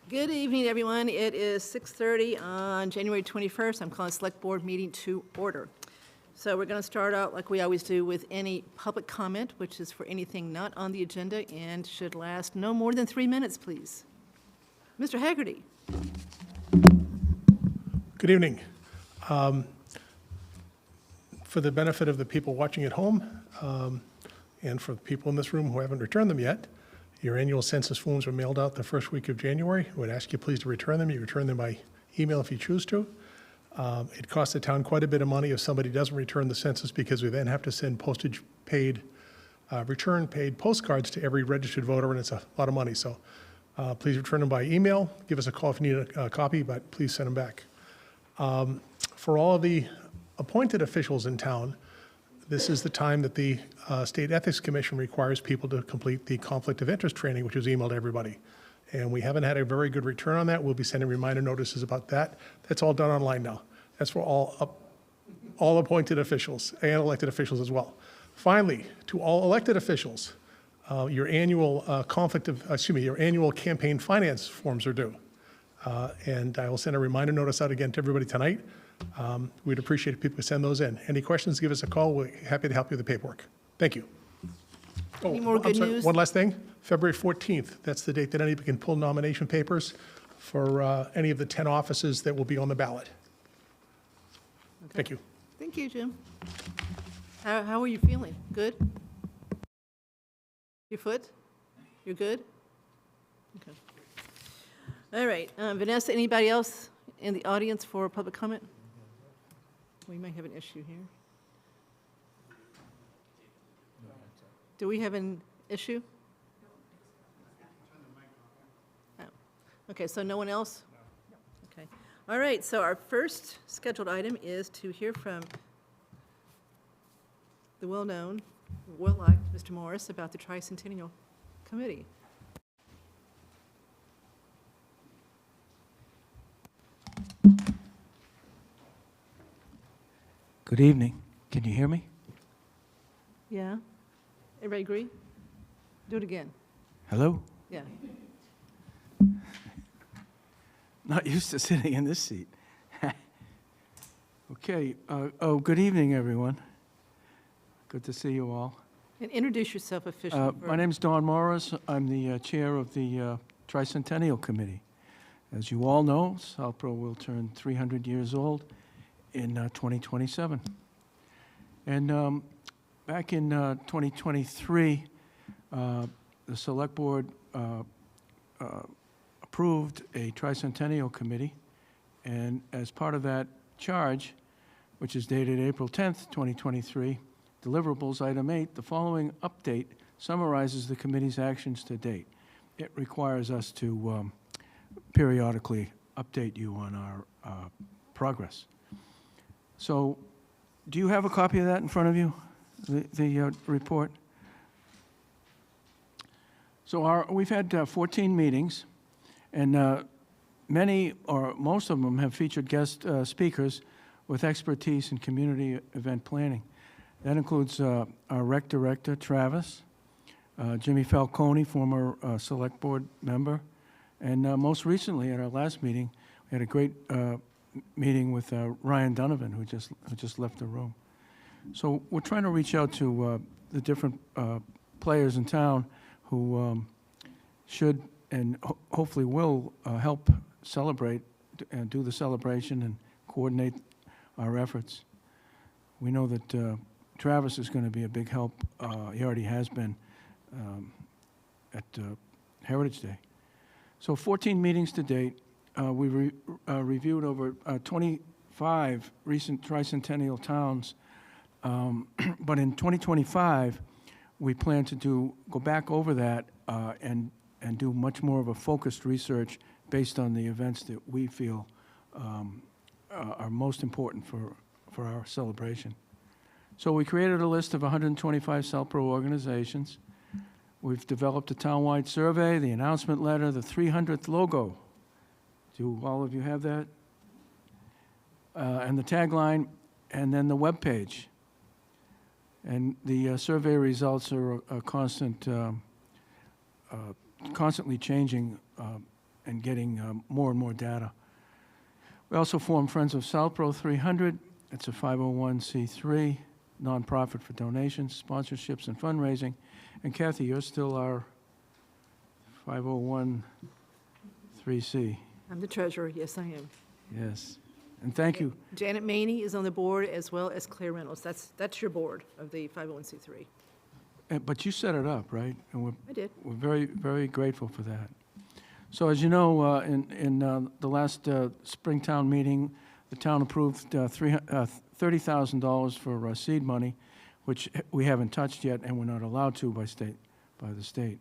Good evening, everyone. It is 6:30 on January 21st. I'm calling Select Board meeting to order. So we're going to start out like we always do with any public comment, which is for anything not on the agenda and should last no more than 3 minutes, please. Mr. Haggerty. Good evening. For the benefit of the people watching at home and for the people in this room who haven't returned them yet, your annual census forms were mailed out the first week of January. I would ask you please to return them. You return them by email if you choose to. It costs the town quite a bit of money if somebody doesn't return the census because we then have to send postage-paid, return-paid postcards to every registered voter, and it's a lot of money. So please return them by email. Give us a call if you need a copy, but please send them back. For all of the appointed officials in town, this is the time that the State Ethics Commission requires people to complete the conflict of interest training, which was emailed to everybody. And we haven't had a very good return on that. We'll be sending reminder notices about that. That's all done online now. That's for all appointed officials and elected officials as well. Finally, to all elected officials, your annual your annual campaign finance forms are due. And I will send a reminder notice out again to everybody tonight. We'd appreciate if people send those in. Any questions, give us a call. We're happy to help you with the paperwork. Thank you. Any more good news? One last thing. February 14th, that's the date that anybody can pull nomination papers for any of the 10 offices that will be on the ballot. Okay. Thank you. Thank you, Jim. How are you feeling? Good? Your foot? You're good? Okay. All right. Vanessa, anybody else in the audience for public comment? We might have an issue here. Do we have an issue? Oh. Okay, so no one else? Okay. All right, so our first scheduled item is to hear from the well-known, well-liked Mr. Morris about the Tricentennial Committee. Good evening. Can you hear me? Yeah? Everybody agree? Do it again. Hello? Yeah. Not used to sitting in this seat. Okay. Good evening, everyone. Good to see you all. And introduce yourself officially. My name's Don Morris. I'm the chair of the Tricentennial Committee. As you all know, Southborough will turn 300 years old in 2027. And back in 2023, the Select Board approved a Tricentennial Committee, and as part of that charge, which is dated April 10th, 2023, deliverables item 8, the following update summarizes the committee's actions to date. It requires us to periodically update you on our progress. So, do you have a copy of that in front of you, the report? So we've had 14 meetings, and many or most of them have featured guest speakers with expertise in community event planning. That includes our rec director, Travis, Jimmy Falcone, former Select Board member, and most recently at our last meeting, we had a great meeting with Ryan Donovan, who just left the room. So we're trying to reach out to the different players in town who should and hopefully will help celebrate and do the celebration and coordinate our efforts. We know that Travis is going to be a big help. He already has been at Heritage Day. So 14 meetings to date. We reviewed over 25 recent tricentennial towns, but in 2025, we plan to go back over that and do much more of a focused research based on the events that we feel are most important for our celebration. So we created a list of 125 Southborough organizations. We've developed a townwide survey, the announcement letter, the 300th logo. Do all of you have that? And the tagline, and then the web page. And the survey results are a constant, constantly changing and getting more and more data. We also formed Friends of Southborough 300. It's a 501c3 nonprofit for donations, sponsorships, and fundraising. And Kathy, you're still our 501c3. I'm the treasurer, yes, I am. Yes. And thank you. Janet Maney is on the board, as well as Claire Reynolds. That's your board of the 501c3. But you set it up, right? And I did. we're very, very grateful for that. So as you know, in the last Springtown meeting, the town approved $30,000 for seed money, which we haven't touched yet, and we're not allowed to by the state.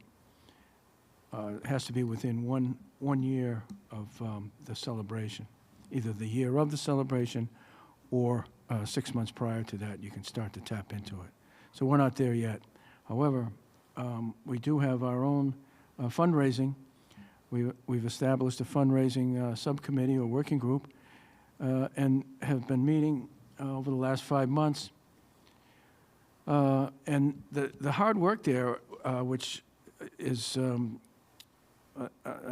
It has to be within one year of the celebration, either the year of the celebration or 6 months prior to that. You can start to tap into it. So we're not there yet. However, we do have our own fundraising. We've established a fundraising subcommittee or working group and have been meeting over the last 5 months. And the hard work there, which is an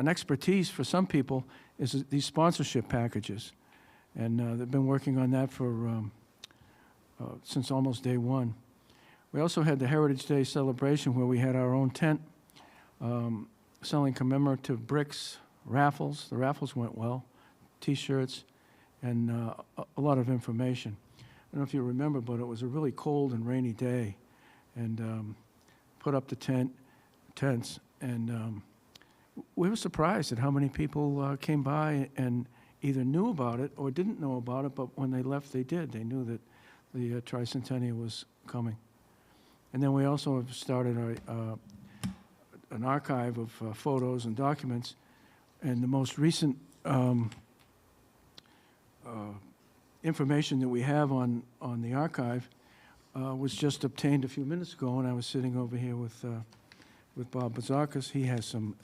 expertise for some people, is these sponsorship packages. And they've been working on that for since almost day one. We also had the Heritage Day celebration where we had our own tent selling commemorative bricks, raffles. The raffles went well, T-shirts, and a lot of information. I don't know if you remember, but it was a really cold and rainy day, and put up the tents, and we were surprised at how many people came by and either knew about it or didn't know about it, but when they left, they did. They knew that the tricentennial was coming. And then we also have started an archive of photos and documents, and the most recent information that we have on the archive was just obtained a few minutes ago, and I was sitting over here with Bob Bazarkas. He has some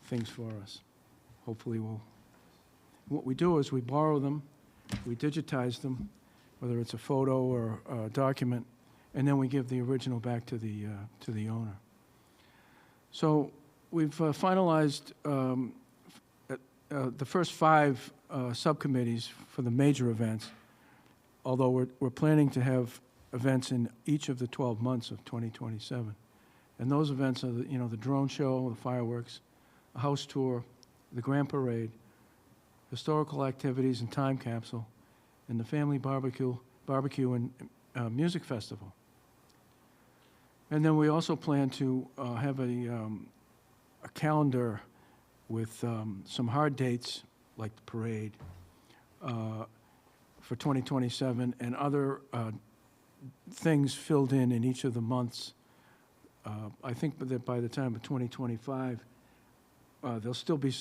things for us. Hopefully what we do is we borrow them, we digitize them, whether it's a photo or a document, and then we give the original back to the owner. So we've finalized the first 5 subcommittees for the major events, although we're planning to have events in each of the 12 months of 2027. And those events are the drone show, the fireworks, a house tour, the grand parade, historical activities and time capsule, and the family barbecue and music festival. And then we also plan to have a calendar with some hard dates, like the parade, for 2027, and other things filled in each of the months. I think that by the time of 2025, there'll still be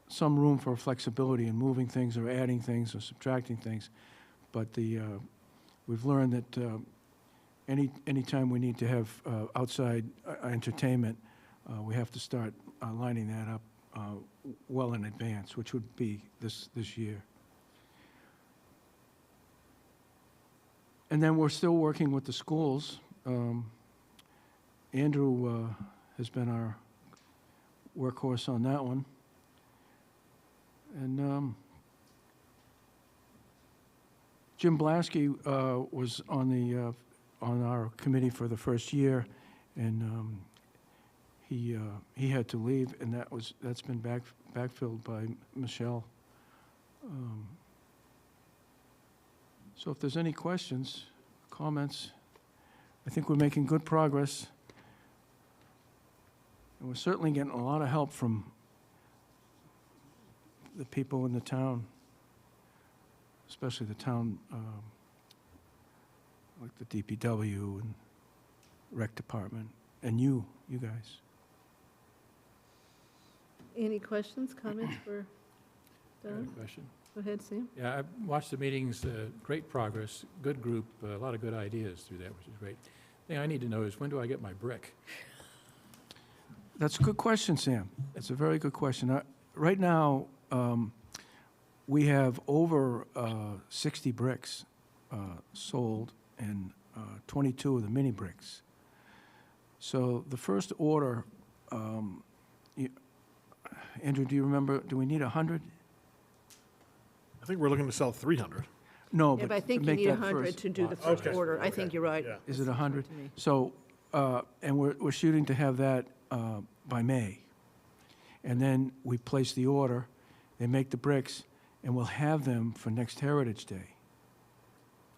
some room for flexibility in moving things or adding things or subtracting things. But we've learned that any time we need to have outside entertainment, we have to start lining that up well in advance, which would be this year. And then we're still working with the schools. Andrew has been our workhorse on that one. And Jim Blasky was on our committee for the first year, and he had to leave, and that's been backfilled by Michelle. So if there's any questions, comments, I think we're making good progress. And we're certainly getting a lot of help from the people in the town, especially the town, like the DPW and rec department, and you guys. Any questions, comments for I have Don? a question. Go ahead, Sam. Yeah, I watched the meetings, great progress, good group, a lot of good ideas through that, which is great. The thing I need to know is, when do I get my brick? That's a good question, Sam. It's a very good question. Right now, we have over 60 bricks sold and 22 of the mini bricks. So the first order, Andrew, do you remember, do we need 100? I think we're looking to sell 300. No, Yeah, but but I to think you make need that 100 first. to do the lot first size. order. I Okay, think you're right. yeah. Is it That seems 100? right to me. So, and we're shooting to have that by May. And then we place the order, they make the bricks, and we'll have them for next Heritage Day.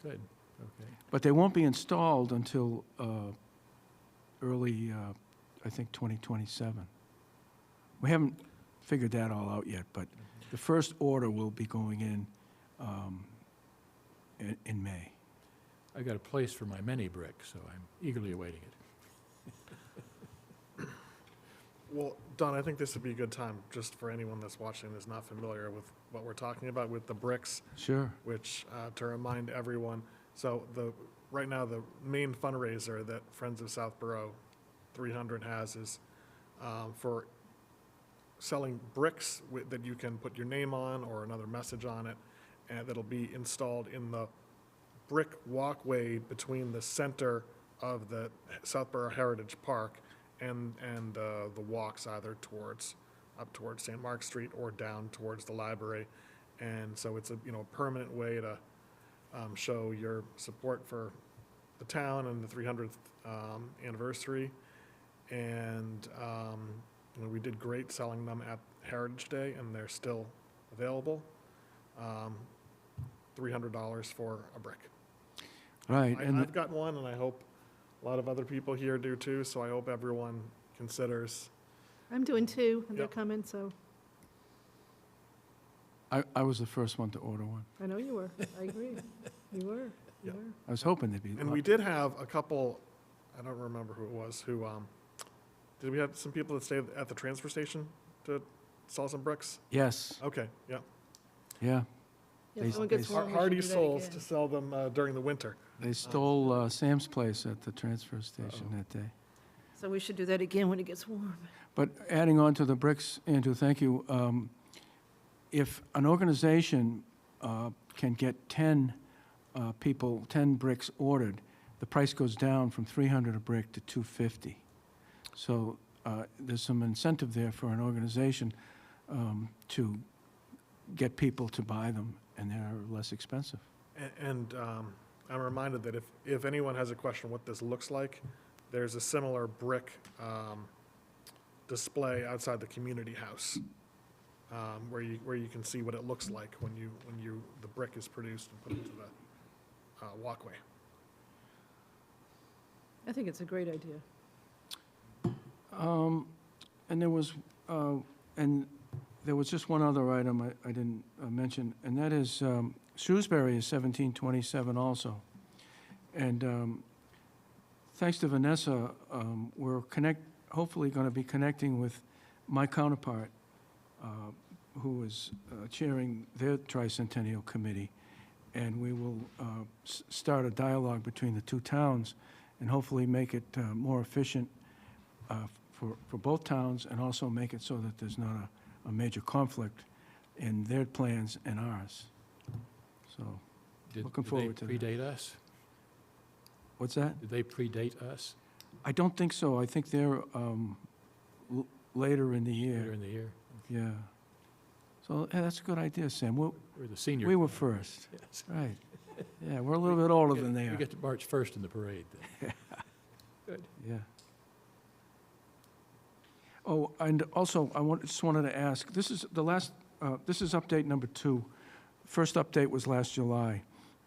Good, okay. But they won't be installed until early, I think, 2027. We haven't figured that all out yet, but the first order will be going in May. I got a place for my mini brick, so I'm eagerly awaiting it. Well, Don, I think this would be a good time, just for anyone that's watching that's not familiar with what we're talking about with the bricks, Sure. which, to remind everyone, so right now, the main fundraiser that Friends of Southborough 300 has is for selling bricks that you can put your name on or another message on it, and that'll be installed in the brick walkway between the center of the Southborough Heritage Park and the walks either up towards St. Mark's Street or down towards the library. And so it's a permanent way to show your support for the town and the 300th anniversary. And we did great selling them at Heritage Day, and they're still available. $300 for a brick. Right, and I've got one, and I hope a lot of other people here do too, so I hope everyone considers. I'm doing 2, and they're Yep. coming, so I was the first one to order one. I know you were. I agree. You were. Yeah. You were. I was hoping they'd be. And we did have a couple, I don't remember who it was, did we have some people that stayed at the transfer station to sell some bricks? Yes, Okay, yeah. yeah. If They- someone gets they- one, we should Hardy do that souls again. to sell them during the winter. They stole Sam's place at the transfer station that day. So we should do that again when it gets warm. But adding on to the bricks, Andrew, thank you. If an organization can get 10 people, 10 bricks ordered, the price goes down from $300 a brick to $250. So there's some incentive there for an organization to get people to buy them, and they're less expensive. And I'm reminded that if anyone has a question what this looks like, there's a similar brick display outside the community house where you can see what it looks like when the brick is produced and put into the walkway. I think it's a great idea. And there was just one other item I didn't mention, and that is Shrewsbury is 1727 also. And thanks to Vanessa, we're hopefully going to be connecting with my counterpart, who is chairing their tricentennial committee, and we will start a dialogue between the two towns and hopefully make it more efficient for both towns, and also make it so that there's not a major conflict in their plans and ours. So, Looking forward to that. Did they predate us? what's that? Did they predate us I don't think so. I think they're later in the later year. in the year? Yeah. So that's a good idea, Sam. We're the senior. We were club. first, Yes. right? Yeah, we're a little bit older than they We are. get to march first in the parade then. Good. Yeah. Oh, and also, just wanted to ask, this is update number 2. First update was last July.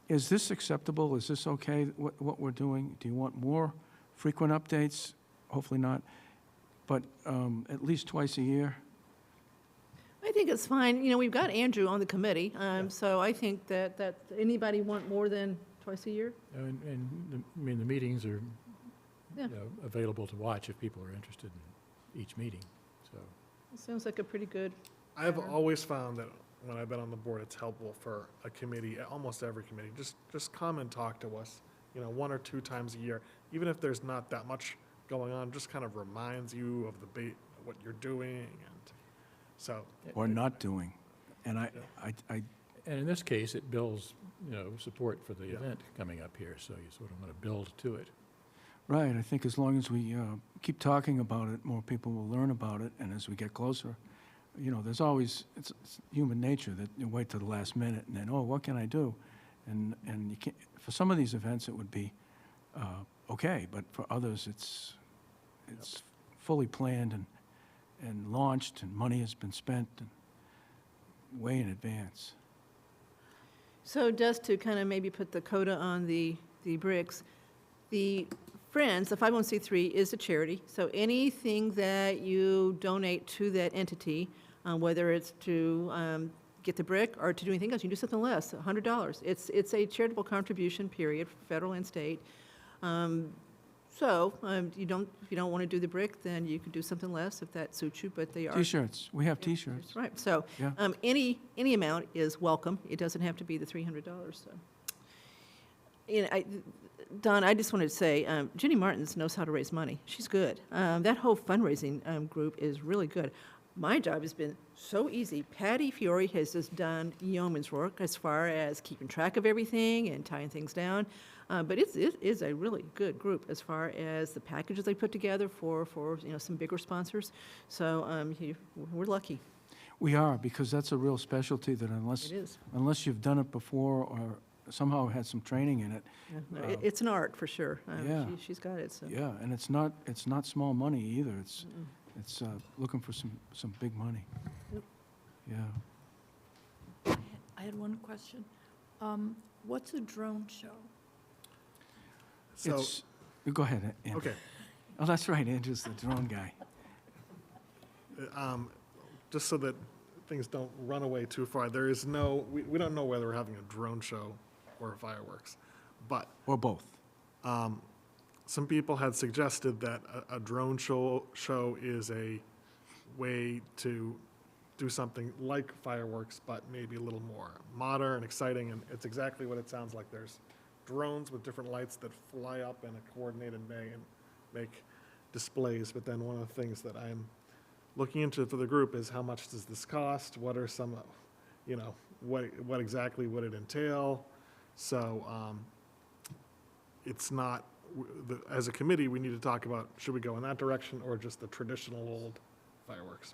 Is this acceptable? Is this okay, what we're doing? Do you want more frequent updates? Hopefully not, but at least twice a year? I think it's fine. We've got Andrew on the committee, so I think that anybody want more than twice a year? The meetings are, Yeah. available to watch if people are interested in each meeting, so. It sounds like a pretty good, I've Sure. always found that when I've been on the board, it's helpful for a committee, almost every committee, just come and talk to us, 1 or 2 times a year. Even if there's not that much going on, just kind of reminds you of what you're doing, and so. Or not doing? And I And in this case, it builds, support for the Yeah. event coming up here, so you sort of want to build to it. right, I think as long as we keep talking about it, more people will learn about it, and as we get closer, you know, there's always, it's human nature that you wait till the last minute and then, oh, what can I do? And you can't, for some of these events, it would be okay, but for others, it's fully planned and launched, and money has been spent and way in advance. So just to kind of maybe put the coda on the bricks, the Friends, the 501c3 is a charity, so anything that you donate to that entity, whether it's to get the brick or to do anything else, you can do something less, $100. It's a charitable contribution, period, federal and state. So if you don't want to do the brick, then you could do something less if that suits you, but they are. T-shirts, we have T-shirts. Right, so Yeah. any amount is welcome. It doesn't have to be the $300, so. You know, Don, I just wanted to say, Jenny Martins knows how to raise money. She's good. That whole fundraising group is really good. My job has been so easy. Patty Fiore has just done yeoman's work as far as keeping track of everything and tying things down. But it is a really good group as far as the packages they put together for some bigger sponsors. So we're lucky. We are, because that's a real specialty that It is. unless you've done it before or somehow had some training in it, Yeah, no, it's an art for sure. Yeah. She's got it. So. yeah, and it's not small money either. It's looking for some big money. Yep. Yeah. I had one question. What's a drone show? So, It's, go ahead, Andrew. okay, Oh, that's right, Andrew's the drone guy. just so that things don't run away too far, there is we don't know whether we're having a drone show or fireworks, but Or both. some people had suggested that a drone show is a way to do something like fireworks, but maybe a little more modern, exciting, and it's exactly what it sounds like. There's drones with different lights that fly up in a coordinated way and make displays, but then one of the things that I'm looking into for the group is how much does this cost? What are some, what exactly would it entail? So it's not, as a committee, we need to talk about, should we go in that direction or just the traditional old fireworks?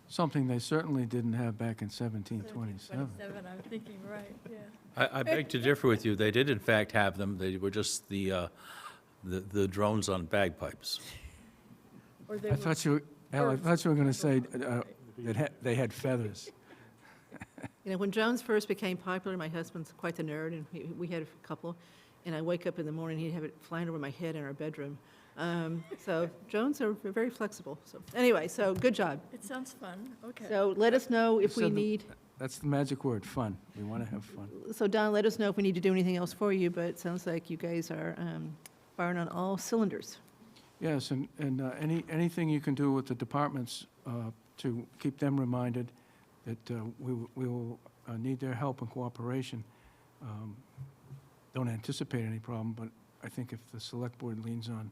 Something they certainly didn't have back in 1727. 27, I'm thinking, right, yeah. I beg to differ with you. They did in fact have them. They were just the drones on bagpipes. Or they I were- thought you were going to say that they had feathers. When drones first became popular, my husband's quite the nerd, and we had a couple, and I wake up in the morning, he'd have it flying over my head in our bedroom. So drones are very flexible. So anyway, so good job. It sounds fun, okay. So let us know if we said the- need, That's the magic word, fun. We want to have fun. so Don, let us know if we need to do anything else for you, but it sounds like you guys are firing on all cylinders. Yes, and anything you can do with the departments to keep them reminded that we will need their help and cooperation. Don't anticipate any problem, but I think if the select board leans on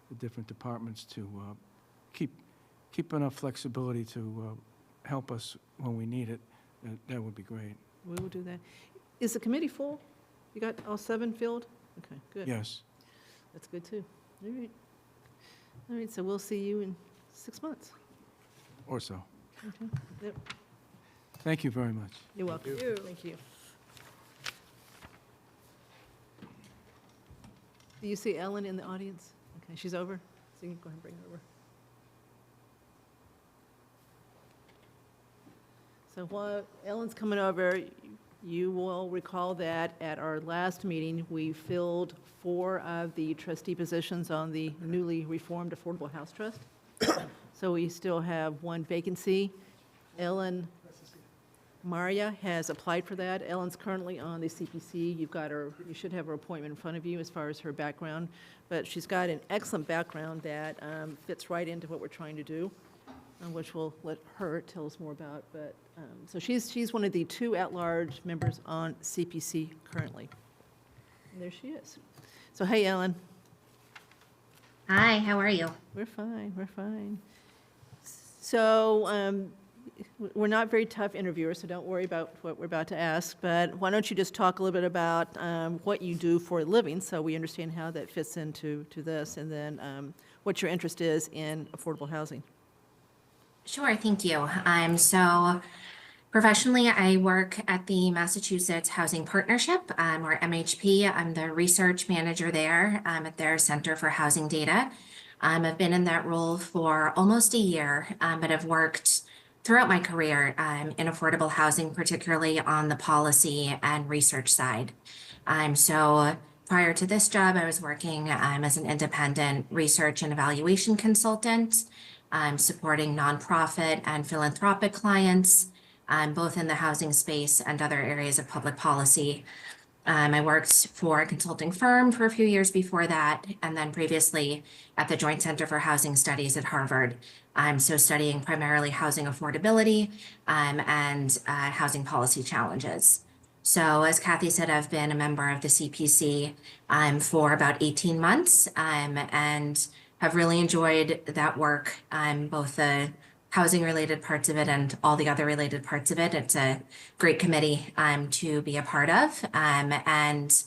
the different departments to keep enough flexibility to help us when we need it, that would be great. We will do that. Is the committee full? You got all 7 filled? Okay, good. Yes. That's good, too. All right. All right, so we'll see you in 6 months. Or so. Okay. Yep. Thank you very much. You're welcome. you. Thank you. Do you see Ellen in the audience? Okay, she's over, so you can go ahead and bring her over. So while Ellen's coming over, you will recall that at our last meeting, we filled 4 of the trustee positions on the newly reformed Affordable House Trust. So we still have 1 vacancy. Ellen Maria has applied for that. Ellen's currently on the CPC. You should have her appointment in front of you as far as her background. But she's got an excellent background that fits right into what we're trying to do, which we'll let her tell us more about. But so she's one of the 2 at-large members on CPC currently. And there she is. So hey, Ellen. Hi, how are you? We're fine, we're fine. So we're not very tough interviewers, so don't worry about what we're about to ask, but why don't you just talk a little bit about what you do for a living, so we understand how that fits into this, and then what your interest is in affordable housing. Sure, thank you. So professionally, I work at the Massachusetts Housing Partnership, or MHP. I'm the research manager there at their Center for Housing Data. I've been in that role for almost a year, but I've worked throughout my career in affordable housing, particularly on the policy and research side. So prior to this job, I was working as an independent research and evaluation consultant, supporting nonprofit and philanthropic clients, both in the housing space and other areas of public policy. I worked for a consulting firm for a few years before that, and then previously at the Joint Center for Housing Studies at Harvard. So studying primarily housing affordability and housing policy challenges. So as Kathy said, I've been a member of the CPC for about 18 months and have really enjoyed that work, both the housing related parts of it and all the other related parts of it. It's a great committee to be a part of. And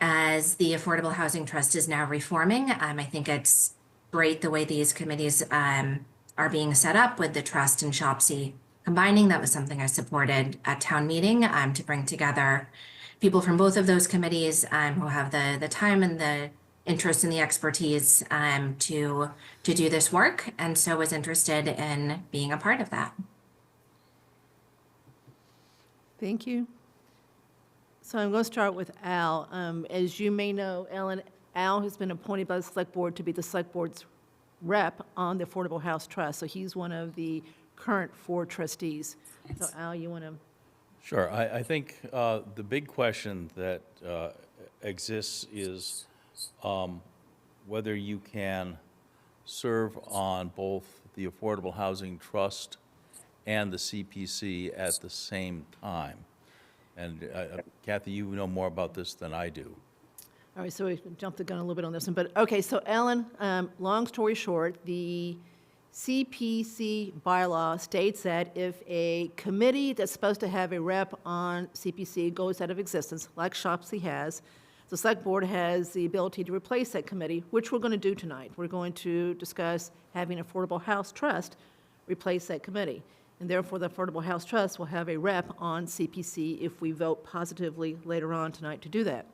as the Affordable Housing Trust is now reforming, I think it's great the way these committees are being set up with the trust and SHOPC combining. That was something I supported at town meeting to bring together people from both of those committees who have the time and the interest and the expertise to do this work, and so was interested in being a part of that. Thank you. So I'm going to start with Al. As you may know, Al has been appointed by the Select Board to be the Select Board's rep on the Affordable House Trust. So he's one of the current 4 trustees. So Al, you want to? Sure. I think the big question that exists is whether you can serve on both the Affordable Housing Trust and the CPC at the same time. And Kathy, you know more about this than I do. All right, so we jumped the gun a little bit on this one, but, okay, so Ellen, long story short, the CPC bylaw states that if a committee that's supposed to have a rep on CPC goes out of existence, like SHOPC has, the Select Board has the ability to replace that committee, which we're going to do tonight. We're going to discuss having Affordable House Trust replace that committee. And therefore, the Affordable House Trust will have a rep on CPC if we vote positively later on tonight to do that.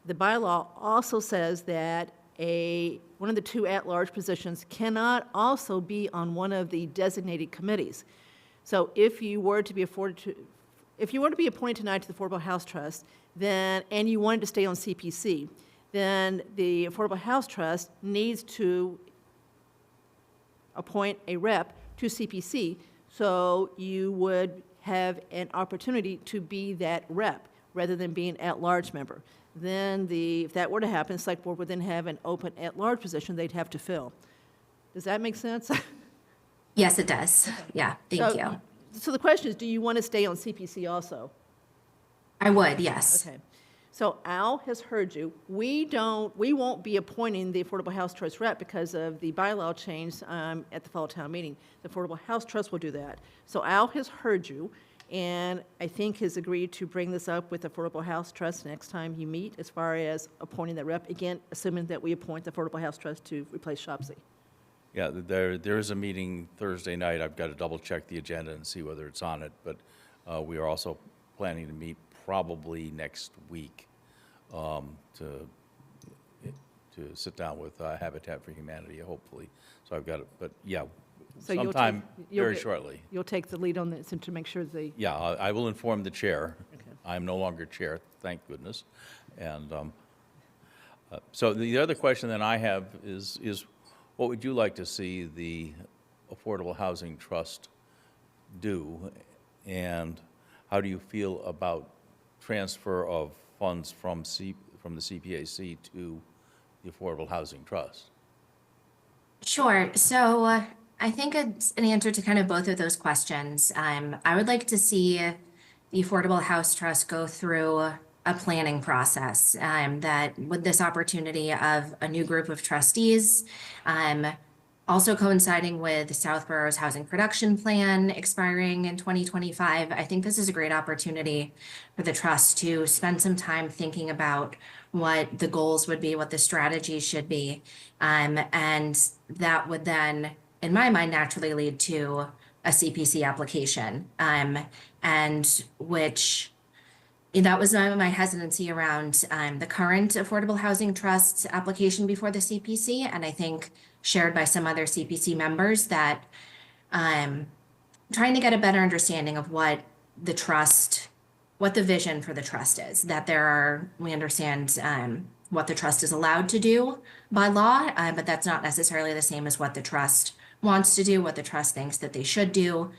The bylaw also says that one of the 2 at-large positions cannot also be on one of the designated committees. So if you were to be appointed tonight to the Affordable House Trust, and you wanted to stay on CPC, then the Affordable House Trust needs to appoint a rep to CPC, so you would have an opportunity to be that rep rather than being an at-large member. Then if that were to happen, the Select Board would then have an open at-large position they'd have to fill. Does that make sense? Yes, it does. Yeah, thank you. So the question is, do you want to stay on CPC also? I would, yes. Okay. So Al has heard you. We won't be appointing the Affordable House Trust rep because of the bylaw change at the fall town meeting. The Affordable House Trust will do that. So Al has heard you, and I think has agreed to bring this up with the Affordable House Trust next time you meet as far as appointing that rep, again, assuming that we appoint the Affordable House Trust to replace SHOPC. Yeah, there is a meeting Thursday night. I've got to double-check the agenda and see whether it's on it, but we are also planning to meet probably next week to sit down with Habitat for Humanity, hopefully. So I've got it, but yeah, So sometime very shortly. You'll take the lead on this and to make sure they. Yeah, I will inform the chair. Okay. I'm no longer chair, thank goodness. And so the other question that I have is what would you like to see the Affordable Housing Trust do? And how do you feel about transfer of funds from the CPAC to the Affordable Housing Trust? Sure. So I think it's an answer to kind of both of those questions. I would like to see the Affordable House Trust go through a planning process that with this opportunity of a new group of trustees, also coinciding with Southborough's housing production plan expiring in 2025, I think this is a great opportunity for the trust to spend some time thinking about what the goals would be, what the strategy should be, and that would then in my mind, naturally lead to a CPC application, and which that was my hesitancy around the current Affordable Housing Trust application before the CPC, and I think shared by some other CPC members that trying to get a better understanding of what the trust, what the vision for the trust is, that we understand what the trust is allowed to do by law, but that's not necessarily the same as what the trust wants to do, what the trust thinks that they should do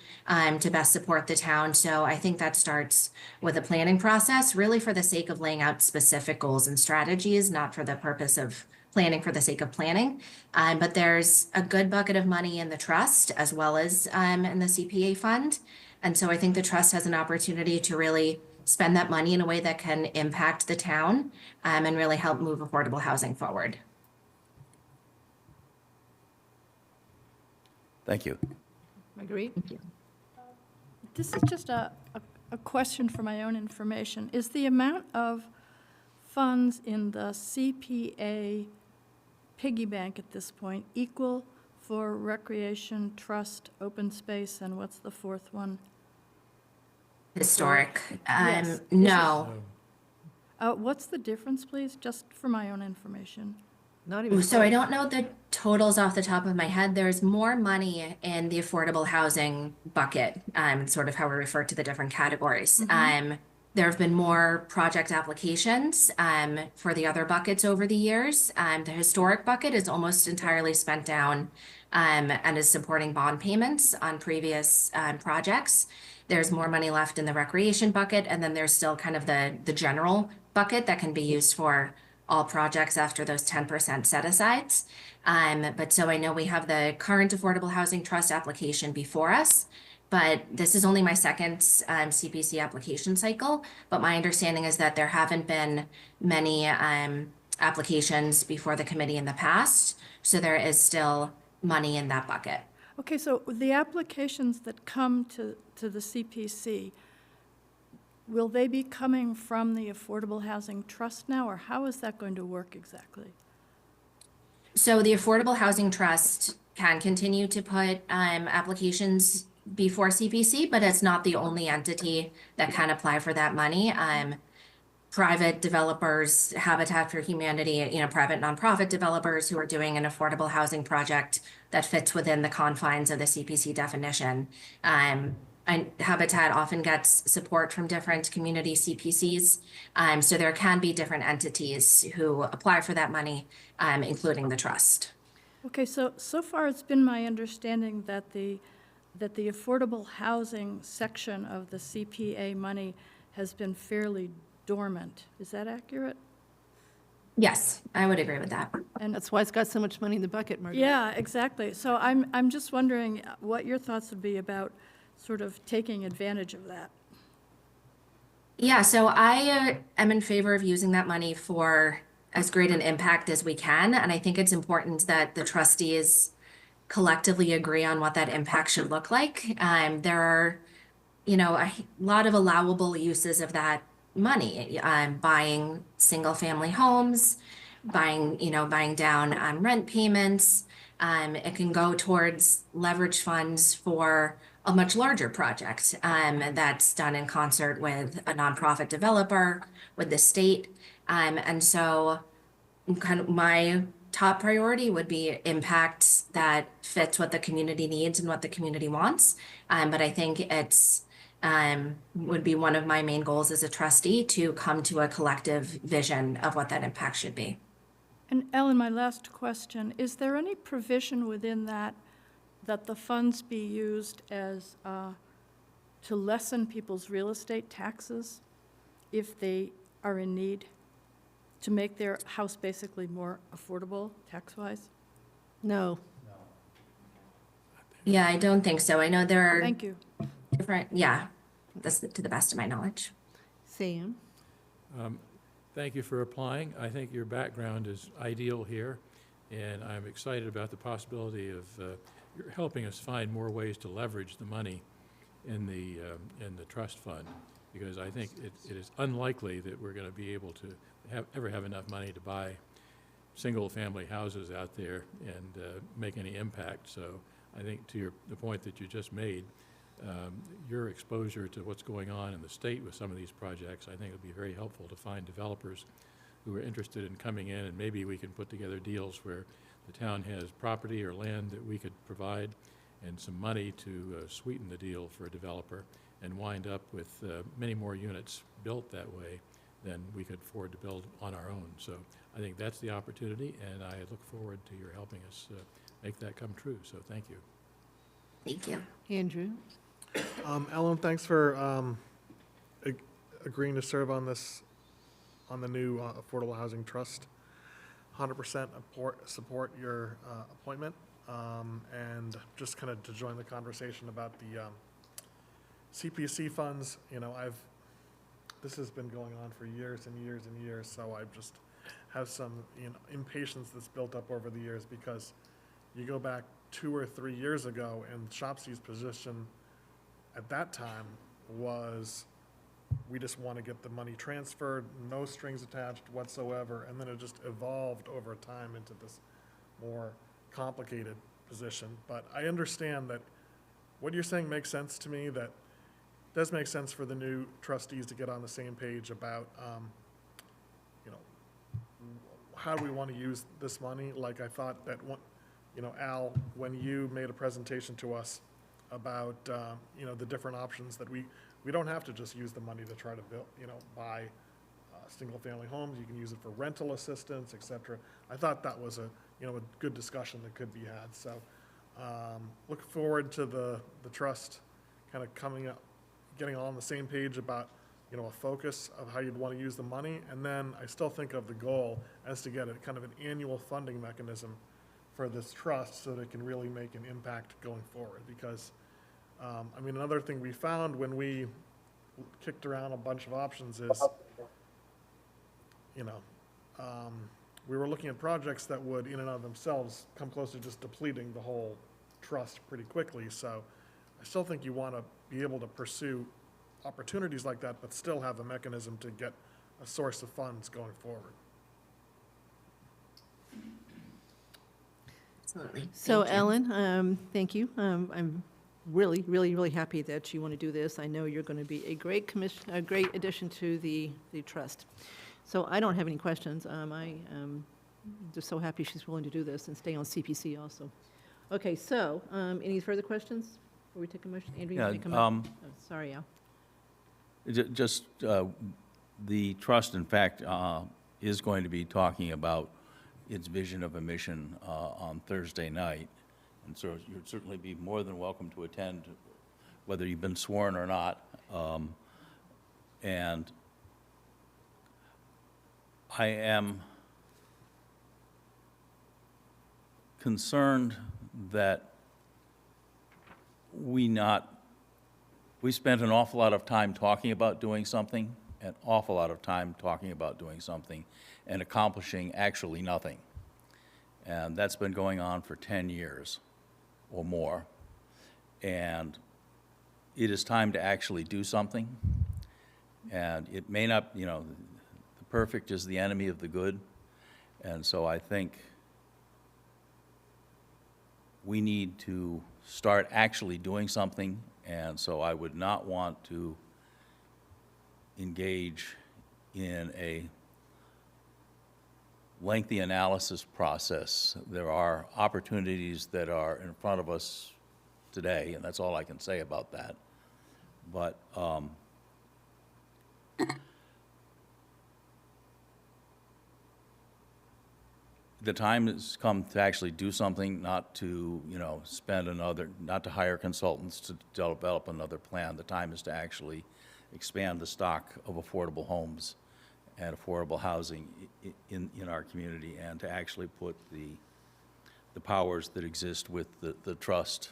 to best support the town. So I think that starts with a planning process, really for the sake of laying out specific goals and strategies, not for the purpose of planning for the sake of planning. But there's a good bucket of money in the trust as well as in the CPA fund. And so I think the trust has an opportunity to really spend that money in a way that can impact the town and really help move affordable housing forward. Thank you. Marguerite? This is just a question for my own information. Is the amount of funds in the CPA piggy bank at this point equal for recreation, trust, open space, and what's the fourth one? Historic. Yes. No. What's the difference, please, just for my own information? Not even So I close. don't know the totals off the top of my head. There's more money in the affordable housing bucket, sort of how we refer to the different categories. There have been more project applications for the other buckets over the years. The historic bucket is almost entirely spent down and is supporting bond payments on previous projects. There's more money left in the recreation bucket, and then there's still kind of the general bucket that can be used for all projects after those 10% set-asides. But so I know we have the current Affordable Housing Trust application before us, but this is only my second CPC application cycle. But my understanding is that there haven't been many applications before the committee in the past, so there is still money in that bucket. Okay, so the applications that come to the CPC, will they be coming from the Affordable Housing Trust now, or how is that going to work exactly? So the Affordable Housing Trust can continue to put applications before CPC, but it's not the only entity that can apply for that money. Private developers, Habitat for Humanity, private nonprofit developers who are doing an affordable housing project that fits within the confines of the CPC definition. And Habitat often gets support from different community CPCs. So there can be different entities who apply for that money, including the trust. Okay, so far it's been my understanding that the affordable housing section of the CPA money has been fairly dormant. Is that accurate? Yes, I would agree with that. And That's why it's got so much money in the bucket, Marguerite. yeah, exactly. So I'm just wondering what your thoughts would be about sort of taking advantage of that. Yeah, so I am in favor of using that money for as great an impact as we can. And I think it's important that the trustees collectively agree on what that impact should look like. There are, a lot of allowable uses of that money. Buying single family homes, buying down rent payments. It can go towards leverage funds for a much larger project that's done in concert with a nonprofit developer, with the state. And so kind of my top priority would be impact that fits what the community needs and what the community wants. But I think it's would be one of my main goals as a trustee to come to a collective vision of what that impact should be. And Ellen, my last question, is there any provision within that the funds be used as to lessen people's real estate taxes if they are in need, to make their house basically more affordable tax-wise? No. Yeah, I don't think so. I know there are Thank you. different, yeah, that's to the best of my knowledge. Sam? Thank you for applying. I think your background is ideal here, and I'm excited about the possibility of you're helping us find more ways to leverage the money in the trust fund, because I think it is unlikely that we're going to be able to ever have enough money to buy single-family houses out there and make any impact. So I think to the point that you just made, your exposure to what's going on in the state with some of these projects, I think would be very helpful to find developers who are interested in coming in, and maybe we can put together deals where the town has property or land that we could provide and some money to sweeten the deal for a developer and wind up with many more units built that way than we could afford to build on our own. So I think that's the opportunity, and I look forward to your helping us make that come true. So thank you. Thank you. Andrew? Ellen, thanks for agreeing to serve on this, on the new Affordable Housing Trust. 100% support your appointment, and just kind of to join the conversation about the CPC funds. You know, this has been going on for years and years and years, so I just have some, you know, impatience that's built up over the years, because you go back 2 or 3 years ago, and Shopsy's position at that time was, we just want to get the money transferred, no strings attached whatsoever, and then it just evolved over time into this more complicated position. But I understand that what you're saying makes sense to me, that it does make sense for the new trustees to get on the same page about, you know, how do we want to use this money? Like, I thought that one, you know, Al, when you made a presentation to us about, you know, the different options that we don't have to just use the money to try to build, you know, buy single-family homes. You can use it for rental assistance, et cetera. I thought that was a, you know, a good discussion that could be had. So look forward to the trust kind of coming up, getting all on the same page about, you know, a focus of how you'd want to use the money. And then I still think of the goal as to get a kind of an annual funding mechanism for this trust so that it can really make an impact going forward. Because, I mean, another thing we found when we kicked around a bunch of options is, you know, we were looking at projects that would, in and of themselves, come close to just depleting the whole trust pretty quickly. So I still think you want to be able to pursue opportunities like that, but still have a mechanism to get a source of funds going forward. Absolutely. So Thank you. Ellen, thank you. I'm really, really, really happy that you want to do this. I know you're going to be a great a great addition to the trust. So I don't have any questions. I am just so happy she's willing to do this and stay on CPC also. Okay, so any further questions before we take a motion? Andrew, you want to come up? Oh, sorry, Al. Just the trust, in fact, is going to be talking about its vision of a mission on Thursday night. And so you'd certainly be more than welcome to attend, whether you've been sworn or not. And I am concerned that we spent an awful lot of time talking about doing something, an awful lot of time talking about doing something, and accomplishing actually nothing. And that's been going on for 10 years or more. And it is time to actually do something. And it may not, you know, the perfect is the enemy of the good. And so I think we need to start actually doing something. And so I would not want to engage in a lengthy analysis process. There are opportunities that are in front of us today, and that's all I can say about that. But the time has come to actually do something, not to, you know, not to hire consultants to develop another plan. The time is to actually expand the stock of affordable homes and affordable housing in our community, and to actually put the powers that exist with the trust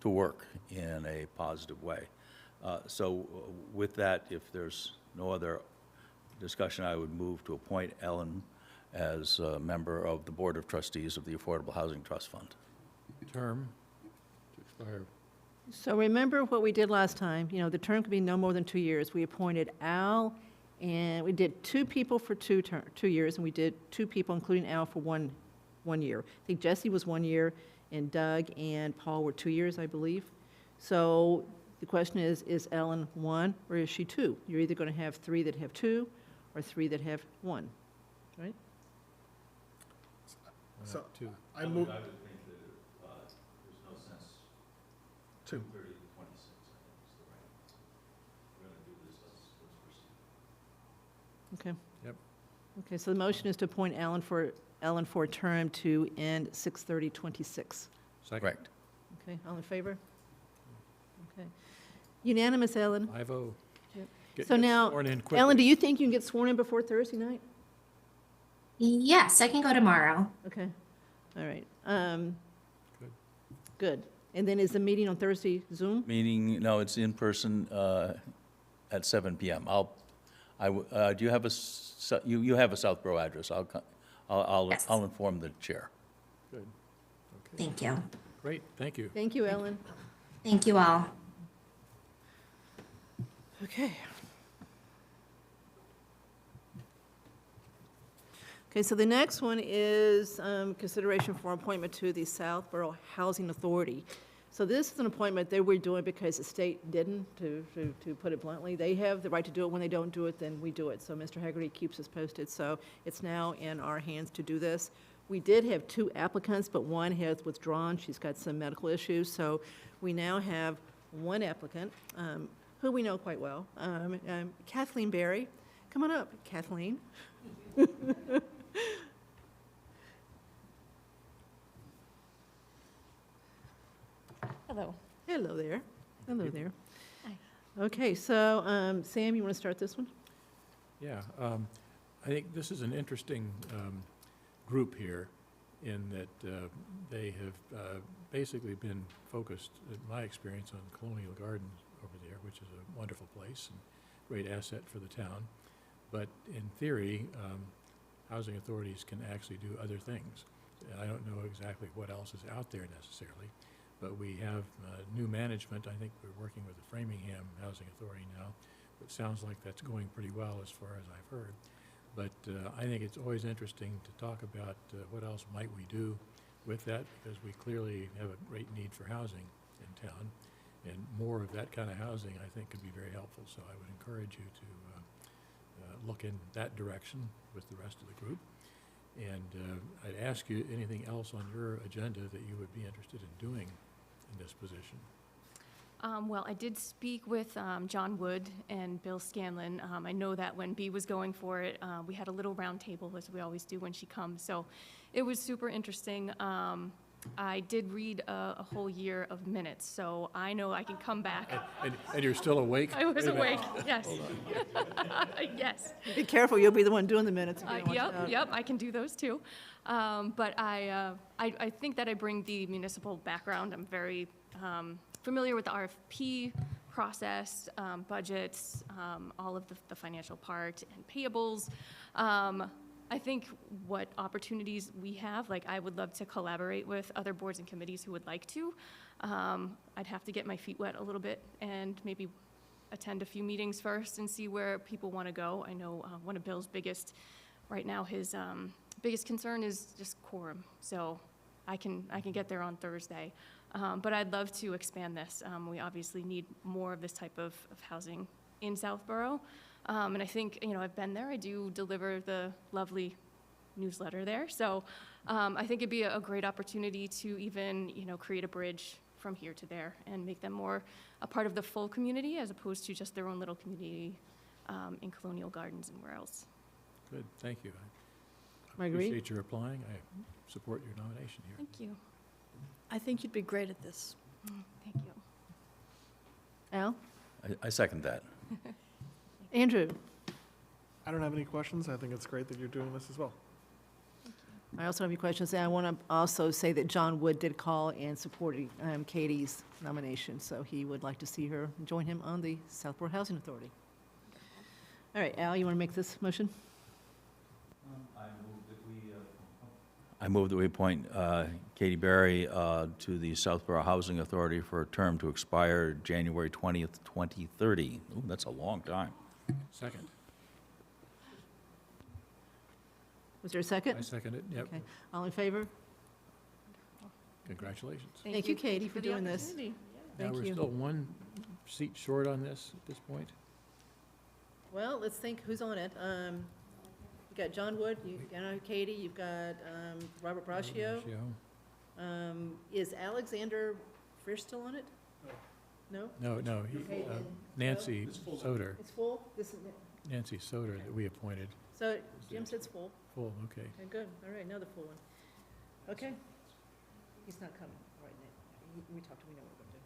to work in a positive way. So with that, if there's no other discussion, I would move to appoint Ellen as a member of the Board of Trustees of the Affordable Housing Trust Fund. Term to expire. So remember what we did last time. You know, the term could be no more than 2 years. We appointed Al, and we did 2 people for 2 years, and we did 2 people, including Al, for one year. I think Jesse was 1 year, and Doug and Paul were 2 years, I believe. So the question is Ellen 1 or is she 2? You're either going to have 3 that have 2 or 3 that have 1, right? So Two. I move. I would think that there's no sense, 2. 30 to 26, I think is the right. We're going to do this, let's proceed. Okay. Yep. Okay, so the motion is to appoint Ellen for a term to end 6/30/26. Second. Correct. Okay, all in favor? Okay. Unanimous, Ellen. 5-0. Yep. Get So now, sworn in quickly. Ellen, do you think you can get sworn in before Thursday night? Yes, I can go tomorrow. Okay, all right. Good. Good. And then is the meeting on Thursday Zoom? Meeting, no, it's in person at 7 PM. Do you have you have a Southborough address? Yes. I'll inform the chair. Good. Okay. Thank you. Great, thank you. Thank you, Ellen. Thank you all. Okay. Okay, so the next one is consideration for appointment to the Southborough Housing Authority. So this is an appointment that we're doing because the state didn't, to put it bluntly. They have the right to do it. When they don't do it, then we do it. So Mr. Haggerty keeps us posted. So it's now in our hands to do this. We did have 2 applicants, but one has withdrawn. She's got some medical issues. So we now have 1 applicant, who we know quite well, Kathleen Berry. Come on up, Kathleen. Hello. Hello there. Hello there. Hi. Okay, so Sam, you want to start this one? Yeah, I think this is an interesting group here in that they have basically been focused, in my experience, on Colonial Gardens over there, which is a wonderful place and great asset for the town. But in theory, housing authorities can actually do other things. And I don't know exactly what else is out there necessarily, but we have new management. I think we're working with the Framingham Housing Authority now. It sounds like that's going pretty well as far as I've heard. But I think it's always interesting to talk about what else might we do with that, because we clearly have a great need for housing in town. And more of that kind of housing, I think, could be very helpful. So I would encourage you to look in that direction with the rest of the group. And I'd ask you anything else on your agenda that you would be interested in doing in this position. Well, I did speak with John Wood and Bill Scanlon. I know that when Bee was going for it, we had a little round table, as we always do when she comes. So it was super interesting. I did read a whole year of minutes, so I know I can come back. And you're still awake? I was Wait a minute. awake, yes. Yes. Be careful, you'll be the one doing the minutes. if you don't watch it out. Yep, I can do those too. But I think that I bring the municipal background. I'm very familiar with the RFP process, budgets, all of the financial part, and payables. I think what opportunities we have, like I would love to collaborate with other boards and committees who would like to. I'd have to get my feet wet a little bit and maybe attend a few meetings first and see where people want to go. I know one of Bill's right now, his biggest concern is just quorum. So I can get there on Thursday. But I'd love to expand this. We obviously need more of this type of housing in Southborough. And I think, I've been there. I do deliver the lovely newsletter there. So I think it'd be a great opportunity to even, create a bridge from here to there and make them more a part of the full community as opposed to just their own little community in Colonial Gardens and where else. Good, thank you. I agree. Appreciate your applying. I support your nomination here. Thank you. I think you'd be great at this. Thank you. Al? I second that. Andrew? I don't have any questions. I think it's great that you're doing this as well. I also have any questions, and I want to also say that John Wood did call and supported Katie's nomination, so he would like to see her join him on the Southborough Housing Authority. All right, Al, you want to make this motion? I move that we appoint Katie Berry to the Southborough Housing Authority for a term to expire January 20th, 2030. Ooh, that's a long time. Second. Was there a second? I second it, yep. Okay. All in favor? congratulations. Thank you, Katie, for the doing this. opportunity. Now, Thank we're you. still one seat short on this at this point. Well, let's think who's on it. You got John Wood, you got Katie, you've got Robert Braccio. Is Alexander Frisch still on it? No? No, Okay, and Nancy Soder, It's full? This is, Nancy Soder that we appointed. so Jim said it's full. Full, okay. Okay, good, all right, another full one. Okay. He's not coming right now. We talked, we know what we're going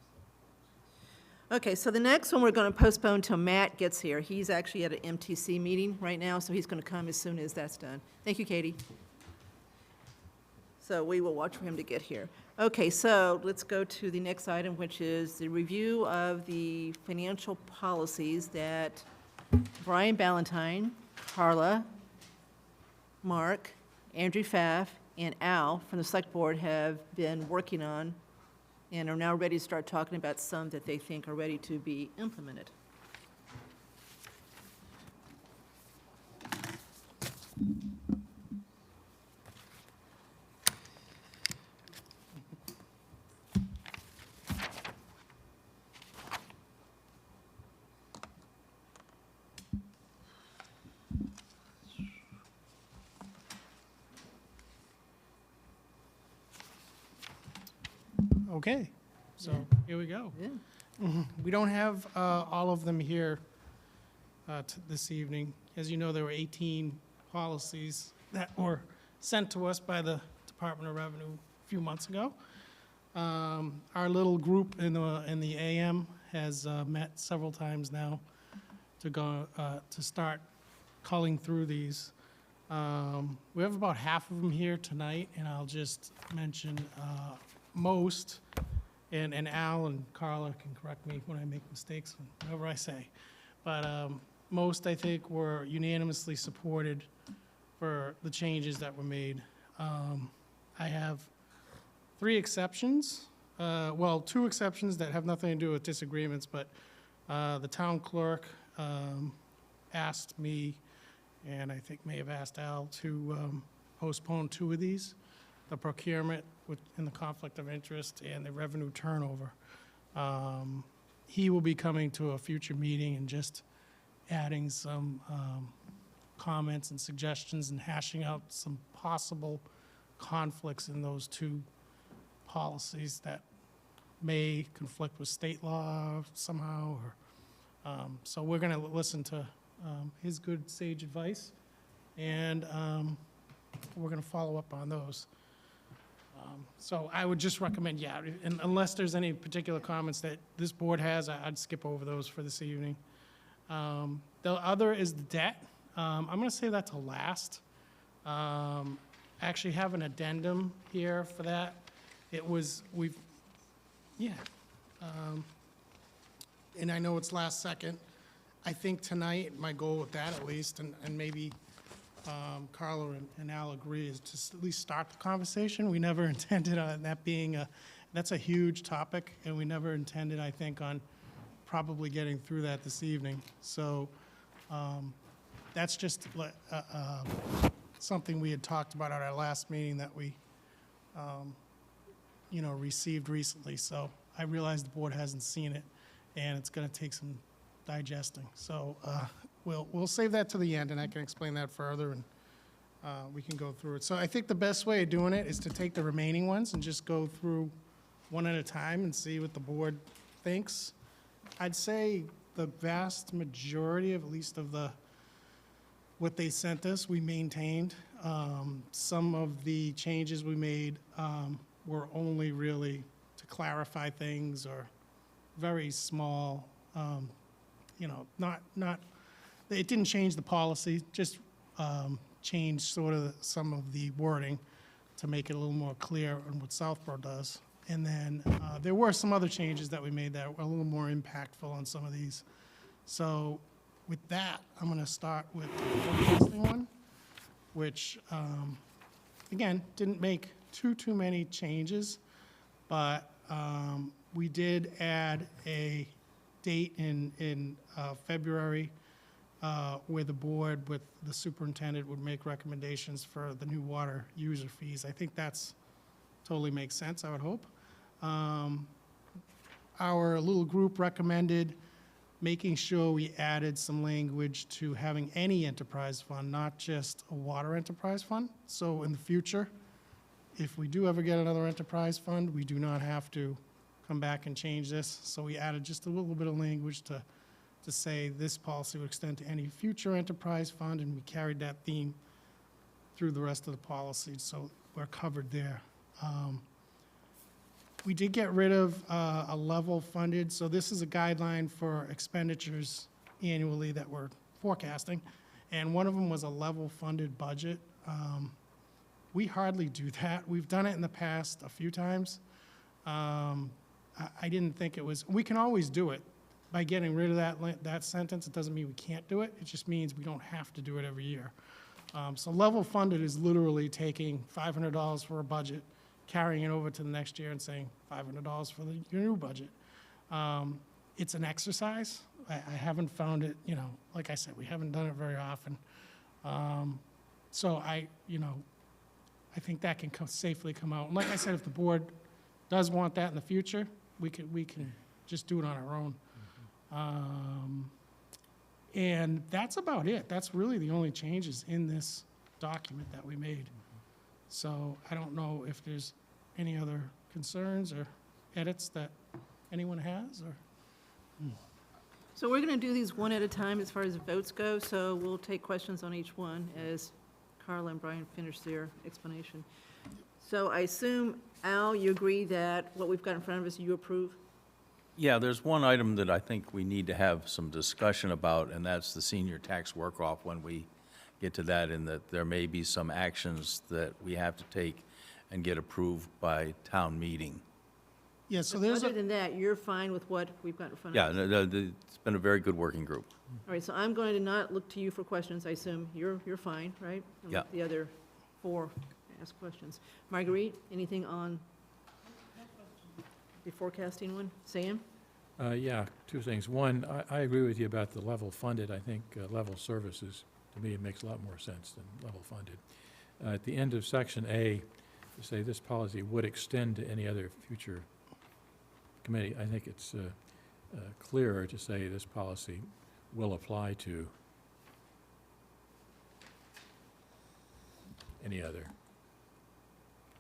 to do. Okay, so the next one we're going to postpone till Matt gets here. He's actually at an MTC meeting right now, so he's going to come as soon as that's done. Thank you, Katie. So we will watch for him to get here. Okay, so let's go to the next item, which is the review of the financial policies that Brian Ballantyne, Carla, Mark, Andrew Pfaff, and Al from the Select Board have been working on and are now ready to start talking about some that they think are ready to be implemented. Okay, so here we go. Yeah. We don't have all of them here this evening. As you know, there were 18 policies that were sent to us by the Department of Revenue a few months ago. Our little group in the AM has met several times now to start culling through these. We have about half of them here tonight, and I'll just mention most, and Al and Carla can correct me when I make mistakes, whatever I say. But most, I think, were unanimously supported for the changes that were made. I have 3 exceptions, well, 2 exceptions that have nothing to do with disagreements, but the town clerk asked me, and I think may have asked Al, to postpone 2 of these, the procurement in the conflict of interest and the revenue turnover. He will be coming to a future meeting and just adding some comments and suggestions and hashing out some possible conflicts in those 2 policies that may conflict with state law somehow. So we're going to listen to his good sage advice, and we're going to follow up on those. So I would just recommend, yeah, and unless there's any particular comments that this board has, I'd skip over those for this evening. The other is the debt. I'm going to say that to last. I actually have an addendum here for that. And I know it's last second. I think tonight, my goal with that at least, and maybe Carla and Al agree, is to at least start the conversation. We never intended on that being that's a huge topic, and we never intended, I think, on probably getting through that this evening. So that's just something we had talked about at our last meeting that we, received recently. So I realize the board hasn't seen it, and it's going to take some digesting. So we'll save that to the end, and I can explain that further, and we can go through it. So I think the best way of doing it is to take the remaining ones and just go through one at a time and see what the board thinks. I'd say the vast majority, of at least of what they sent us, we maintained. Some of the changes we made were only really to clarify things, or very small, it didn't change the policy, just changed sort of some of the wording to make it a little more clear on what Southborough does. And then there were some other changes that we made that were a little more impactful on some of these. So with that, I'm going to start with the forecasting one, which, again, didn't make too many changes, but we did add a date in February where the board with the superintendent would make recommendations for the new water user fees. I think that's totally makes sense, I would hope. Our little group recommended making sure we added some language to having any enterprise fund, not just a water enterprise fund. So in the future, if we do ever get another enterprise fund, we do not have to come back and change this. So we added just a little bit of language to say this policy would extend to any future enterprise fund, and we carried that theme through the rest of the policy, so we're covered there. We did get rid of a level funded, so this is a guideline for expenditures annually that we're forecasting, and one of them was a level funded budget. We hardly do that. We've done it in the past a few times. I didn't think it was, we can always do it. By getting rid of that sentence, it doesn't mean we can't do it. It just means we don't have to do it every year. So level funded is literally taking $500 for a budget, carrying it over to the next year and saying $500 for your new budget. It's an exercise. I haven't found it, like I said, we haven't done it very often. So I think that can safely come out. And like I said, if the board does want that in the future, we can just do it on our own. And that's about it. That's really the only changes in this document that we made. So I don't know if there's any other concerns or edits that anyone has, or? So we're going to do these one at a time as far as votes go, so we'll take questions on each one as Carla and Brian finish their explanation. So I assume, Al, you agree that what we've got in front of us, you approve? Yeah, there's one item that I think we need to have some discussion about, and that's the senior tax work-off when we get to that, and that there may be some actions that we have to take and get approved by town meeting. Yeah, so But there's other than that, you're fine with what we've got in front of us? Yeah, it's been a very good working group. All right, so I'm going to not look to you for questions, I assume. You're fine, right? And let Yeah. the other four ask questions. Marguerite, anything on the forecasting one? Sam? Yeah, two things. One, I agree with you about the level funded. I think level services, to me, it makes a lot more sense than level funded. At the end of section A, to say this policy would extend to any other future committee, I think it's clearer to say this policy will apply to any other.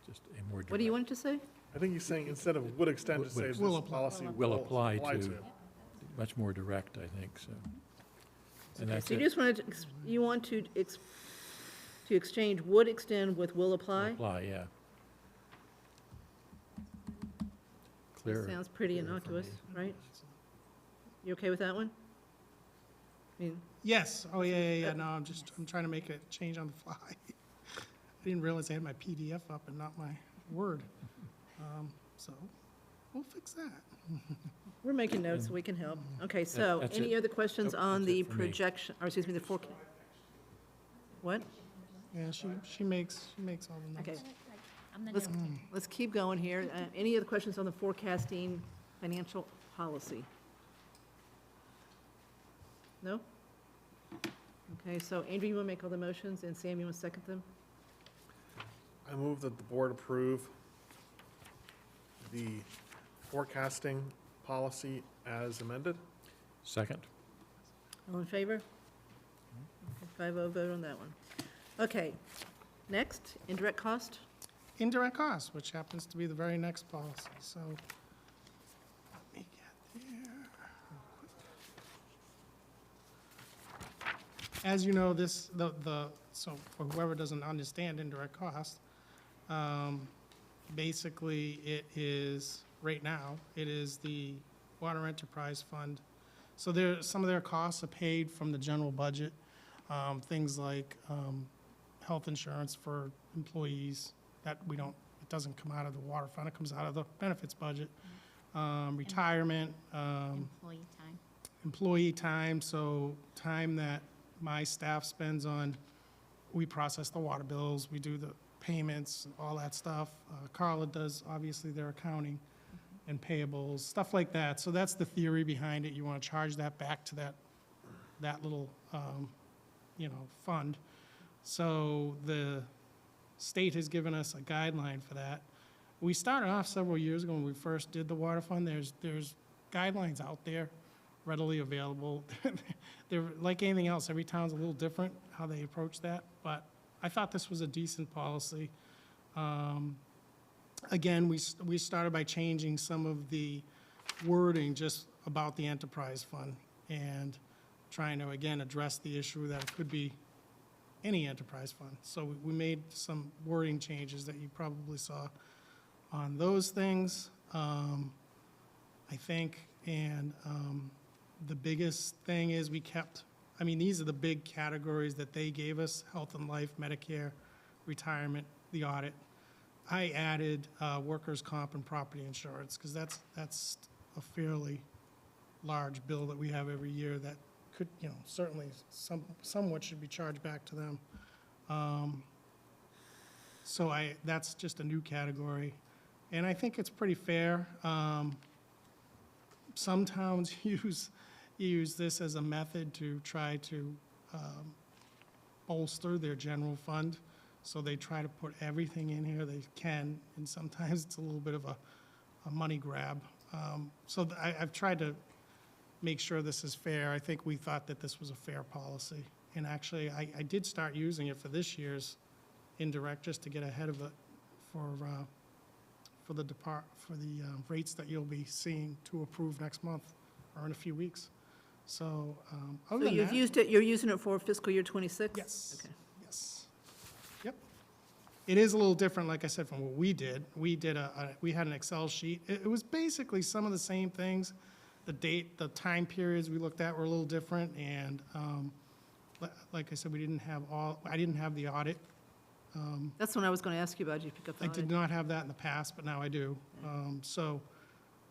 Just a more direct. What do you want to say? I think he's saying instead of would extend, to say this Will apply. policy Will apply to, to. much more direct, I think, so. And Okay, that's so you it. just wanted to, you want to exchange would extend with will apply? Apply, yeah. That Clearer. sounds pretty clearer for innocuous, me. right? You okay with that one? I mean, Yes, oh, yeah, no, I'm trying to make a change on the fly. I didn't realize I had my PDF up and not my Word. So, we'll fix that. we're making notes so we can help. Okay, so that's any it. other questions Nope, on that's the it for me. projection, or excuse me, the forecast? What? Yeah, she makes all the Okay. notes. Let's keep going here. Any other questions on the forecasting financial policy? No? Okay, so Andrew, you want to make all the motions, and Sam, you want to second them? I move that the board approve the forecasting policy as amended. Second? All in favor? 5-0 vote on that one. Okay, next, indirect cost. Indirect costs, which happens to be the very next policy, so. Let me get there. As you know, so for whoever doesn't understand indirect cost, basically it is, right now, it is the Water Enterprise Fund. So some of their costs are paid from the general budget, things like health insurance for employees, that it doesn't come out of the water fund, it comes out of the benefits budget. Retirement, employee time, so time that my staff spends on, we process the water bills, we do the payments, all that stuff. Carla does, obviously, their accounting and payables, stuff like that. So that's the theory behind it. You want to charge that back to that little, fund. So the state has given us a guideline for that. We started off several years ago when we first did the water fund. There's guidelines out there readily available. They're like anything else, every town's a little different how they approach that, but I thought this was a decent policy. Again, we started by changing some of the wording just about the enterprise fund and trying to, again, address the issue that it could be any enterprise fund. So we made some wording changes that you probably saw on those things, I think. And the biggest thing is we kept, I mean, these are the big categories that they gave us: health and life, Medicare, retirement, the audit. I added workers' comp and property insurance, because that's a fairly large bill that we have every year that could, you know, certainly somewhat should be charged back to them. So that's just a new category, and I think it's pretty fair. Some towns use this as a method to try to bolster their general fund. So they try to put everything in here they can, and sometimes it's a little bit of a money grab. I've tried to make sure this is fair. I think we thought that this was a fair policy. And actually, I did start using it for this year's indirect, just to get ahead of it for the rates that you'll be seeing to approve next month or in a few weeks. So other So than you've that, used it, you're using it for fiscal year '26? yes. Okay. Yes. Yep. It is a little different, like I said, from what we did. We had an Excel sheet. It was basically some of the same things. The date, the time periods we looked at were a little different, and like I said, I didn't have the audit. That's what I was going to ask you about. Did you pick up the I audit? did not have that in the past, but now I do. So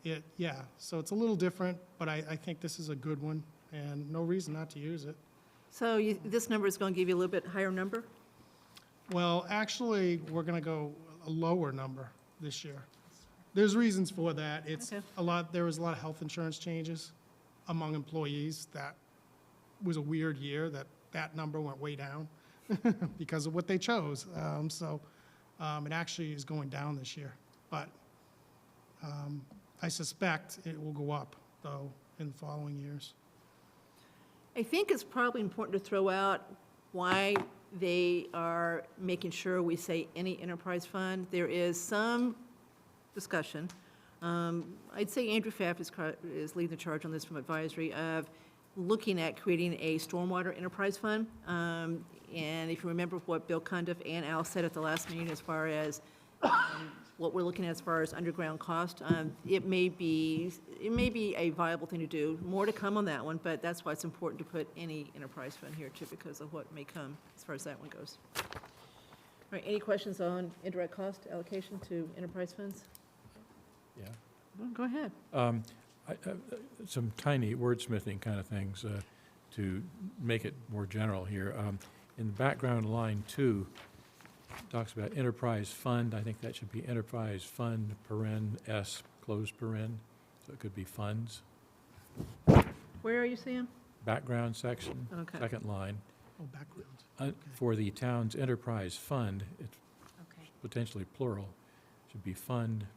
it's a little different, but I think this is a good one, and no reason not to use it. So this number is going to give you a little bit higher number? Well, actually, we're going to go a lower number this year. There's reasons for that. It's Okay. there was a lot of health insurance changes among employees. That was a weird year, that number went way down because of what they chose. It actually is going down this year. But I suspect it will go up, though, in the following years. I think it's probably important to throw out why they are making sure we say any enterprise fund. There is some discussion. I'd say Andrew Pfaff is leading the charge on this from advisory of looking at creating a stormwater enterprise fund. And if you remember what Bill Cundiff and Al said at the last meeting as far as what we're looking at as far as underground cost, it may be a viable thing to do. More to come on that one, but that's why it's important to put any enterprise fund here too, because of what may come as far as that one goes. All right, any questions on indirect cost allocation to enterprise funds? Yeah. Well, go ahead. Some tiny wordsmithing kind of things to make it more general here. In the background, line 2 talks about enterprise fund. I think that should be enterprise fund, paren, S, close paren, so it could be funds. Where are you, Sam? Background section, Okay. second line. Oh, background. For the town's enterprise fund, it's Okay. potentially plural, should be fund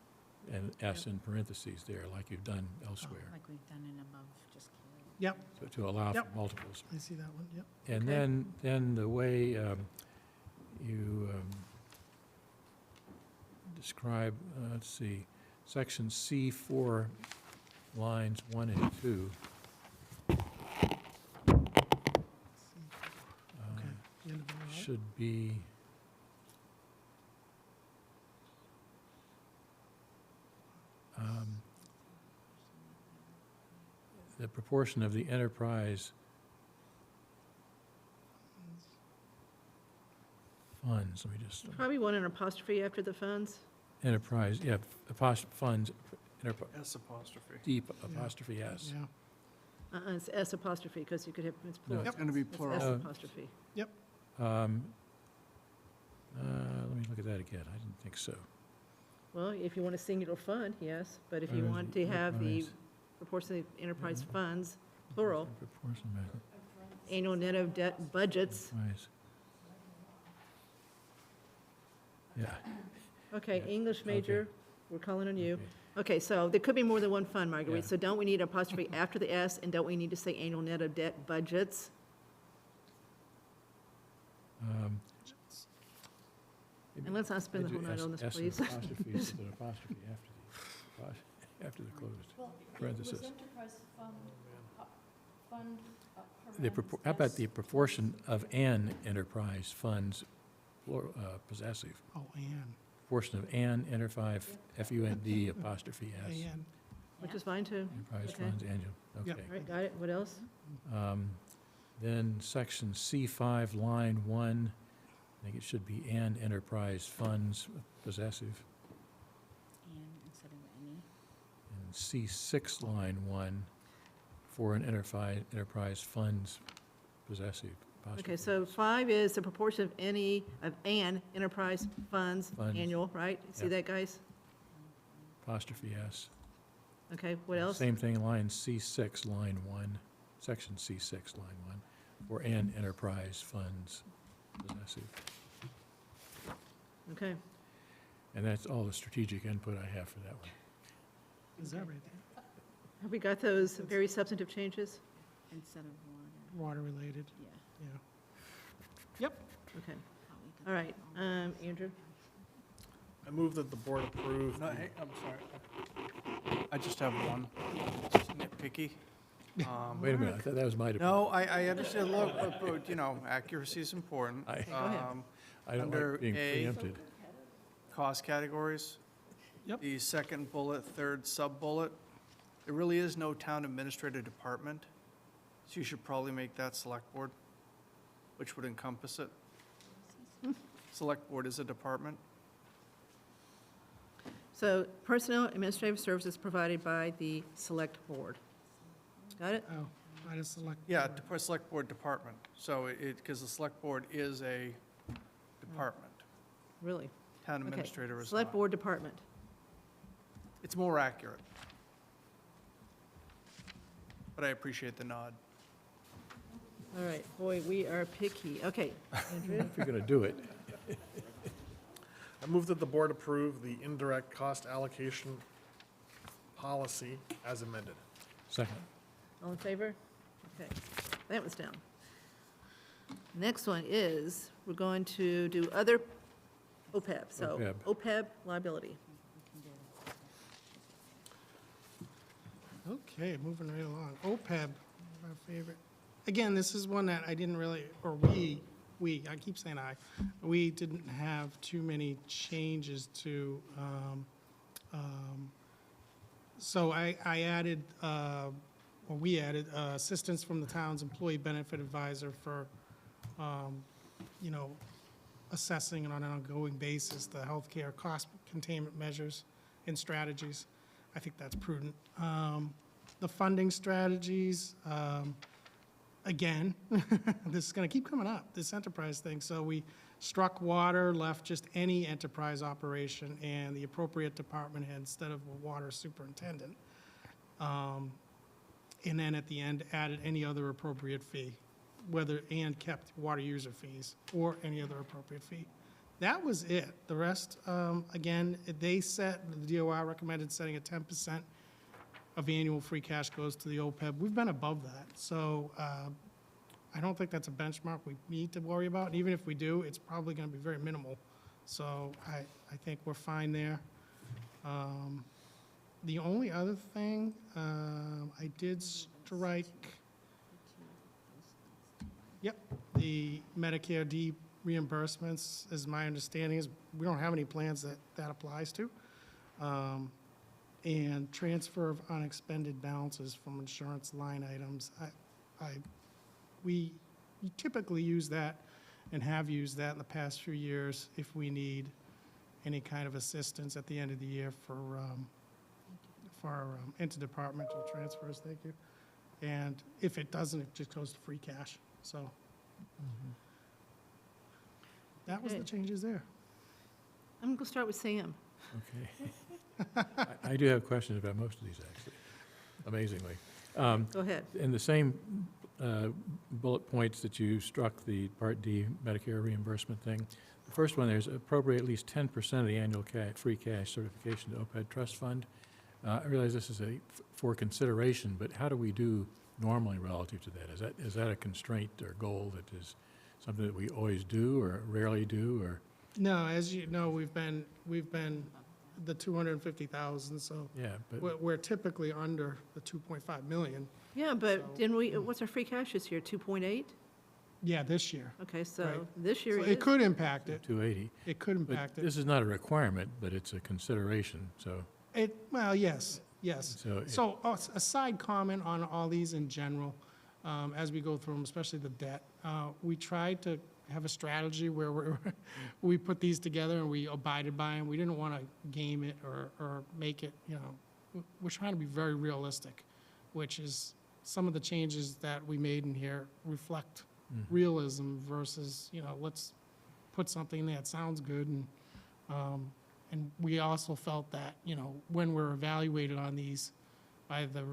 and S in parentheses there, like you've done elsewhere, Like we've done in above, just kidding. Yep, so to allow for Yep. multiples. I see that one, yep. And Okay. then the way you describe, let's see, section C4, lines 1 and 2. Okay, the end of the row. Should be, the proportion of the enterprise funds, let me just, Probably want an apostrophe after the funds. enterprise, yeah, funds, S apostrophe. deep apostrophe S. Yeah, It's S apostrophe, because you could have, it's plural. It's going to be It's plural. S Oh. apostrophe. Let me look at that again, I didn't think so. Well, if you want a singular fund, yes, but if you Where is want it? to have the Enterprise. proportion of enterprise funds, plural, Proportion of annual net of debt budgets, enterprise. Yeah, Okay, Yeah, English major, we're calling on you. Okay. Okay, so there could be more than one fund, Marguerite, Yeah. so don't we need apostrophe after the S, and don't we need to say annual net of debt budgets? And let's not spend the whole night on this, please. Apostrophe instead of apostrophe after the closed parenthesis. How about the proportion of an enterprise funds possessive? Oh, Ann, Proportion of an enterprise, F-U-N-D apostrophe S, Ann. Which is fine, too. enterprise Okay. funds annual, Yep. okay. All right, got it, what else? Then section C5, line 1, I think it should be an enterprise funds possessive. And instead of any. And C6, line 1, for an enterprise funds possessive. Okay, apostrophe. so 5 is the proportion of any, of an enterprise funds Funds. annual, right? See Yep. that, guys? Apostrophe S. Okay, what else? Same thing, line C6, line 1, section C6, line 1, for an enterprise funds possessive. Okay, And that's all the strategic input I have for that one. Is that right there? have we got those very substantive changes? Instead of water, Water-related, yeah. yeah. Okay, Probably 'cause all right, it's Andrew? I move that the board approve No, the hey, I'm sorry. I just have one, just nitpicky. Wait a minute, I thought that was my department. No, I understand, look, but, you know, accuracy is important. I- go ahead. I don't under like being A- preempted. Cost categories. Yep. The second bullet, third sub-bullet, there really is no town administrative department, so you should probably make that select board, which would encompass it. Select board is a department. So personnel administrative services provided by the select board. Got it? Oh, I just select. Yeah, select board department, so because the select board is a department. Really? Town Okay. administrator is Select not. board department. It's more accurate. But I appreciate the nod. All right, boy, we are picky. Okay, Andrew? If you're going to do it, I move that the board approve the indirect cost allocation policy as amended. second. All in favor? Okay, that was down. Next one is, we're going to do other OPEB, so OPEB. OPEB liability. Okay, moving right along. OPEB, my favorite. Again, this is one that I didn't really, or I keep saying we didn't have too many changes to. So I added, or we added, assistance from the town's employee benefit advisor for, you know, assessing on an ongoing basis the healthcare cost containment measures and strategies. I think that's prudent. The funding strategies, again, this is going to keep coming up, this enterprise thing. So we struck water, left just any enterprise operation and the appropriate department head instead of a water superintendent. And then at the end, added any other appropriate fee, and kept water user fees or any other appropriate fee. That was it. The rest, again, the DOR recommended setting at 10% of annual free cash goes to the OPEB. We've been above that. So I don't think that's a benchmark we need to worry about. And even if we do, it's probably going to be very minimal. So I think we're fine there. The only other thing, I did strike, the Medicare D reimbursements, as my understanding is, we don't have any plans that applies to. And transfer of unexpended balances from insurance line items. We typically use that and have used that in the past few years if we need any kind of assistance at the end of the year for interdepartmental transfers, thank you. And if it doesn't, it just goes to free cash, so. That was the Okay. changes there. I'm going to start with Sam. Okay. I do have questions about most of these, actually, amazingly. Go ahead. In the same bullet points that you struck the Part D Medicare reimbursement thing, The first one, there's appropriate at least 10% of the annual free cash certification to OPEB trust fund. I realize this is for consideration, but how do we do normally relative to that? Is that a constraint or goal that is something that we always do or rarely do, or? No, as you know, we've been the 250,000, so Yeah, but, we're typically under the 2.5 million. Yeah, but So- didn't we, what's our free cash this year, 2.8? Yeah, this year. Okay, so Right. this year So it it is. could impact it. 280. It could But impact it. this is not a requirement, but it's a consideration, so. Well, yes, yes. So, So a side comment on all these in general, as we go through them, especially the debt. We tried to have a strategy where we put these together and we abided by them. We didn't want to game it or make it, we're trying to be very realistic, which is some of the changes that we made in here reflect realism versus, let's put something that sounds good. And we also felt that, when we're evaluated on these by the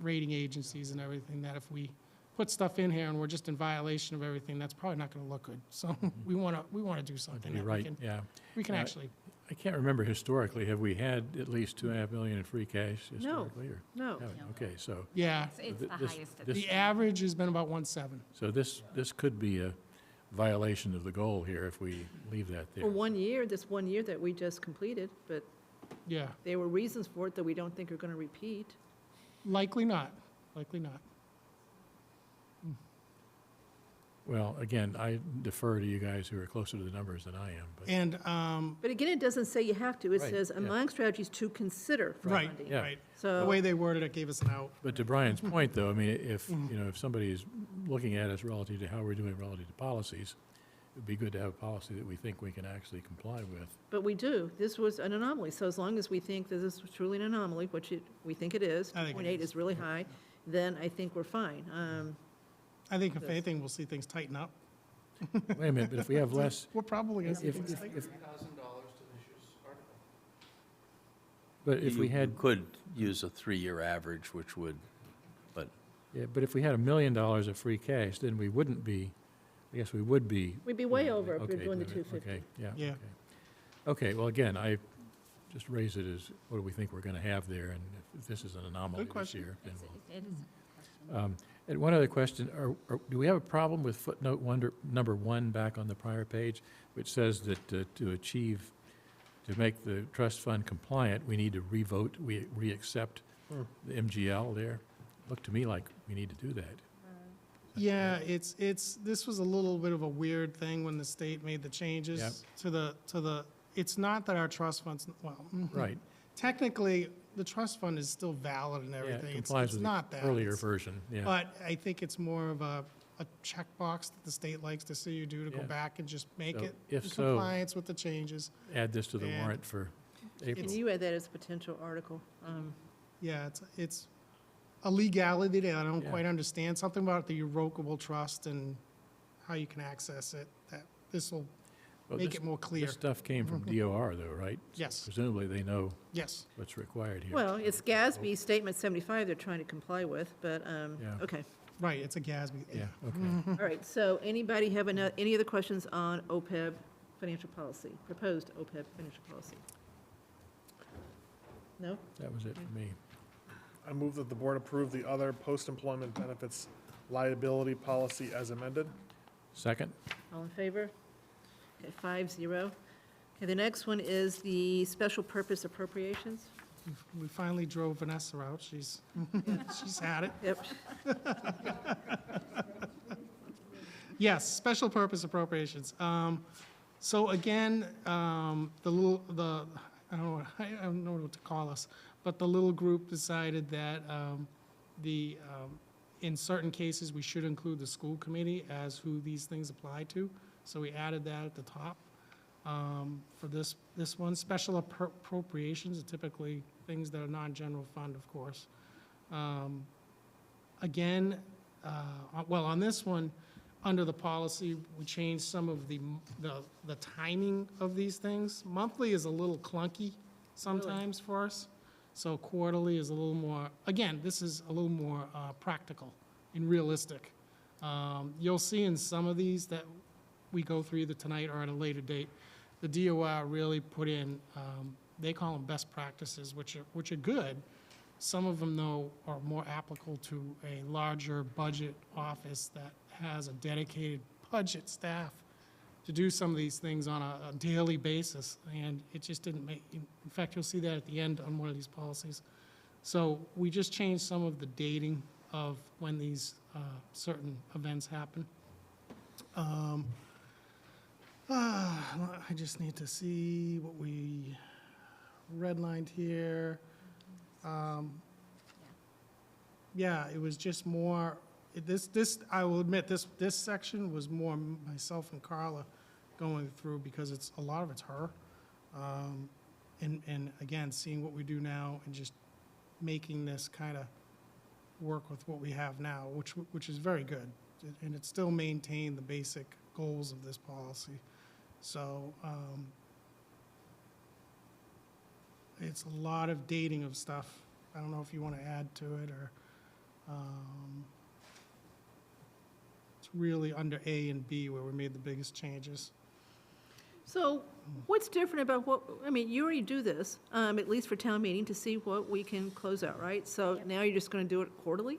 rating agencies and everything, that if we put stuff in here and we're just in violation of everything, that's probably not going to look good. So we want to do something you're that right, yeah. we can Yeah. actually, I can't remember historically, have we had at least 2.5 million in free cash historically? Or No. haven't? Okay, so. yeah. It's th- the this- highest. this- The average has been about 1.7. So this could be a violation of the goal here if we leave that there. For 1 year, this 1 year that we just completed, but Yeah, there were reasons for it that we don't think are going to repeat. likely not, likely not. Well, again, I defer to you guys who are closer to the numbers than I am, but. And, But again, it doesn't say you have to. It Right, says yeah. among strategies to consider for right, funding. Yeah. right. The So, way they worded it gave us an out. But to Brian's point, though, I mean, if, if somebody is looking at us relative to how we're doing relative to policies, it'd be good to have a policy that we think we can actually comply with. but we do. This was an anomaly. So as long as we think that this was truly an anomaly, which we think it is, I think it 2.8 is. is really high, then I think we're fine. I think if Yes. anything, we'll see things tighten up. Wait a minute, but if we have less, We're probably going to see if, things if, tighten. if, $3,000 to this year's article. but if we had, Could use a 3-year average, which would, but yeah, but if we had $1 million of free cash, then we wouldn't be, I guess we would be. We'd be way over if we're Okay, doing the good, 250. Okay, yeah. Yeah. okay. Okay, well, again, I just raise it as, what do we think we're going to have there? And if this is an anomaly this question. year, then we'll. It is a question. And one other question, do we have a problem with footnote number 1 back on the prior page, which says that to make the trust fund compliant, we need to re-accept the MGL there? Looked to me like we need to do that. Yeah, this was a little bit of a weird thing when the state made the changes Yep. to the, it's not that our trust funds, well, Right. technically, the trust fund is still valid and Yeah, everything. it It's complies with not the that. earlier It's- version, yeah. But I think it's more of a checkbox that the state likes to see you do to go Yeah. back and just make So it if in so- compliance with the changes. Add this to the and warrant for Can April. you add that as a potential article? Yeah, it's a legality that I don't Yeah. quite understand, something about the irrevocable trust and how you can access it, that this will Well, make this- it more clear. This stuff came from DOR though, right? Yes, Presumably they know yes. what's required here. Well, it's GASB Statement 75 they're trying to comply with, but, Yeah. okay. Right, it's a GASB. Yeah, okay. Mm-hmm. All right, so anybody have any other questions on OPEB financial policy, proposed OPEB financial policy? No? That was it for me. I move that the board approve the other post-employment benefits liability policy as amended. Second? All in favor? Okay, 5-0. Okay, the next one is the special purpose appropriations. We finally drove Vanessa out, she's had it. Yep. Yes, special purpose appropriations. So again, I don't know what to call us, but the little group decided that in certain cases, we should include the school committee as who these things apply to. So we added that at the top. For this one, special appropriations are typically things that are non-general fund, of course. Again, well, on this one, under the policy, we changed some of the timing of these things. Monthly is a little clunky sometimes for us, so quarterly is a little more, again, this is a little more practical and realistic. You'll see in some of these that we go through either tonight or at a later date, the DOR really put in, they call them best practices, which are good. Some of them, though, are more applicable to a larger budget office that has a dedicated budget staff to do some of these things on a daily basis, and it just didn't make, in fact, you'll see that at the end on one of these policies. So we just changed some of the dating of when these certain events happen. I just need to see what we redlined here. Yeah, it was just more, this, I will admit, this section was more myself and Carla going through, because a lot of it's her. And again, seeing what we do now and just making this kind of work with what we have now, which is very good. And it still maintained the basic goals of this policy. So, it's a lot of dating of stuff. I don't know if you want to add to it, or, it's really under A and B where we made the biggest changes. So what's different about what, I mean, you already do this, at least for town meeting, to see what we can close out, right? So Yep. now you're just going to do it quarterly?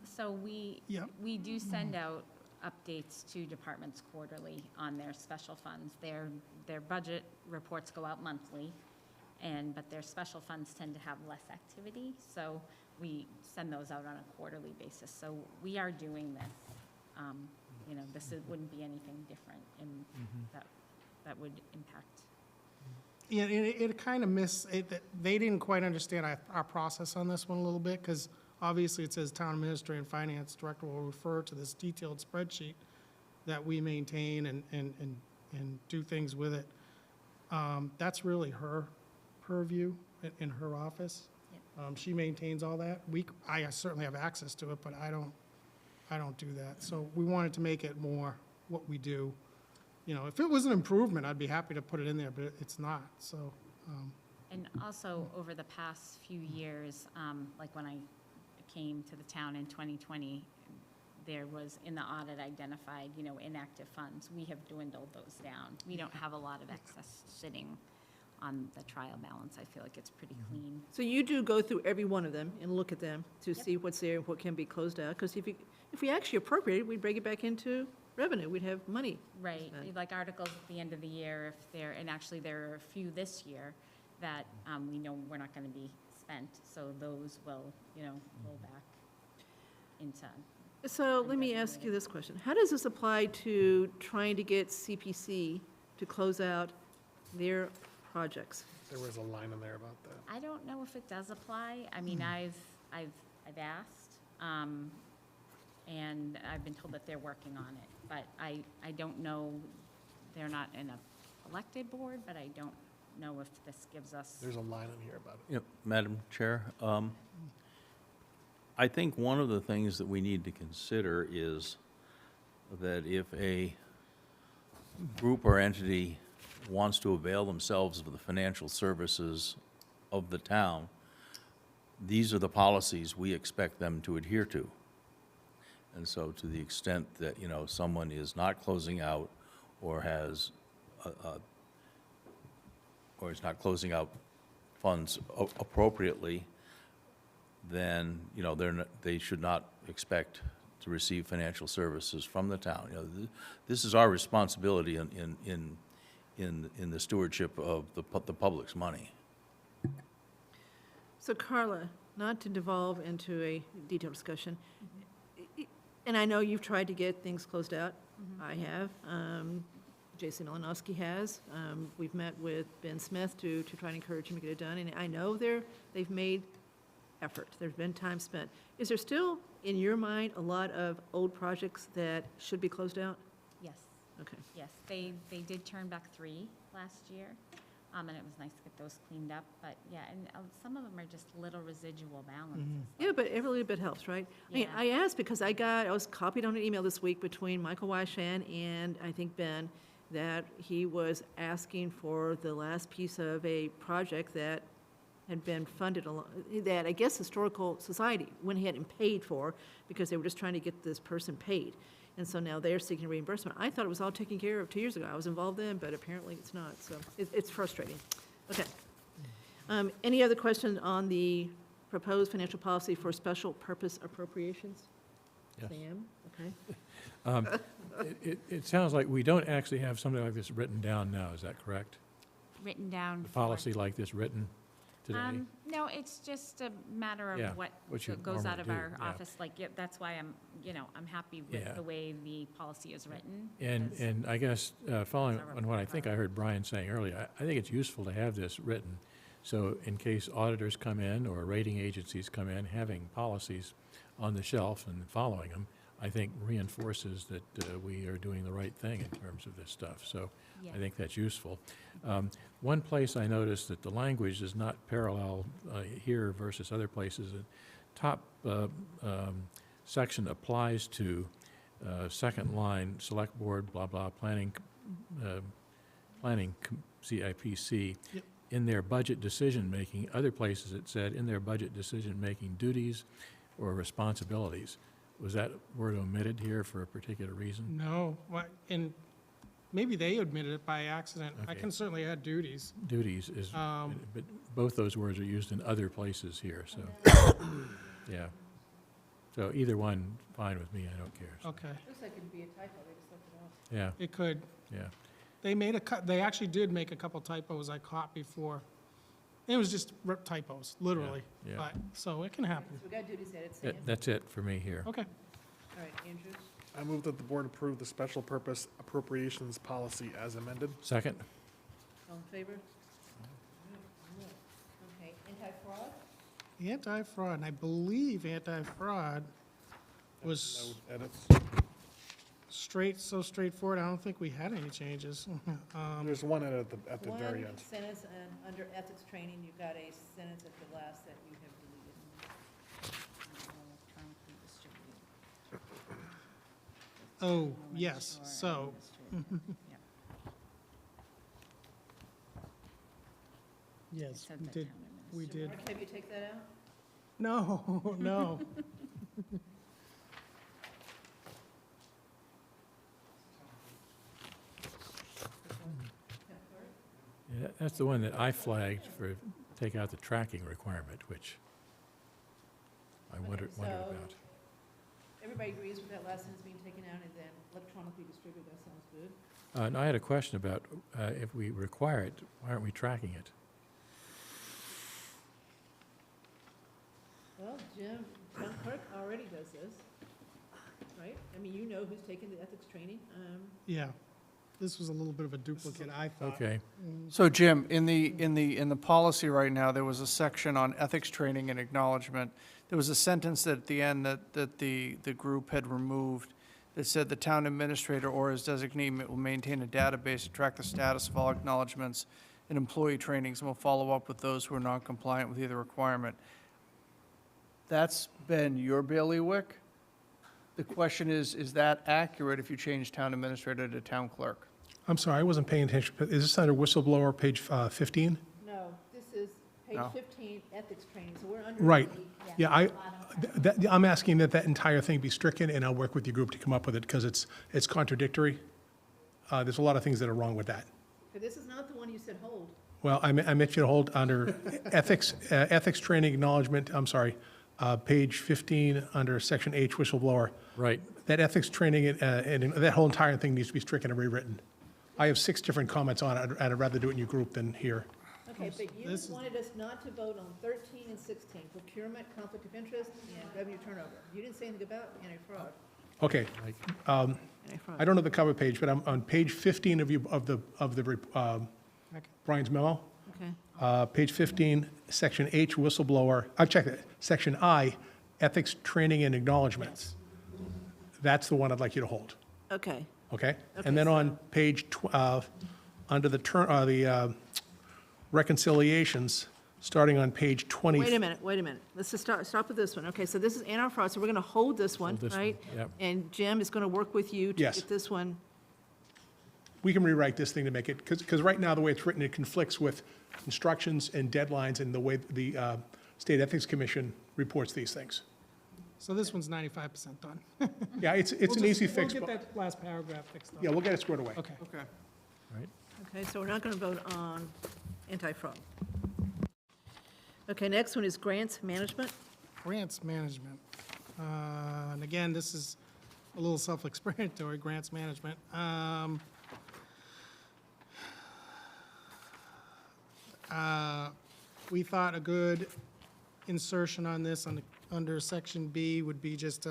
So we Yep. we do send out updates to departments quarterly on their special funds. Their budget reports go out monthly, but their special funds tend to have less activity, so we send those out on a quarterly basis. So we are doing this. Wouldn't be anything different in that would impact. Yeah, and it kind of they didn't quite understand our process on this one a little bit, because obviously it says town administrator and finance director will refer to this detailed spreadsheet that we maintain and do things with it. That's really her purview in her office. She maintains all that. I certainly have access to it, but I don't do that. So we wanted to make it more what we do. If it was an improvement, I'd be happy to put it in there, but it's not, so. And also, over the past few years, like when I came to the town in 2020, there was, in the audit, identified, inactive funds. We have dwindled those down. We don't have a lot of excess sitting on the trial balance. I feel like it's pretty clean. So you do go through every one of them and look at them to Yep. see what's there, what can be closed out? Because if we actually appropriate it, we'd break it back into revenue, we'd have money. Right, Right. like articles at the end of the year, and actually there are a few this year that we know we're not going to be spent, so those will, roll back into. So let me ask you this question. How does this apply to trying to get CPC to close out their projects? There was a line in there about that. I don't know if it does apply. I mean, I've asked, and I've been told that they're working on it, but I don't know, they're not in a elected board, but I don't know if this gives us. There's a line in here about it. Yep, Madam Chair, I think one of the things that we need to consider is that if a group or entity wants to avail themselves of the financial services of the town, these are the policies we expect them to adhere to. And so to the extent that, someone is not closing out or has, or is not closing out funds appropriately, then, they should not expect to receive financial services from the town. This is our responsibility in the stewardship of the public's money. So Carla, not to devolve into a detailed discussion, and I know you've tried to get things closed out. I have. J.C. Malinowski has. We've met with Ben Smith to try and encourage him to get it done, and I know they've made effort. There's been time spent. Is there still, in your mind, a lot of old projects that should be closed out? Yes, Okay. yes, they did turn back 3 last year, and it was nice to get those cleaned up, but yeah, and some of them are just little residual balances. Yeah, but every little bit helps, right? I mean, Yeah. I asked because I was copied on an email this week between Michael Weishan and I think Ben, that he was asking for the last piece of a project that had been funded, that I guess Historical Society went ahead and paid for because they were just trying to get this person paid. And so now they're seeking reimbursement. I thought it was all taken care of 2 years ago. I was involved in, but apparently it's not, so it's frustrating. Okay. Any other questions on the proposed financial policy for special purpose appropriations? Yes. Sam, okay. It sounds like we don't actually have something like this written down now, is that correct? Written down. The policy like this written today? No, it's just a matter Yeah, of what what you goes out of normally our do, yeah. office. Like, yeah, that's why I'm happy Yeah. with the way the policy is written. And, because- and I guess, following Those are on what I think I heard Brian saying earlier, I think it's useful to have this written. So in case auditors come in or rating agencies come in, having policies on the shelf and following them, I think reinforces that we are doing the right thing in terms of this stuff. So Yeah. I think that's useful. One place I noticed that the language is not parallel here versus other places. The top section applies to second line, select board, blah, blah, planning, CIPC. Yep. In their budget decision-making. Other places it said in their budget decision-making duties or responsibilities. Was that word omitted here for a particular reason? No, and maybe they admitted it by accident. I Okay. can certainly add duties. Duties is, Um, but both those words are used in other places here, so, yeah. So either one, fine with me, I don't care. So, Okay, Looks like it'd be a typo, they just left it off. yeah, it could. yeah. They actually did make a couple typos I caught before. It was just typos, literally. Yeah. But, so it can happen. So we got duties added, Sam. That's it for me here. Okay. All right, Andrew? I move that the board approve the special purpose appropriations policy as amended. Second? All in favor? Okay, anti-fraud? Anti-fraud, and I believe anti-fraud was No edits. so straightforward. I don't think we had any changes. There's one edit at the very One end. sentence, and under ethics training, you've got a sentence at the last that you have deleted. Electronically distributed. Oh, yes, so, yes, Said we the did, town we did. Mark, have you take that out? No, no. Yeah, that's the one that I flagged for, take out the tracking requirement, which I wonder so- about. Everybody agrees with that last sentence being taken out and then electronically distributed, that sounds good. And I had a question about if we require it, why aren't we tracking it? Well, Jim, town clerk already does this, right? I mean, you know who's taking the ethics training. Yeah, this was a little bit of a duplicate, I thought. Okay, So Jim, in the policy right now, there was a section on ethics training and acknowledgement. There was a sentence at the end that the group had removed that said the town administrator or his designee will maintain a database to track the status of all acknowledgements and employee trainings and will follow up with those who are not compliant with either requirement. That's been your bailiwick. The question is that accurate if you change town administrator to town clerk? I'm sorry, I wasn't paying attention. Is this under whistleblower, page 15? No, this is page No. 15, ethics training, so we're under. Right. the- Yeah, I'm asking that entire thing be stricken, and I'll work with your group to come up with it, because it's contradictory. There's a lot of things that are wrong with that. But this is not the one you said hold. Well, I meant you to hold under ethics training acknowledgement, I'm sorry, page 15, under section H, whistleblower. right. That ethics training, and that whole entire thing needs to be stricken and rewritten. I have 6 different comments on it. I'd rather do it in your group than here. Okay, but you This is- wanted us not to vote on 13 and 16, procurement, conflict of interest, and revenue turnover. You didn't say anything about anti-fraud. Okay, Anti-fraud. I don't know the cover page, but I'm on page 15 Brian's memo. Okay, Page 15, section H, whistleblower, check that, section I, ethics training and acknowledgements. That's the one I'd like you to hold, okay. okay? Okay, And then so- on page, under the reconciliations, starting on page 20. Wait a minute. Let's just stop with this one. Okay, so this is anti-fraud, so we're going to hold this one, Hold this one, right? yep. And Jim is going to work with you to Yes. get this one. We can rewrite this thing to make it, because right now, the way it's written, it conflicts with instructions and deadlines and the way the State Ethics Commission reports these things. So this one's 95% done. Yeah, it's an We'll easy just- fix. We'll but- get that last paragraph fixed up. Yeah, we'll get it squared away. Okay. Okay. Okay, so we're not going to vote on anti-fraud. Okay, next one is grants management. Grants management. And again, this is a little self-explanatory, grants management. We thought a good insertion on this, under section B, would be just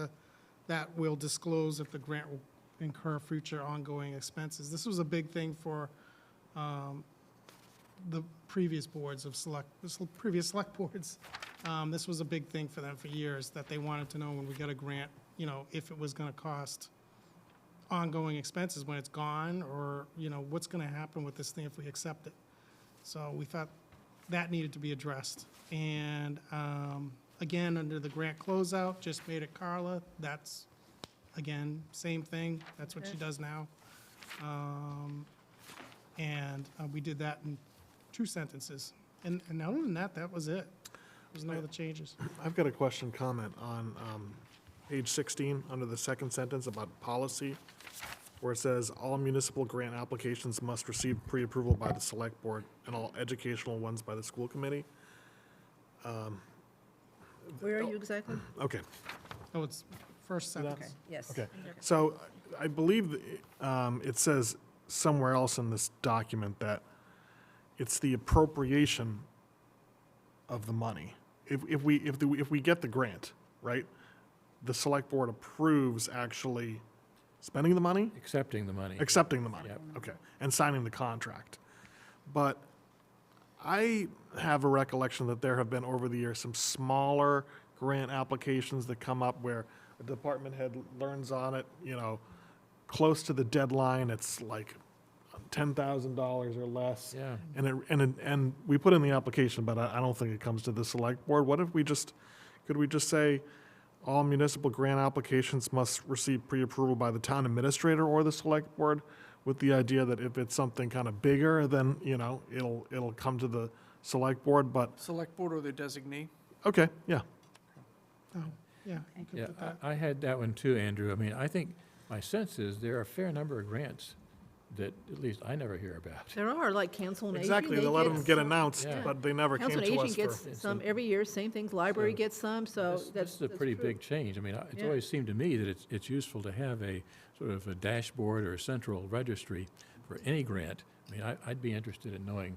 that will disclose if the grant will incur future ongoing expenses. This was a big thing for the previous boards of previous select boards. This was a big thing for them for years, that they wanted to know when we got a grant, if it was gonna cost ongoing expenses when it's gone, or, what's gonna happen with this thing if we accept it. So we thought that needed to be addressed. And, again, under the grant closeout, just made it Carla. That's, again, same thing. That's what she Okay. does now. And we did that in 2 sentences. And other than that, that was it. There's no other changes. I've got a question, comment on page 16, under the second sentence about policy, where it says, "All municipal grant applications must receive pre-approval by the select board, and all educational ones by the school committee." Where are you exactly? Okay, Oh, it's first Okay, sentence. yes. okay. So I believe it says somewhere else in this document that it's the appropriation of the money. If we get the grant, right, the select board approves actually spending the money? Accepting the money. Accepting the money, Yep. okay, and signing the contract. But I have a recollection that there have been, over the years, some smaller grant applications that come up where a department head learns on it, close to the deadline, it's like $10,000 or less. Yeah. And we put in the application, but I don't think it comes to the select board. What if could we just say, all municipal grant applications must receive pre-approval by the town administrator or the select board, with the idea that if it's something kind of bigger, then, it'll come to the select board, but, Select board or their designee? okay, yeah. Oh, yeah. you could Yeah, put that. I had that one too, Andrew. I mean, I think, my sense is there are a fair number of grants that at least I never hear about. There are, like Council on Aging. Exactly, they let them get some- announced, Yeah. but they never came Council on to Aging us for. gets some every year, same things, library So gets some, so This that's. is a that's pretty true. big change. I mean, it's Yeah. always seemed to me that it's useful to have a sort of a dashboard or a central registry for any grant. I mean, I'd be interested in knowing,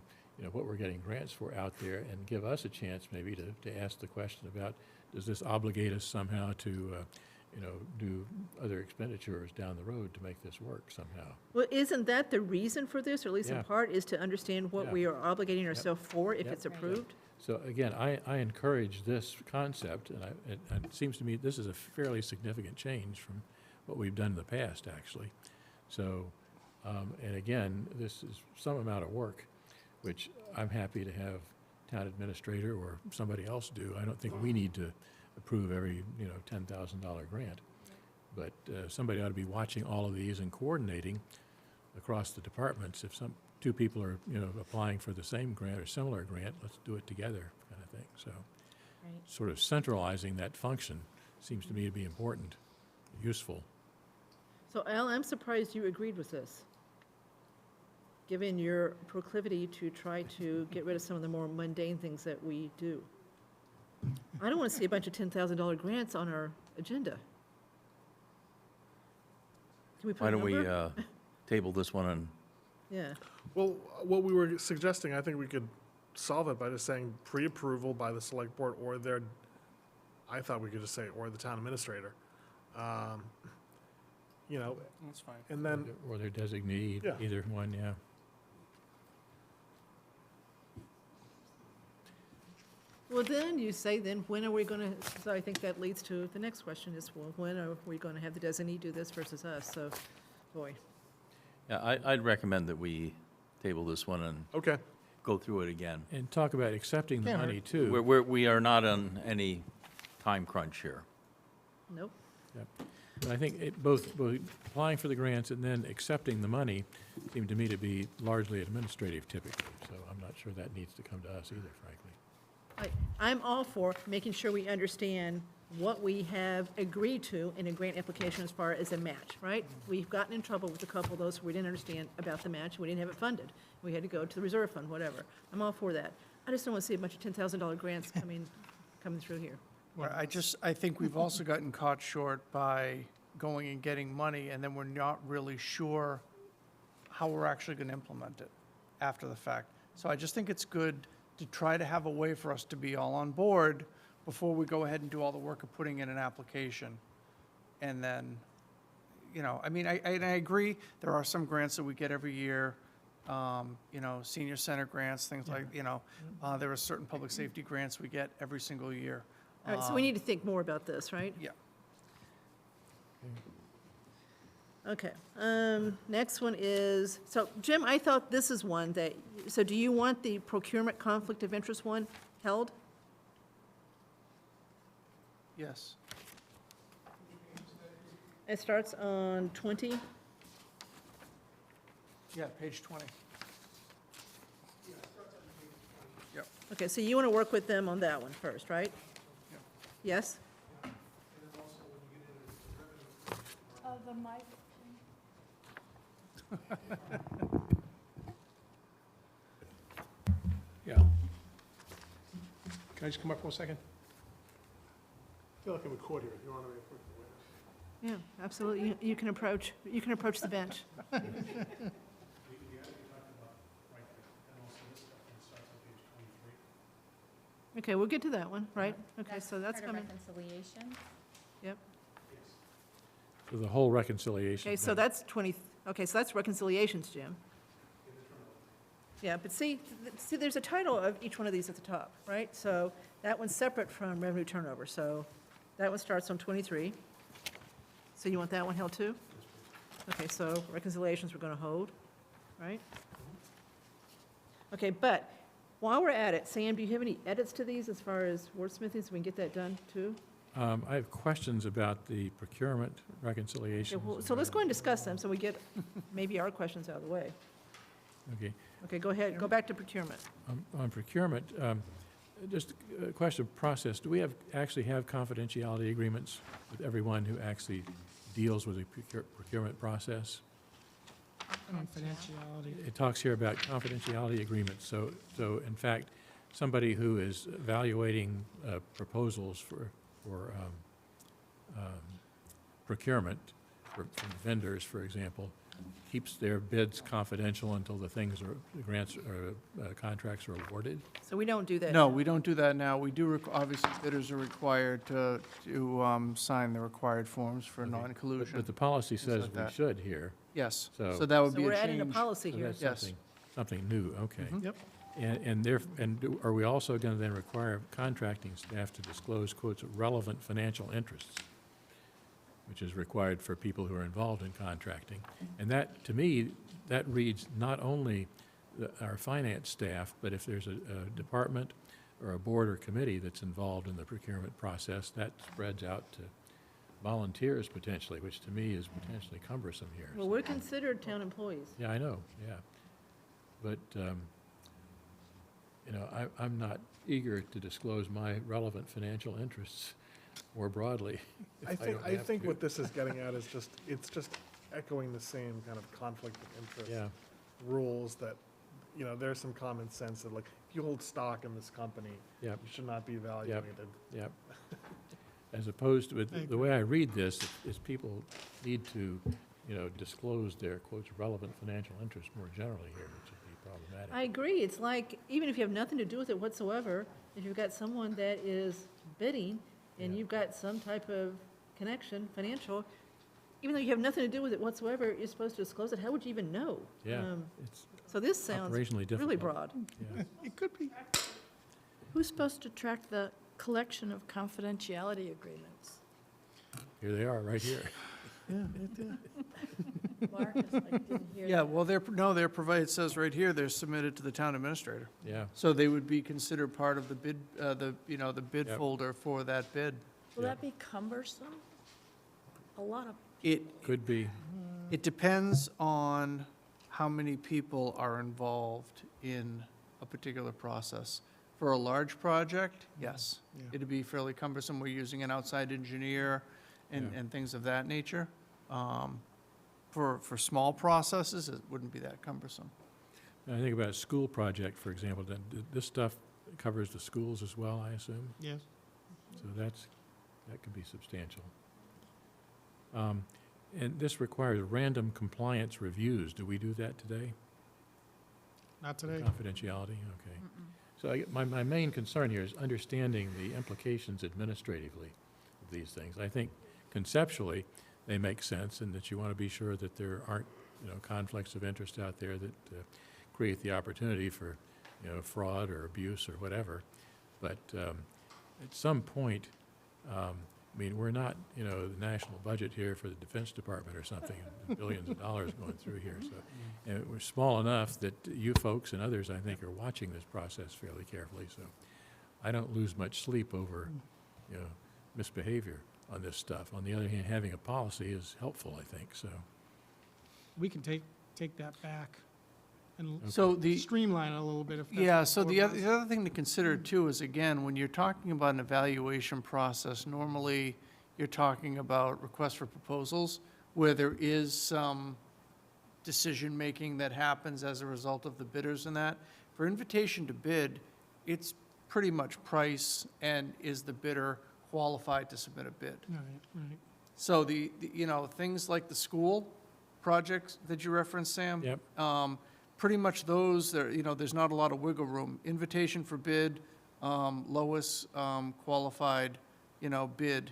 what we're getting grants for out there, and give us a chance maybe to ask the question about, does this obligate us somehow to, do other expenditures down the road to make this work somehow? Well, isn't that the reason for this, or at least in Yeah. part, is to understand what Yeah. we are obligating ourselves for if Yep. it's approved? So again, I encourage this concept, and it seems to me this is a fairly significant change from what we've done in the past, actually. So, and again, this is some amount of work, which I'm happy to have town administrator or somebody else do. I don't think we need to approve every, $10,000 grant. But somebody ought to be watching all of these and coordinating across the departments. If two people are, applying for the same grant or similar grant, let's do it together, kind of thing. So Right. sort of centralizing that function seems to me to be important, useful. So Al, I'm surprised you agreed with this, given your proclivity to try to get rid of some of the more mundane things that we do. I don't want to see a bunch of $10,000 grants on our agenda. Can we put Why a don't we number? table this one and Yeah, Well, what we were suggesting, I think we could solve it by just saying pre-approval by the select board or I thought we could just say, or the town administrator. That's fine. And then, Or their designee, Yeah. either one, yeah. well, then you say, then when are we going to, so I think that leads to the next question is, well, when are we going to have the designee do this versus us? So, boy, Yeah, I'd recommend that we table this one and okay, go through it again. And talk about accepting the Can't hurt. money, too. We are not on any time crunch here. nope. But I think both applying for the grants and then accepting the money seem to me to be largely administrative typically. So I'm not sure that needs to come to us either, frankly. I'm all for making sure we understand what we have agreed to in a grant application as far as a match, right? We've gotten in trouble with a couple of those where we didn't understand about the match, we didn't have it funded. We had to go to the reserve fund, whatever. I'm all for that. I just don't want to see a bunch of $10,000 grants coming through here. I think we've also gotten caught short by going and getting money, and then we're not really sure how we're actually going to implement it after the fact. So I just think it's good to try to have a way for us to be all on board before we go ahead and do all the work of putting in an application. And then, I mean, I agree, there are some grants that we get every year, senior center grants, things like, there are certain public safety grants we get every single year. All right, so we need to think more about this, right? Yeah. Okay, next one is, so Jim, I thought this is one that, so do you want the procurement conflict of interest one held? Yes. It starts on 20. Yeah, page 20. Yep. Okay, so you want to work with them on that one first, right? Yep. Yes? The mic. Yeah. Can I just come up for a second? I feel like I'm recording here. You want to record the witness? Yeah, absolutely. You can approach the bench. Okay, we'll get to that one, right? Okay, so that's coming. reconciliation. Yep. So the whole reconciliation. Okay, so thing. that's 20, okay, so that's reconciliations, Jim. Yeah, but see, there's a title of each one of these at the top, right? So that one's separate from revenue turnover, so that one starts on 23. So you want that one held too? Okay, so reconciliations we're going to hold, right? Okay, but while we're at it, Sam, do you have any edits to these as far as wordsmithing, so we can get that done too? I have questions about the procurement Yeah, reconciliations. well, so let's go and discuss them, so we get maybe our questions out of the way. Okay. Okay, go ahead, go back to procurement. On procurement, just a question of process. Do we actually have confidentiality agreements with everyone who actually deals with the procurement process? Confidentiality. It talks here about confidentiality agreements. So in fact, somebody who is evaluating proposals for procurement from vendors, for example, keeps their bids confidential until the grants or contracts are awarded? So we don't do that. No, we don't do that now. We do, obviously, bidders are required to sign the required forms for Okay. non-collusion. But the policy says like we that. should here. Yes, So- so that would So be we're a adding a change. policy So here. that's Yes. something new, okay. Mhm. Yep. Are we also going to then require contracting staff to disclose, quotes, relevant financial interests, which is required for people who are involved in contracting? And that, to me, that reads not only our finance staff, but if there's a department or a board or committee that's involved in the procurement process, that spreads out to volunteers potentially, which to me is potentially cumbersome here. Well, we're considered town employees. Yeah, I know, yeah. But, I'm not eager to disclose my relevant financial interests more broadly. I if think, don't have to. what this is getting at is it's just echoing the same kind of conflict of interest Yeah, rules that, there's some common sense that, like, if you hold stock in this company, yeah, you should not be evaluated. yeah. As opposed to, the way I read this is people need to, disclose their, quotes, relevant financial interests more generally here, which would be problematic. I agree. It's like, even if you have nothing to do with it whatsoever, if you've got someone that is bidding and Yeah. you've got some type of connection, financial, even though you have nothing to do with it whatsoever, you're supposed to disclose it. How would you even know? Yeah, it's So this sounds operationally difficult. really broad. Yeah. It could be. Who's supposed to track the collection of confidentiality agreements? Here they are, right here. Marcus, I didn't hear Yeah, that. well, they're provided, it says right here, they're submitted to the town administrator. Yeah, So they would be considered part of the bid, the bid Yep. folder for that bid. Will Yeah. that be cumbersome? A lot of, could be. It depends on how many people are involved in a particular process. For a large project, yes. Yeah. It'd be fairly cumbersome. We're using an outside engineer and, Yeah. and things of that nature. For small processes, it wouldn't be that cumbersome. I think about a school project, for example, then this stuff covers the schools as well, I assume? Yes. So that could be substantial. And this requires random compliance reviews. Do we do that today? Not today. Confidentiality, okay. So my main concern here is understanding the implications administratively of these things. I think conceptually, they make sense, and that you want to be sure that there aren't, conflicts of interest out there that create the opportunity for, fraud or abuse or whatever. But at some point, we're not, the national budget here for the Defense Department or something, billions of dollars going through here. So, and we're small enough that you folks and others, I think, are watching this process fairly carefully. So I don't lose much sleep over, misbehavior on this stuff. On the other hand, having a policy is helpful, I think, so. We can take that back and So the, streamline it a little bit if that's. yeah, what so the the board other, wants. the other thing to consider too is, again, when you're talking about an evaluation process, normally you're talking about requests for proposals where there is some decision-making that happens as a result of the bidders and that. For invitation to bid, it's pretty much price and is the bidder qualified to submit a bid. Right, right. So things like the school projects that you referenced, Sam. Yep. Pretty much those, there's not a lot of wiggle room. Invitation for bid, lowest qualified, bid,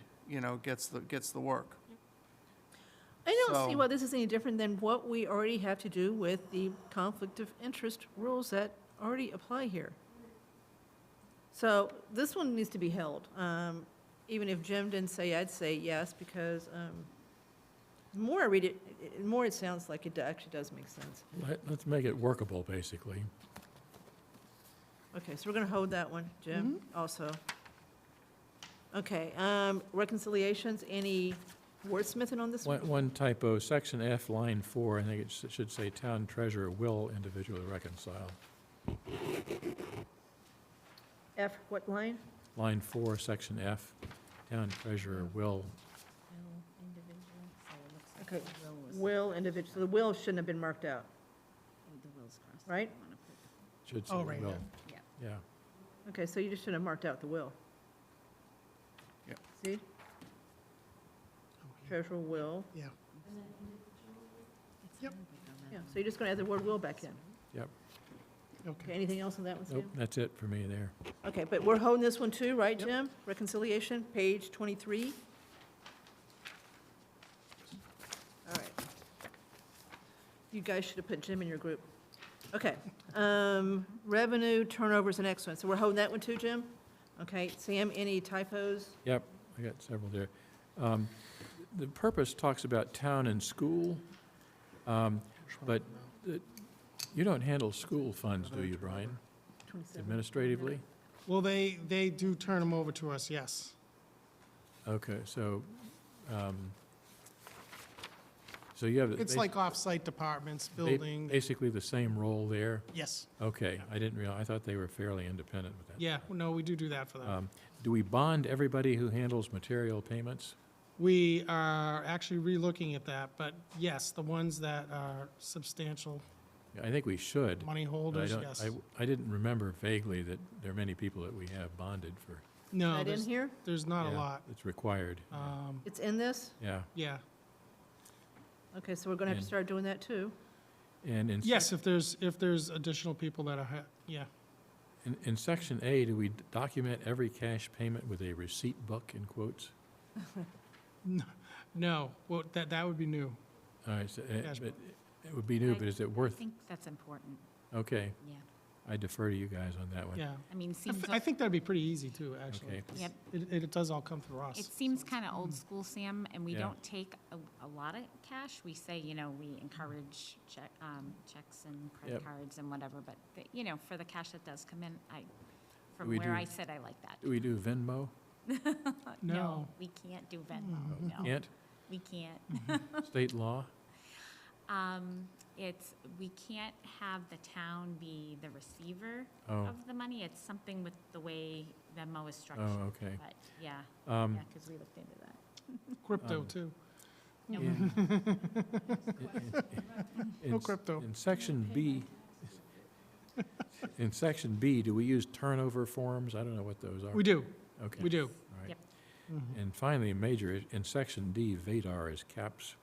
gets the work. I don't see So- why this is any different than what we already have to do with the conflict of interest rules that already apply here. So this one needs to be held. Even if Jim didn't say, I'd say yes, because the more I read it, the more it sounds like it actually does make sense. Let's make it workable, basically. Okay, so we're going to hold that one, Jim, also. Okay, reconciliations, any wordsmithing on this one? One typo, section F, line 4, I think it should say town treasurer will individually reconcile. F, what line? Line 4, section F, town treasurer will, Okay, will individual, so the will shouldn't have been marked out, right? should say Oh, right, will. Yeah. Okay, so you just should have marked out the will. Yep. See? Treasurer will, Yeah. yeah, so you're just going to add the word will back in. Yep. Okay, Okay. anything else on that one, Sam? Nope, that's it for me there. Okay, but we're holding this one too, right, Jim? Reconciliation, page 23. All right. You guys should have put Jim in your group. Okay, revenue turnover is the next one, so we're holding that one too, Jim? Okay, Sam, any typos? Yep, I got several there. The purpose talks about town and school, but you don't handle school funds, do you, Brian, 27. administratively? Well, they do turn them over to us, yes. Okay, so you have. It's like off-site departments, building, Basically the same role there? yes. Okay, I didn't realize, I thought they were fairly independent with that. Yeah, no, we do that for them. Do we bond everybody who handles material payments? We are actually relooking at that, but yes, the ones that are substantial I think we should. money but holders, yes. I didn't remember vaguely that there are many people that we have bonded for. No, That in here? there's not a Yeah, lot. It's required, It's in this? yeah. Yeah. Okay, so we're going to have to And- start doing that too. And in. Yes, if there's additional people that are, yeah. In section A, do we document every cash payment with a receipt book in quotes? No, well, that would be new. All right, so Cash but it would be new, but is it I worth, think that's important, okay, yeah. I defer to you guys on that one. Yeah. I mean, I seems, I think that'd be pretty easy too, actually. Okay. 'cause Yep. It does all come through us. it seems kind of old school, Sam, and we Yeah. don't take a lot of cash. We say, we encourage checks and credit Yep. cards and whatever, but, for the cash that does come in, from We where do- I sit, I like that. Do we do Venmo? No. We can't do Venmo, no. Can't? We can't. State law? we can't have the town be the receiver Oh. of the money. It's something with the way Venmo is structured. Oh, okay. But, yeah, Um, because we looked into that. Crypto, too. No, No crypto. In section B, in section B, do we use turnover forms? I don't know what those are. We do, Okay. we do. All right. Yep. And finally, major, in section D, VADAR is caps.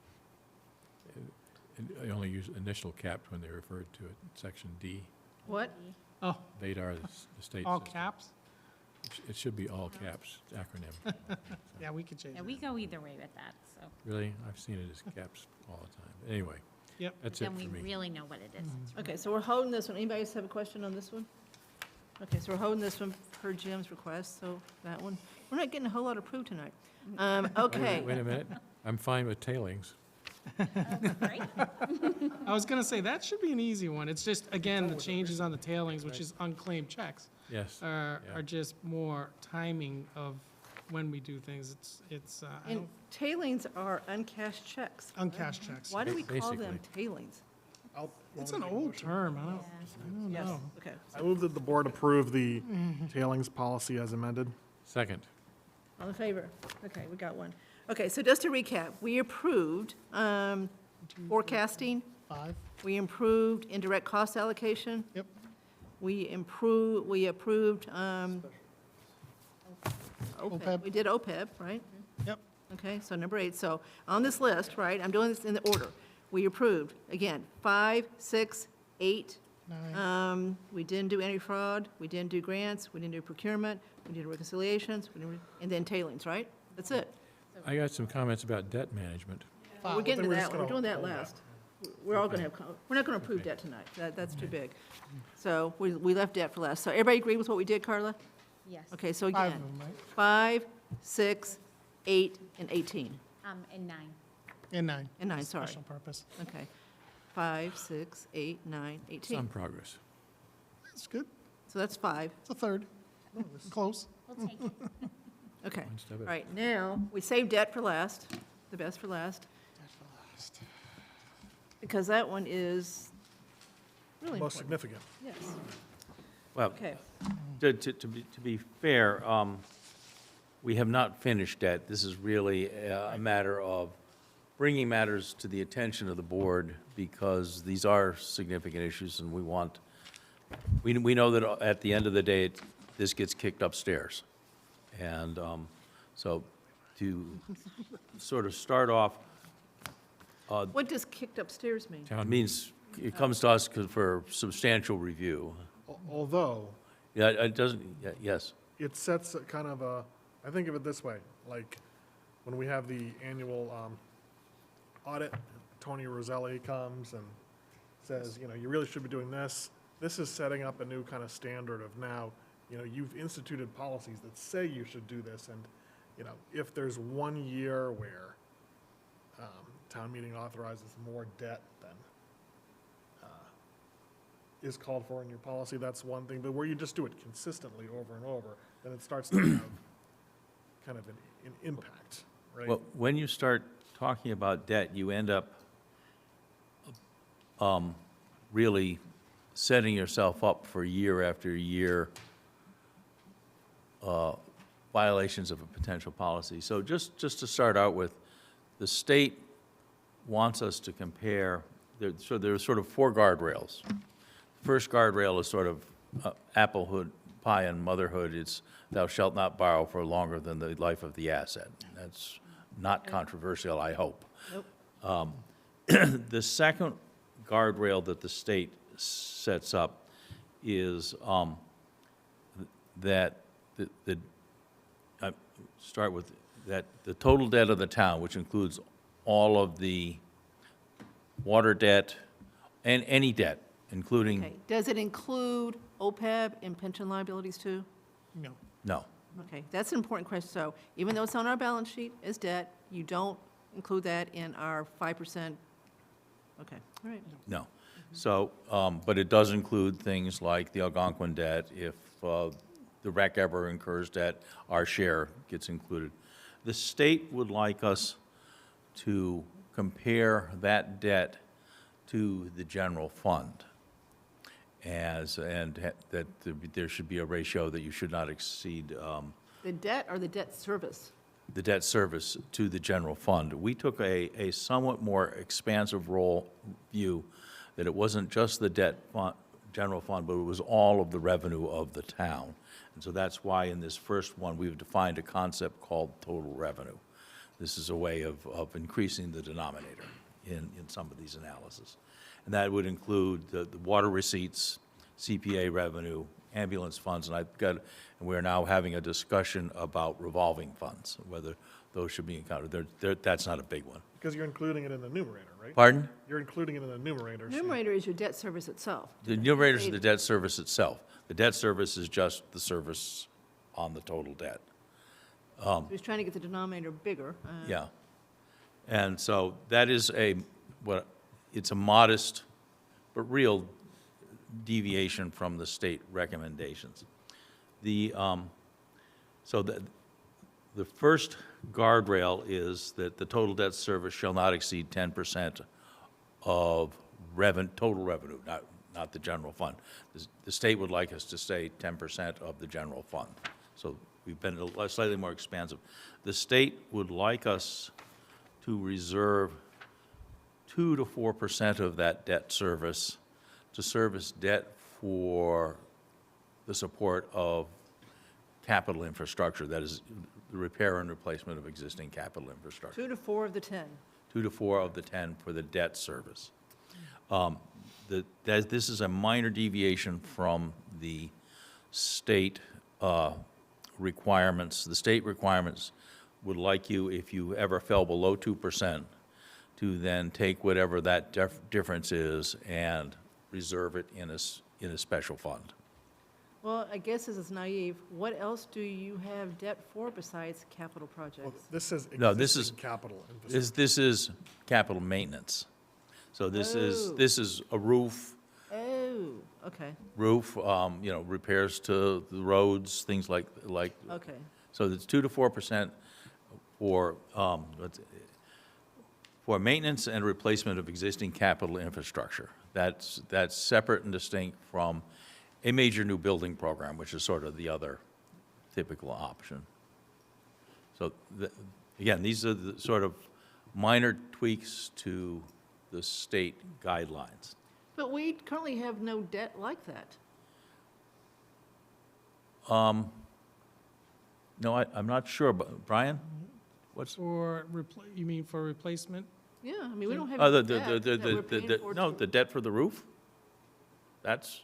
And I only use initial caps when they referred to it, section D. What? Oh, VADAR is the state all system. caps? It should be all caps, acronym. Yeah, we could change Yeah, that. we go either way with that, so. Really? I've seen it as caps all the time. Anyway. Yep. That's it Then we for me. really know what it is. Okay, so we're holding this one. Anybody else have a question on this one? Okay, so we're holding this one per Jim's request, so that one. We're not getting a whole lot approved tonight. Okay. Wait a minute. I'm fine with tailings. Right? I was gonna say, that should be an easy one. It's just, again, the changes on the tailings, which is unclaimed checks, Yes. are Yeah. just more timing of when we do things. I And don't, tailings are uncashed checks. uncashed checks. Why do we call them Basically. tailings? It's an old term, I don't Yes, know. okay. I move that the board approve the tailings policy as amended. Second. All in favor? Okay, we got one. Okay, so just to recap, we approved forecasting, 5, we improved indirect cost allocation. Yep. We approved OPEB. We did OPEB, right? Yep. Okay, so number 8. So on this list, right, I'm doing this in the order. We approved, again, 5, 6, 8. 9, We didn't do any fraud, we didn't do grants, we didn't do procurement, we did reconciliations, and then tailings, right? That's it. I got some comments about debt management. We're getting to we're that just one, we're doing gonna that hold that. last. We're all going to have, we're not going to approve debt tonight, that's too big. So we left debt for last. So everybody agree with what we did, Carla? Yes. Okay, so 5 again, of them, right? 5, 6, 8, and 18. And 9. And 9. And 9, sorry. Special purpose. Okay. 5, 6, 8, 9, 18. Some progress. That's good. So that's 5. It's a third. Close. We'll take it. Okay. One step at All a right, now, we saved debt for last, the best for last, because that one is really Most important. significant. Yes, Well, okay. to be fair, we have not finished that. This is really a matter of bringing matters to the attention of the board because these are significant issues and we know that at the end of the day, this gets kicked upstairs. And so to sort of start off, What does kicked upstairs mean? it means it comes to us for substantial review. Although, Yeah, it doesn't, yes. it sets a kind of a, I think of it this way, like when we have the annual audit, Tony Roselli comes and says, you really should be doing this. This is setting up a new kind of standard of now, you've instituted policies that say you should do this. And, if there's 1 year where town meeting authorizes more debt than is called for in your policy, that's one thing. But where you just do it consistently over and over, then it starts to have kind of an impact, right? Well, when you start talking about debt, you end up really setting yourself up for year after year violations of a potential policy. So just to start out with, the state wants us to compare, so there's sort of 4 guardrails. First guardrail is sort of applehood, pie and motherhood. It's thou shalt not borrow for longer than the life of the asset. That's not controversial, I hope. Nope. The second guardrail that the state sets up is that start with that the total debt of the town, which includes all of the water debt and any debt, including, Okay, does it include OPEB and pension liabilities too? No. no. Okay, that's an important question. So even though it's on our balance sheet as debt, you don't include that in our 5%? Okay, all right. No. So, but it does include things like the Algonquin debt. If the rec ever incurs debt, our share gets included. The state would like us to compare that debt to the general fund. That there should be a ratio that you should not exceed The debt or the debt service? the debt service to the general fund. We took a somewhat more expansive view, that it wasn't just the general fund, but it was all of the revenue of the town. And so that's why in this first one, we've defined a concept called total revenue. This is a way of increasing the denominator in some of these analyses. And that would include the water receipts, CPA revenue, ambulance funds, and we're now having a discussion about revolving funds, whether those should be encountered. That's not a big one. Because you're including it in the numerator, right? Pardon? You're including it in the numerator. so- Numerator is your debt service itself. The numerator is the debt service itself. The debt service is just the service on the total debt. He's trying to get the denominator bigger. Yeah. And so that is it's a modest but real deviation from the state recommendations. So the first guardrail is that the total debt service shall not exceed 10% of total revenue, not the general fund. The state would like us to say 10% of the general fund. So we've been slightly more expansive. The state would like us to reserve 2 to 4% of that debt service to service debt for the support of capital infrastructure, that is, the repair and replacement of existing capital infrastructure. 2 to 4 of the 10. 2 to 4 of the 10 for the debt service. This is a minor deviation from the state requirements. The state requirements would like you, if you ever fell below 2%, to then take whatever that difference is and reserve it in a special fund. Well, I guess this is naive. What else do you have debt for besides capital Well, projects? this says No, this existing capital. This is capital maintenance. So this is a roof, Oh, okay, repairs to the roads, things like, okay. so it's 2 to 4% for maintenance and replacement of existing capital infrastructure. That's separate and distinct from a major new building program, which is sort of the other typical option. So, again, these are the sort of minor tweaks to the state guidelines. But we currently have no debt like that. No, I'm not sure, but Brian? What's, You mean for replacement? Yeah, I mean, we don't have oh, any debt that we're paying for. no, the debt for the roof? That's,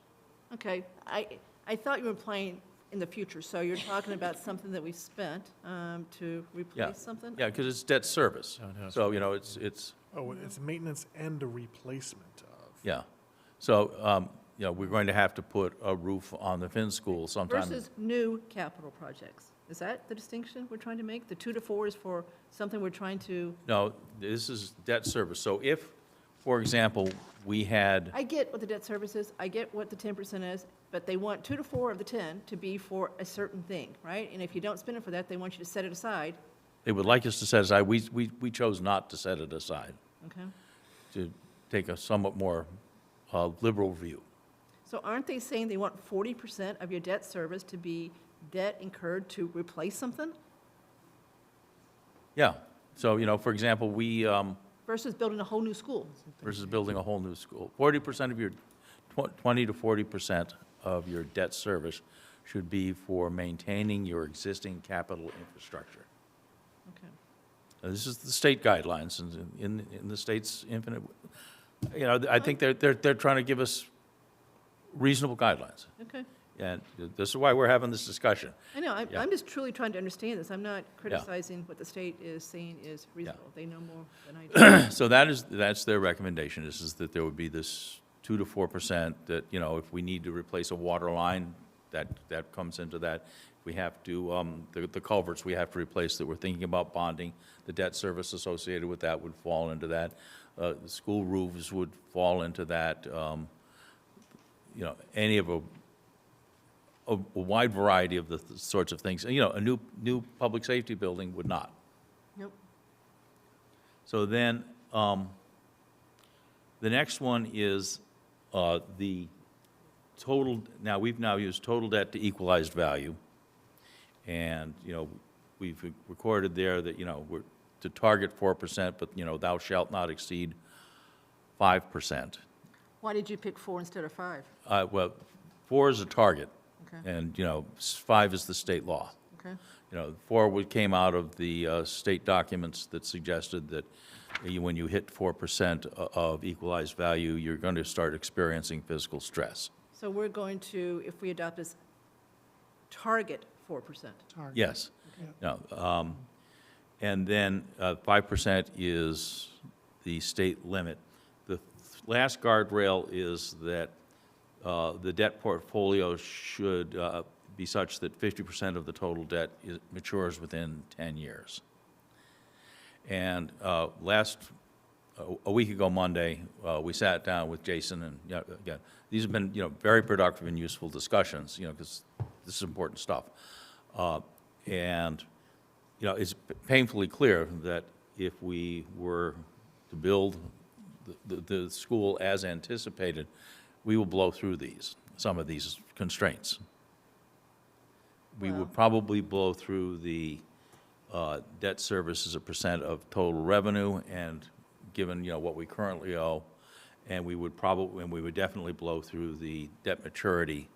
Okay, I thought you were implying in the future, so you're talking about something that we spent to replace something? yeah, because it's debt service. Townhouse. So, it's, Oh, it's maintenance and a replacement of. yeah. So, we're going to have to put a roof on the Finn School sometime. Versus new capital projects. Is that the distinction we're trying to make? The 2 to 4 is for something we're trying to, No, this is debt service. So if, for example, we had, I get what the debt service is, I get what the 10% is, but they want 2 to 4 of the 10 to be for a certain thing, right? And if you don't spend it for that, they want you to set it aside, they would like us to set aside, we chose not to set it aside, okay? to take a somewhat more liberal view. So aren't they saying they want 40% of your debt service to be debt incurred to replace something Yeah. So, for example, we, versus building a whole new school? versus building a whole new school, 40% of your, 20 to 40% of your debt service should be for maintaining your existing capital infrastructure. Okay. Now, this is the state guidelines, and in the state's infinite, I think they're trying to give us reasonable guidelines. Okay. And this is why we're having this discussion. I know, Yeah. I'm just truly trying to understand this. I'm not criticizing what the state is saying is reasonable. They know more than I do. So that's their recommendation, is that there would be this 2 to 4% that, if we need to replace a water line, that comes into that. If we have to, the culverts we have to replace that we're thinking about bonding, the debt service associated with that would fall into that. The school roofs would fall into that. Any of a wide variety of the sorts of things. A new public safety building would not. Nope. So then, The next one is the total, now, we've now used total debt to equalized value. And, you know, we've recorded there that, you know, we're to target 4%, but, you know, thou shalt not exceed 5%. Why did you pick 4 instead of 5? Well, 4 is a target, Okay, and, you know, 5 is the state law. okay. You know, 4 came out of the state documents that suggested that when you hit 4% of equalized value, you're going to start experiencing physical stress. So we're going to, if we adopt this, target 4%. Target. Yes. No, and then 5% is the state limit. The last guardrail is that the debt portfolio should be such that 50% of the total debt matures within 10 years. And a week ago Monday, we sat down with Jason, and again, these have been, you know, very productive and useful discussions, you know, because this is important stuff. And, you know, it's painfully clear that if we were to build the school as anticipated, we will blow through some of these constraints. We Well- would probably blow through the debt service as a percent of total revenue, and given, you know, what we currently owe, and we would definitely blow through the debt maturity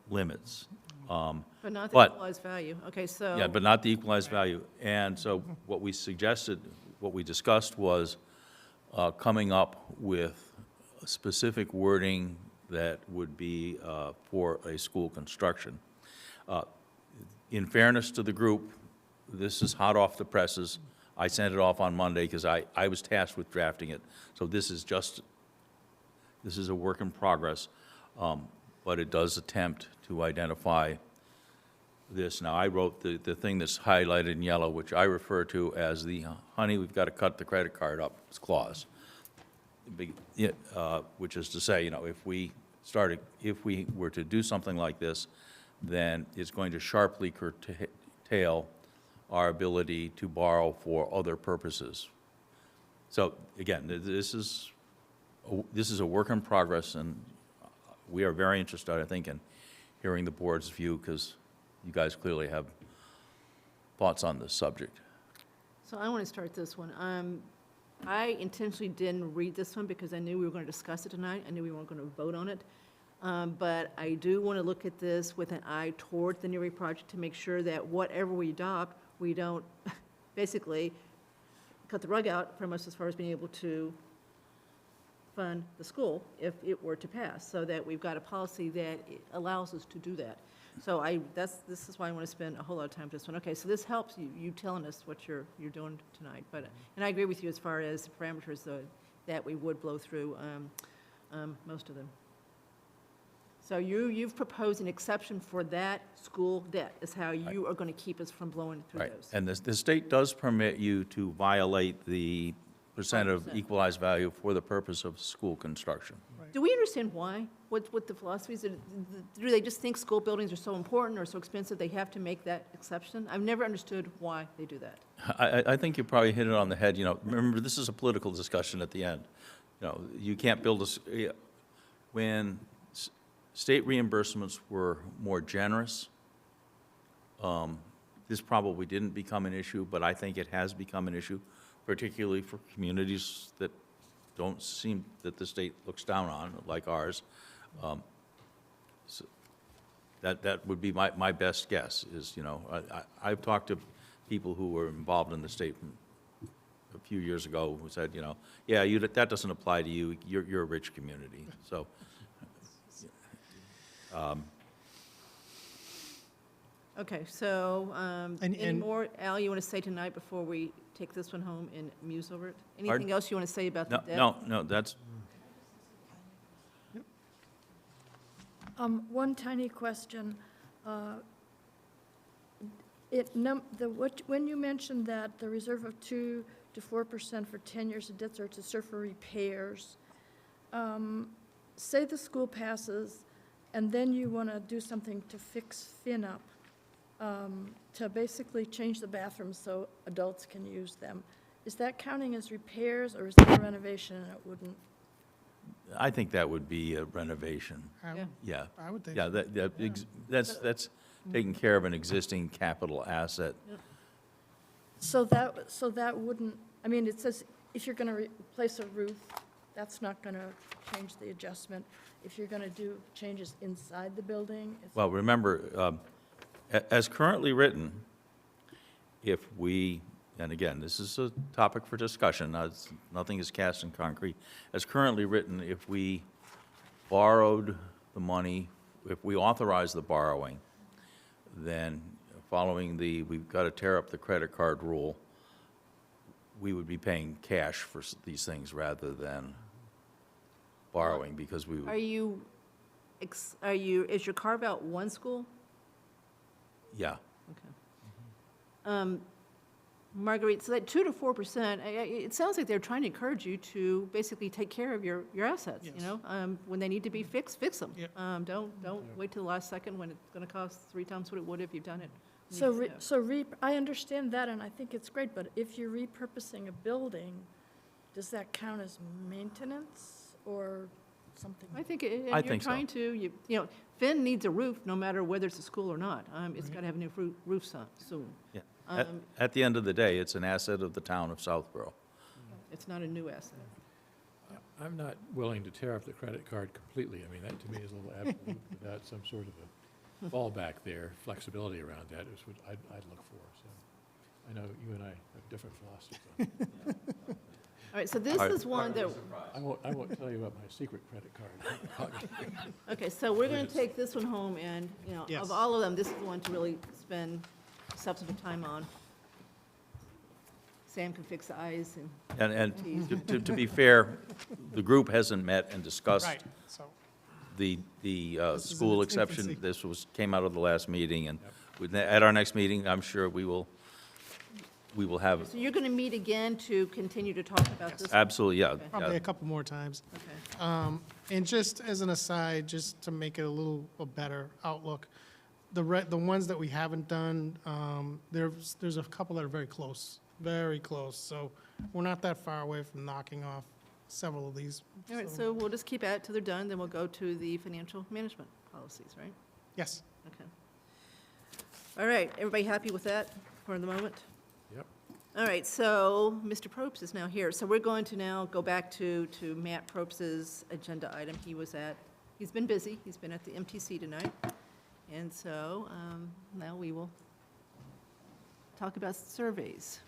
limits. But not the But- equalized value. Okay, so. Yeah, but not the equalized value. And so what we suggested, what we discussed was coming up with specific wording that would be for a school construction. In fairness to the group, this is hot off the presses. I sent it off on Monday because I was tasked with drafting it. So this is a work in progress, but it does attempt to identify this. Now, I wrote the thing that's highlighted in yellow, which I refer to as the, honey, we've got to cut the credit card up clause. Which is to say, you know, if we were to do something like this, then it's going to sharply curtail our ability to borrow for other purposes. So again, this is a work in progress, and we are very interested, I think, in hearing the board's view, because you guys clearly have thoughts on this subject. So I want to start this one. I intentionally didn't read this one because I knew we were going to discuss it tonight. I knew we weren't going to vote on it. But I do want to look at this with an eye toward the Newry project to make sure that whatever we adopt, we don't basically cut the rug out from us as far as being able to fund the school if it were to pass, so that we've got a policy that allows us to do that. So this is why I want to spend a whole lot of time with this one. Okay, so this helps you telling us what you're doing tonight. But, and I agree with you as far as the parameters, that we would blow through most of them. So you've proposed an exception for that school debt, is how you are going to keep us from blowing through Right, those. and the state does permit you to violate the percent of 5%. equalized value for the purpose of school construction. Do we understand why? What the philosophy is? Do they just think school buildings are so important or so expensive they have to make that exception? I've never understood why they do that. I think you probably hit it on the head. You know, remember, this is a political discussion at the end. You know, you can't build when state reimbursements were more generous, this probably didn't become an issue, but I think it has become an issue, particularly for communities that don't seem that the state looks down on, like ours. So that would be my best guess is, you know, I've talked to people who were involved in the state a few years ago who said, you know, yeah, that doesn't apply to you. You're a rich community. So, Okay, so any And- more, Al, you want to say tonight before we take this one home and muse over it? Pardon? Anything else you want to say about the debt? no, that's, One tiny question. When you mentioned that the reserve of 2 to 4% for 10 years of debt service is served for repairs, say the school passes, and then you want to do something to fix up, to basically change the bathrooms so adults can use them. Is that counting as repairs, or is that a renovation and it wouldn't I think that would be a renovation. I- Yeah. I would think. Yeah, so. that's taking care of an existing capital asset. So that wouldn't, I mean, it says if you're going to replace a roof, that's not going to change the adjustment. If you're going to do changes inside the building, it's. Well, remember, as currently written, if we, and again, this is a topic for discussion, nothing is cast in concrete. As currently written, if we borrowed the money, if we authorize the borrowing, then following we've got to tear up the credit card rule, we would be paying cash for these things rather than borrowing, because we Are would, you, is your carve-out one school? yeah. Okay. Marguerite, so that 2 to 4%, it sounds like they're trying to encourage you to basically take care of your assets, you Yes. know? When they need to be fixed, fix them. Yep. Don't wait till the last second when it's going to cost 3 times what it would if you've done it. I understand that, and I think it's great, but if you're repurposing a building, does that count as maintenance or something? I think, I you're think so. trying to, you know, Finn needs a roof no matter whether it's a school or not. It's got to have a new roof soon. Yeah. At the end of the day, it's an asset of the town of Southborough. It's not a new asset. I'm not willing to tear up the credit card completely. I mean, that to me is a little absolute without some sort of a fallback there, flexibility around that is what I'd look for. So I know you and I have different philosophies on it. All right, so this is one that, I won't tell you about my secret credit card. okay, so we're going to take this one home, and, you know, Yes. of all of them, this is the one to really spend substantive time on. Sam can fix the eyes and, And to be fair, the group hasn't met and discussed Right, so, the This is in school its exception. infancy. This came out of the last meeting, and at our next meeting, I'm sure we will have, so you're going to meet again to continue to talk about this? absolutely, yeah. probably a couple more times. Okay. And just as an aside, just to make it a better outlook, the ones that we haven't done, there's a couple that are very close. So we're not that far away from knocking off several of these. All right, so we'll just keep at it till they're done, then we'll go to the financial management policies, right? Yes. Okay. All right, everybody happy with that for the moment? Yep. All right, so Mr. Probst is now here. So we're going to now go back to Matt Probst's agenda item. He's been busy. He's been at the MTC tonight. And so now we will talk about surveys.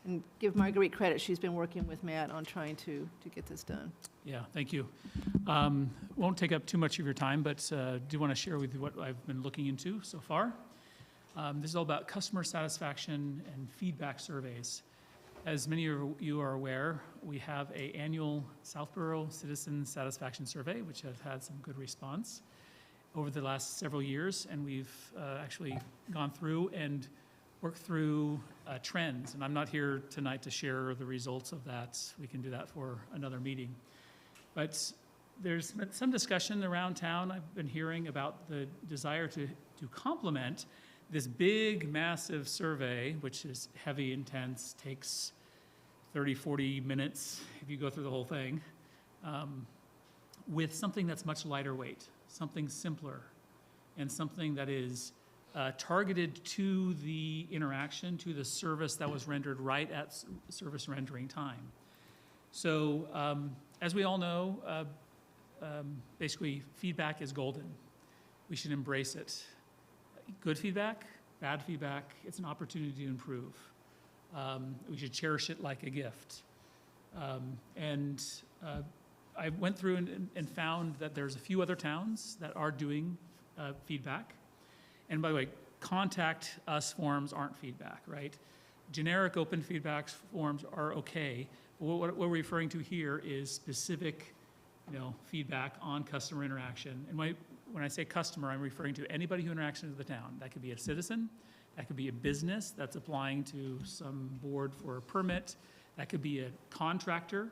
And give Marguerite credit. She's been working with Matt on trying to get this done. Yeah, thank you. Won't take up too much of your time, but do want to share with you what I've been looking into so far. This is all about customer satisfaction and feedback surveys. As many of you are aware, we have an annual Southborough Citizen Satisfaction Survey, which has had some good response over the last several years, and we've actually gone through and worked through trends. And I'm not here tonight to share the results of that. We can do that for another meeting. But there's been some discussion around town. I've been hearing about the desire to complement this big, massive survey, which is heavy, intense, takes 30, 40 minutes if you go through the whole thing, with something that's much lighter weight, something simpler, and something that is targeted to the interaction, to the service that was rendered right at service rendering time. So as we all know, basically feedback is golden. We should embrace it. Good feedback, bad feedback, it's an opportunity to improve. We should cherish it like a gift. I went through and found that there's a few other towns that are doing feedback. And by the way, contact us forms aren't feedback, right? Generic open feedback forms are okay. What we're referring to here is specific, feedback on customer interaction. And when I say customer, I'm referring to anybody who interacts with the town. That could be a citizen, that could be a business that's applying to some board for a permit, that could be a contractor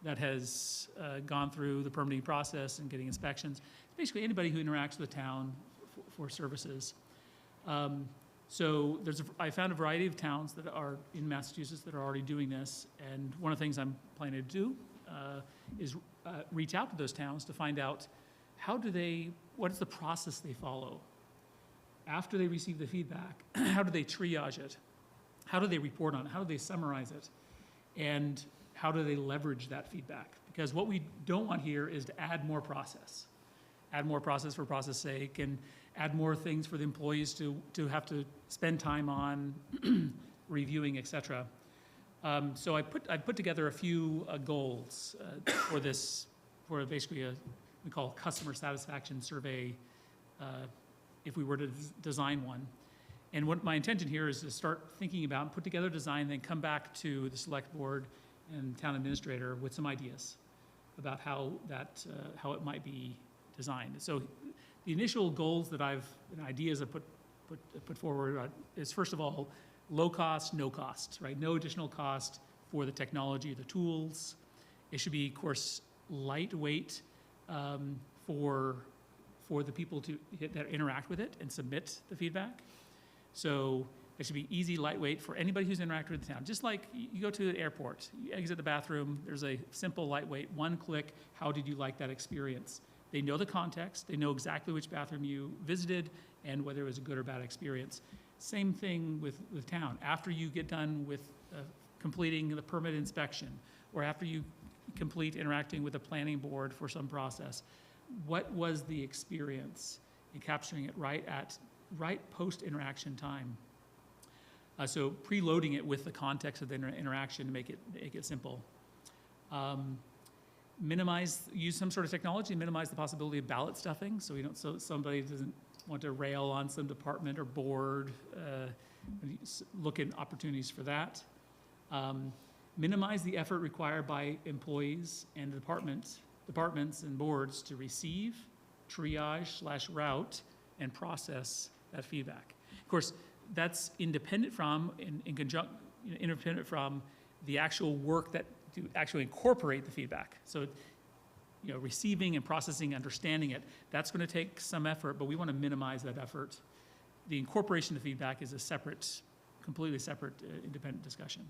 that has gone through the permitting process and getting inspections. Basically, anybody who interacts with the town for services. So I found a variety of towns that are in Massachusetts that are already doing this, and one of the things I'm planning to do is reach out to those towns to find out what is the process they follow. After they receive the feedback, how do they triage it? How do they report on it? How do they summarize it? And how do they leverage that feedback? Because what we don't want here is to add more process. Add more process for process sake, and add more things for the employees to have to spend time on reviewing, et cetera. So I put together a few goals for basically we call customer satisfaction survey, if we were to design one. And what my intention here is to start thinking about and put together a design, then come back to the select board and town administrator with some ideas about how it might be designed. So the initial goals and ideas I put forward is, first of all, low cost, no cost, right? No additional cost for the technology, the tools. It should be, of course, lightweight for the people that interact with it and submit the feedback. So it should be easy, lightweight for anybody who's interacted with the town. Just like you go to the airport, you exit the bathroom, there's a simple, lightweight, one click, how did you like that experience? They know the context, they know exactly which bathroom you visited and whether it was a good or bad experience. Same thing with town. After you get done with completing the permit inspection, or after you complete interacting with the planning board for some process, what was the experience? And capturing it right post-interaction time. So preloading it with the context of the interaction to make it simple. Use some sort of technology and minimize the possibility of ballot stuffing, so somebody doesn't want to rail on some department or board. Look at opportunities for that. Minimize the effort required by employees and departments and boards to receive, triage/route, and process that feedback. Of course, that's independent from, independent from the actual work to actually incorporate the feedback. So, receiving and processing, understanding it, that's going to take some effort, but we want to minimize that effort. The incorporation of feedback is a completely separate, independent discussion.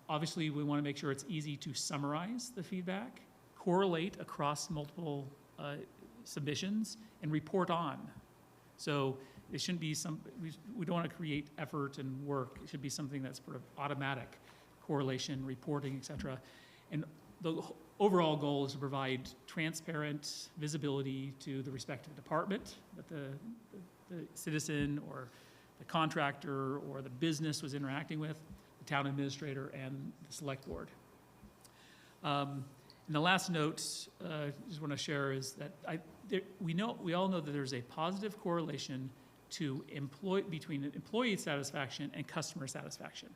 Obviously, we want to make sure it's easy to summarize the feedback, correlate across multiple submissions, and report on. So it shouldn't be we don't want to create effort and work. It should be something that's sort of automatic, correlation, reporting, et cetera. And the overall goal is to provide transparent visibility to the respective department that the citizen or the contractor or the business was interacting with, the town administrator, and the select board. And the last note I just want to share is that we all know that there's a positive correlation between employee satisfaction and customer satisfaction.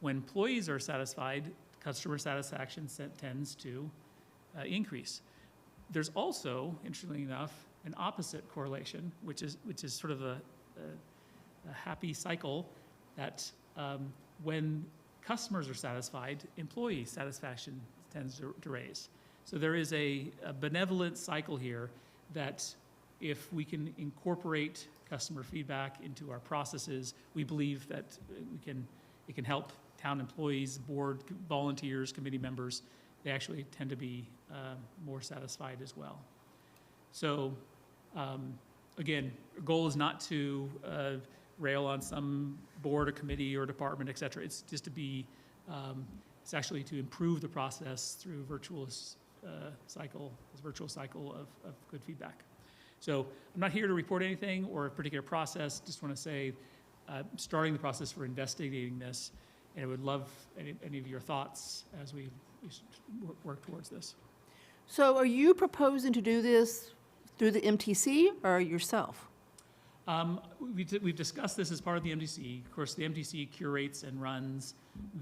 When employees are satisfied, customer satisfaction tends to increase. There's also, interestingly enough, an opposite correlation, which is sort of a happy cycle that when customers are satisfied, employee satisfaction tends to raise. So there is a benevolent cycle here that if we can incorporate customer feedback into our processes, we believe that it can help town employees, board volunteers, committee members. They actually tend to be more satisfied as well. So again, our goal is not to rail on some board or committee or department, et cetera. It's just to be, it's actually to improve the process through virtuous cycle of good feedback. So I'm not here to report anything or a particular process. Just want to say, starting the process for investigating this, and I would love any of your thoughts as we work towards this. So are you proposing to do this through the MTC or yourself? We've discussed this as part of the MTC. Of course, the MTC curates and runs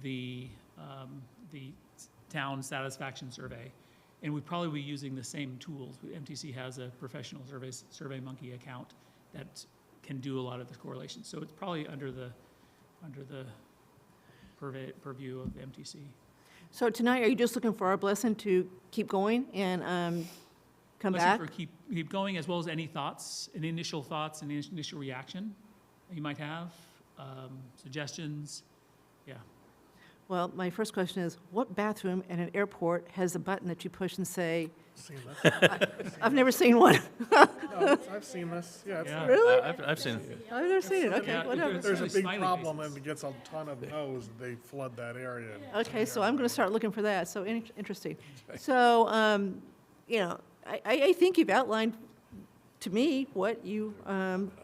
the town satisfaction survey, and we'd probably be using the same tools. MTC has a professional SurveyMonkey account that can do a lot of the correlation. So it's probably under the purview of the MTC. So tonight, are you just looking for our blessing to keep going and come back? Keep going, as well as any thoughts, any initial reaction. you might have, suggestions? Yeah. Well, my first question is, what bathroom at an airport has a button that you push and say, Seen this? I've never seen one? No, I've seen this, yeah. Yeah. Really? I've seen it. I've never seen it, okay, Yeah, whatever. If there's a Really big smiley problem faces. and it gets a ton of no's, they flood that area. Okay, so I'm going to start looking for that, so interesting. So, you know, I think you've outlined to me what you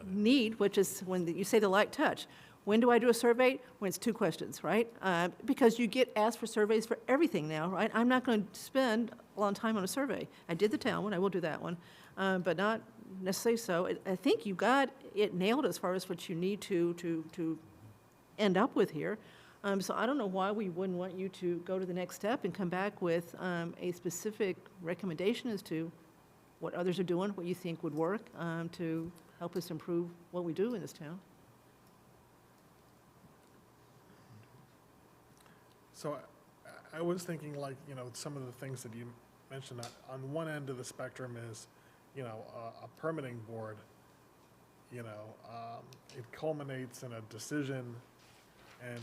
need, which is when you say the light touch. When do I do a survey? When it's 2 questions, right? Because you get asked for surveys for everything now, right? I'm not going to spend a long time on a survey. I did the town one, I will do that one, but not necessarily so. I think you got it nailed as far as what you need to end up with here. So I don't know why we wouldn't want you to go to the next step and come back with a specific recommendation as to what others are doing, what you think would work to help us improve what we do in this town. So I was thinking like, you know, some of the things that you mentioned, on one end of the spectrum is, you know, a permitting board, you know, it culminates in a decision, and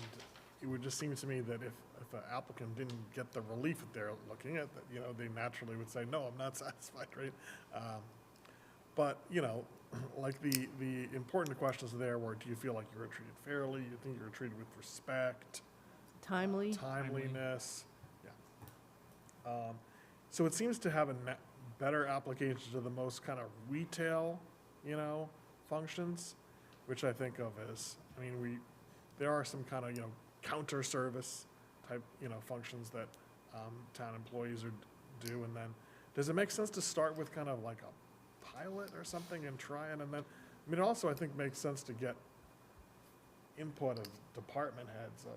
it would just seem to me that if an applicant didn't get the relief that they're looking at, that, you know, they naturally would say, no, I'm not satisfied, right? But, you know, like the important questions there were, do you feel like you were treated fairly? You think you were treated with respect? Timely? Timeliness, yeah. So it seems to have a better application to the most kind of retail, you know, functions, which I think of as, I mean, there are some kind of, you know, counter service type, you know, functions that town employees do, and then, does it make sense to start with kind of like a pilot or something and try it, and then, I mean, it also, I think, makes sense to get input of department heads of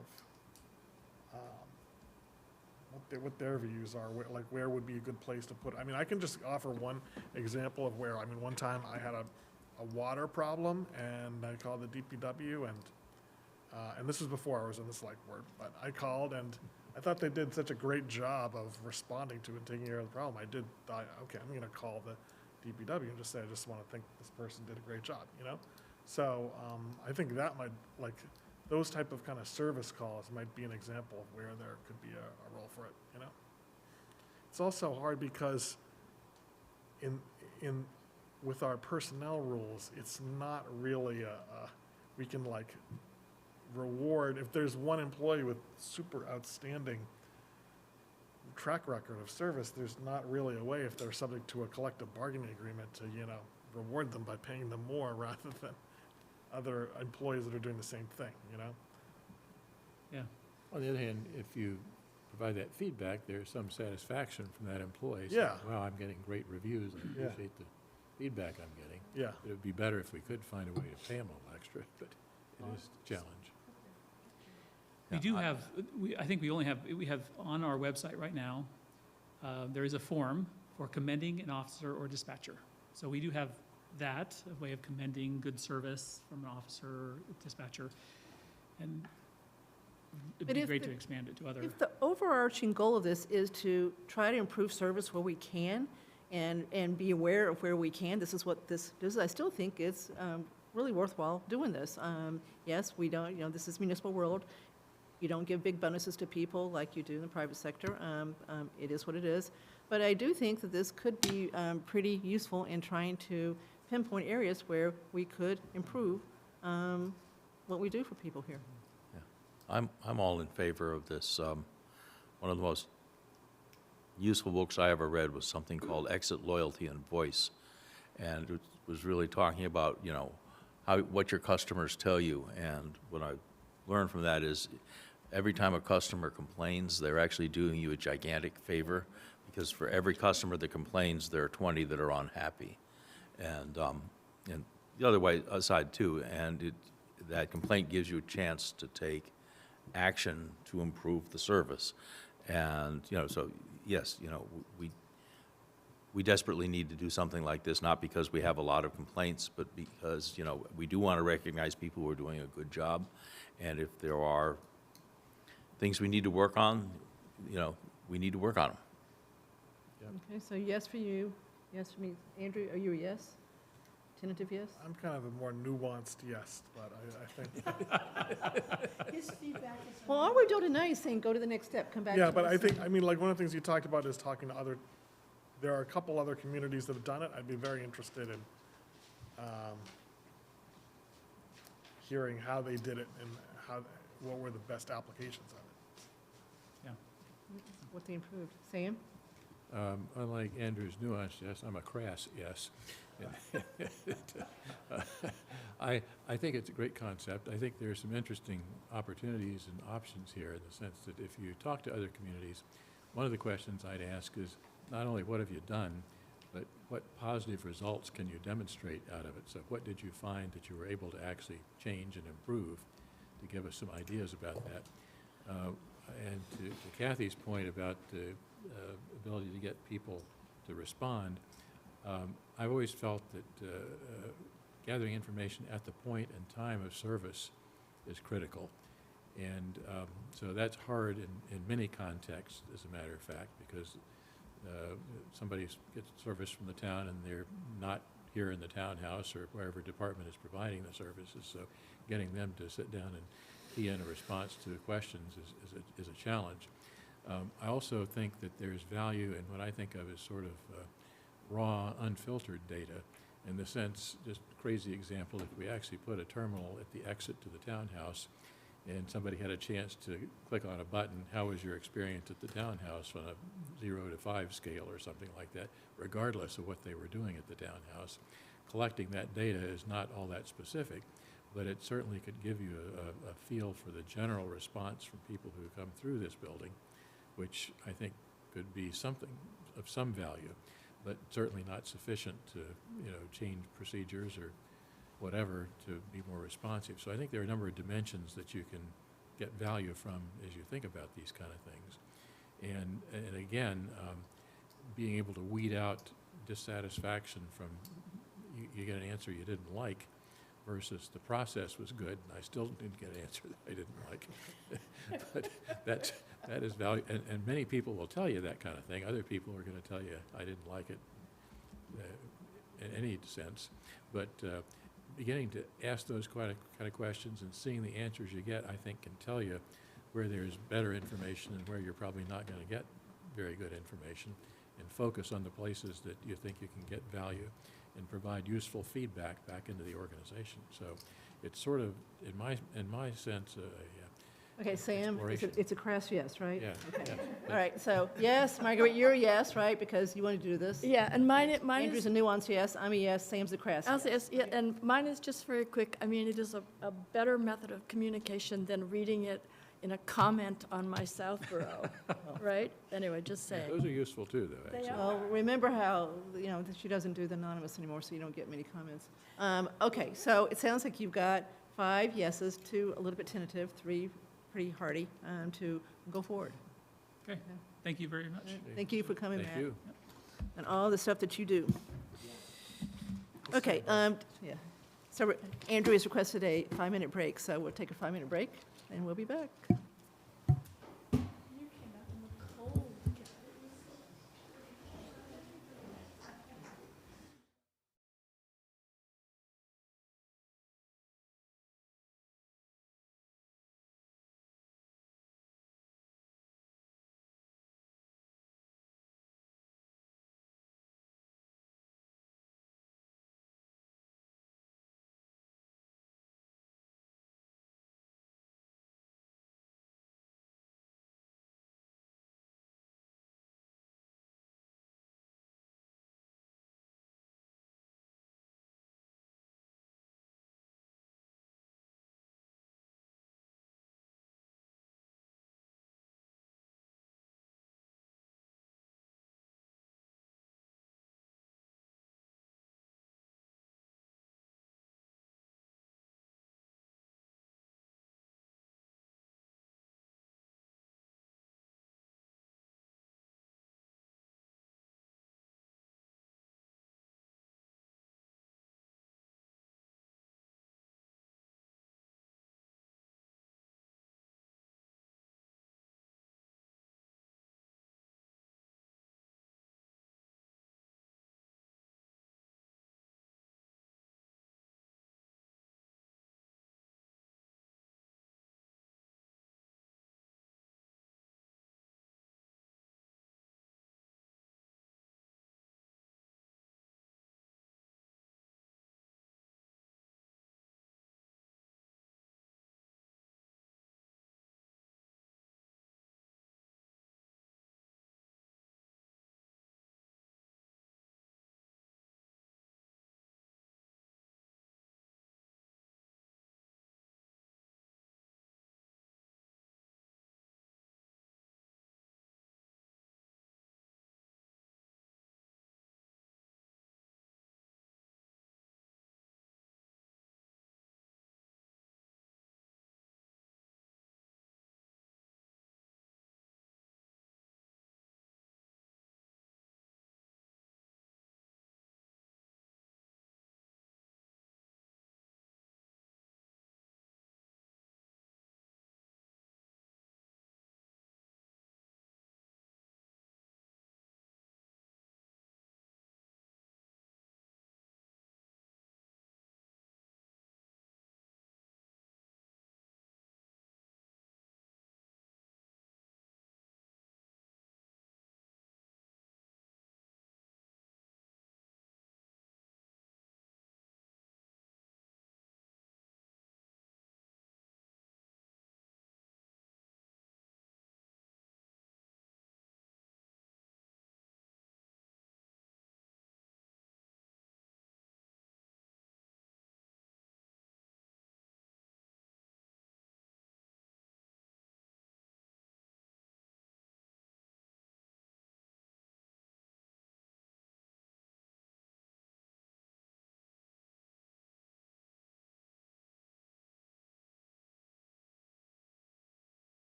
what their views are, where would be a good place to put it. I mean, I can just offer one example of where, I mean, one time I had a water problem, and I called the DPW, and this was before I was in the select board, but I called, and I thought they did such a great job of responding to and taking care of the problem. I thought, okay, I'm gonna call the DPW and just say, I just wanna think this person did a great job, you know? So, I think that might, like, those type of kind of service calls might be an example of where there could be a role for it, you know? It's also hard because with our personnel rules, it's not really we can like reward, if there's one employee with super outstanding track record of service, there's not really a way, if they're subject to a collective bargaining agreement, to, you know, reward them by paying them more rather than other employees that are doing the same thing, you know? Yeah. On the other hand, if you provide that feedback, there's some satisfaction from that employee. saying, Yeah. Wow, I'm getting great reviews, I Yeah. appreciate the feedback I'm getting. Yeah. It would be better if we could find a way to pay them a little extra, but it is a challenge. We Yeah, do have, I think we have on our website right now, there is a form for commending an officer or dispatcher. So we do have that, a way of commending good service from an officer or dispatcher. And it'd But be if great the- to expand it to other. If the overarching goal of this is to try to improve service where we can and be aware of where we can, this is what this is, I still think it's really worthwhile doing this. Yes, we don't, you know, this is municipal world. You don't give big bonuses to people like you do in the private sector. It is what it is. But I do think that this could be pretty useful in trying to pinpoint areas where we could improve what we do for people here. I'm all in favor of this. One of the most useful books I ever read was something called Exit Loyalty and Voice. And it was really talking about, you know, what your customers tell you. And what I learned from that is every time a customer complains, they're actually doing you a gigantic favor, because for every customer that complains, there are 20 that are unhappy. And the other way aside too, and that complaint gives you a chance to take action to improve the service. And, you know, so yes, you know, we desperately need to do something like this, not because we have a lot of complaints, but because, you know, we do want to recognize people who are doing a good job. And if there are things we need to work on, you know, we need to work on them. Okay, so yes for you, yes for me. Andrew, are you a yes? tentative yes? I'm kind of a more nuanced yes, but I think, His feedback is. Well, all we're doing tonight is saying, go to the next step, come back to yeah, us. but I think, I mean, like, one of the things you talked about is talking to other, there are a couple other communities that have done it. I'd be very interested in hearing how they did it and what were the best applications of it. What they improved. Sam? Unlike Andrew's nuanced yes, I'm a crass yes. I think it's a great concept. I think there's some interesting opportunities and options here in the sense that if you talk to other communities, one of the questions I'd ask is not only what have you done, but what positive results can you demonstrate out of it? So what did you find that you were able to actually change and improve, to give us some ideas about that? And to Kathy's point about the ability to get people to respond, I've always felt that gathering information at the point and time of service is critical. And so that's hard in many contexts, as a matter of fact, because somebody gets service from the town and they're not here in the townhouse or wherever department is providing the services. So getting them to sit down and key in a response to questions is a challenge. I also think that there's value in what I think of as sort of raw, unfiltered data, in the sense, just crazy example, if we actually put a terminal at the exit to the townhouse and somebody had a chance to click on a button, how was your experience at the townhouse on a 0 to 5 scale or something like that, regardless of what they were doing at the townhouse. Collecting that data is not all that specific, but it certainly could give you a feel for the general response from people who come through this building, which I think could be something of some value, but certainly not sufficient to, change procedures or whatever to be more responsive. So I think there are a number of dimensions that you can get value from as you think about these kind of things. And again, being able to weed out dissatisfaction from you get an answer you didn't like versus the process was good, and I still didn't get an answer that I didn't like. But that is value, and many people will tell you that kind of thing. Other people are going to tell you, I didn't like it in any sense. But beginning to ask those kind of questions and seeing the answers you get, I think, can tell you where there's better information and where you're probably not going to get very good information, and focus on the places that you think you can get value and provide useful feedback back into the organization. So it's sort of, in my sense, Okay, Sam, exploration. it's a crass yes, right? Yeah. Okay. Yeah. All right, so yes, Marguerite, you're a yes, right, because you want to do this? Yeah, and mine Andrew's is, a nuanced yes, I'm a yes, Sam's a crass I'll say yes. yes, yeah, and mine is just very quick. I mean, it is a better method of communication than reading it in a comment on my Southborough, right? Anyway, just Yeah, saying. those are useful too, though, They actually. are. Well, remember how, that she doesn't do the anonymous anymore, so you don't get many comments. Okay, so it sounds like you've got 5 yeses, 2 a little bit tentative, 3 pretty hearty, to go forward. Okay, thank you very much. Thank you for coming back. Thank you. And all the stuff that you do. Okay, yeah. So Andrew has requested a 5-minute break, so we'll take a 5-minute break, and we'll be back.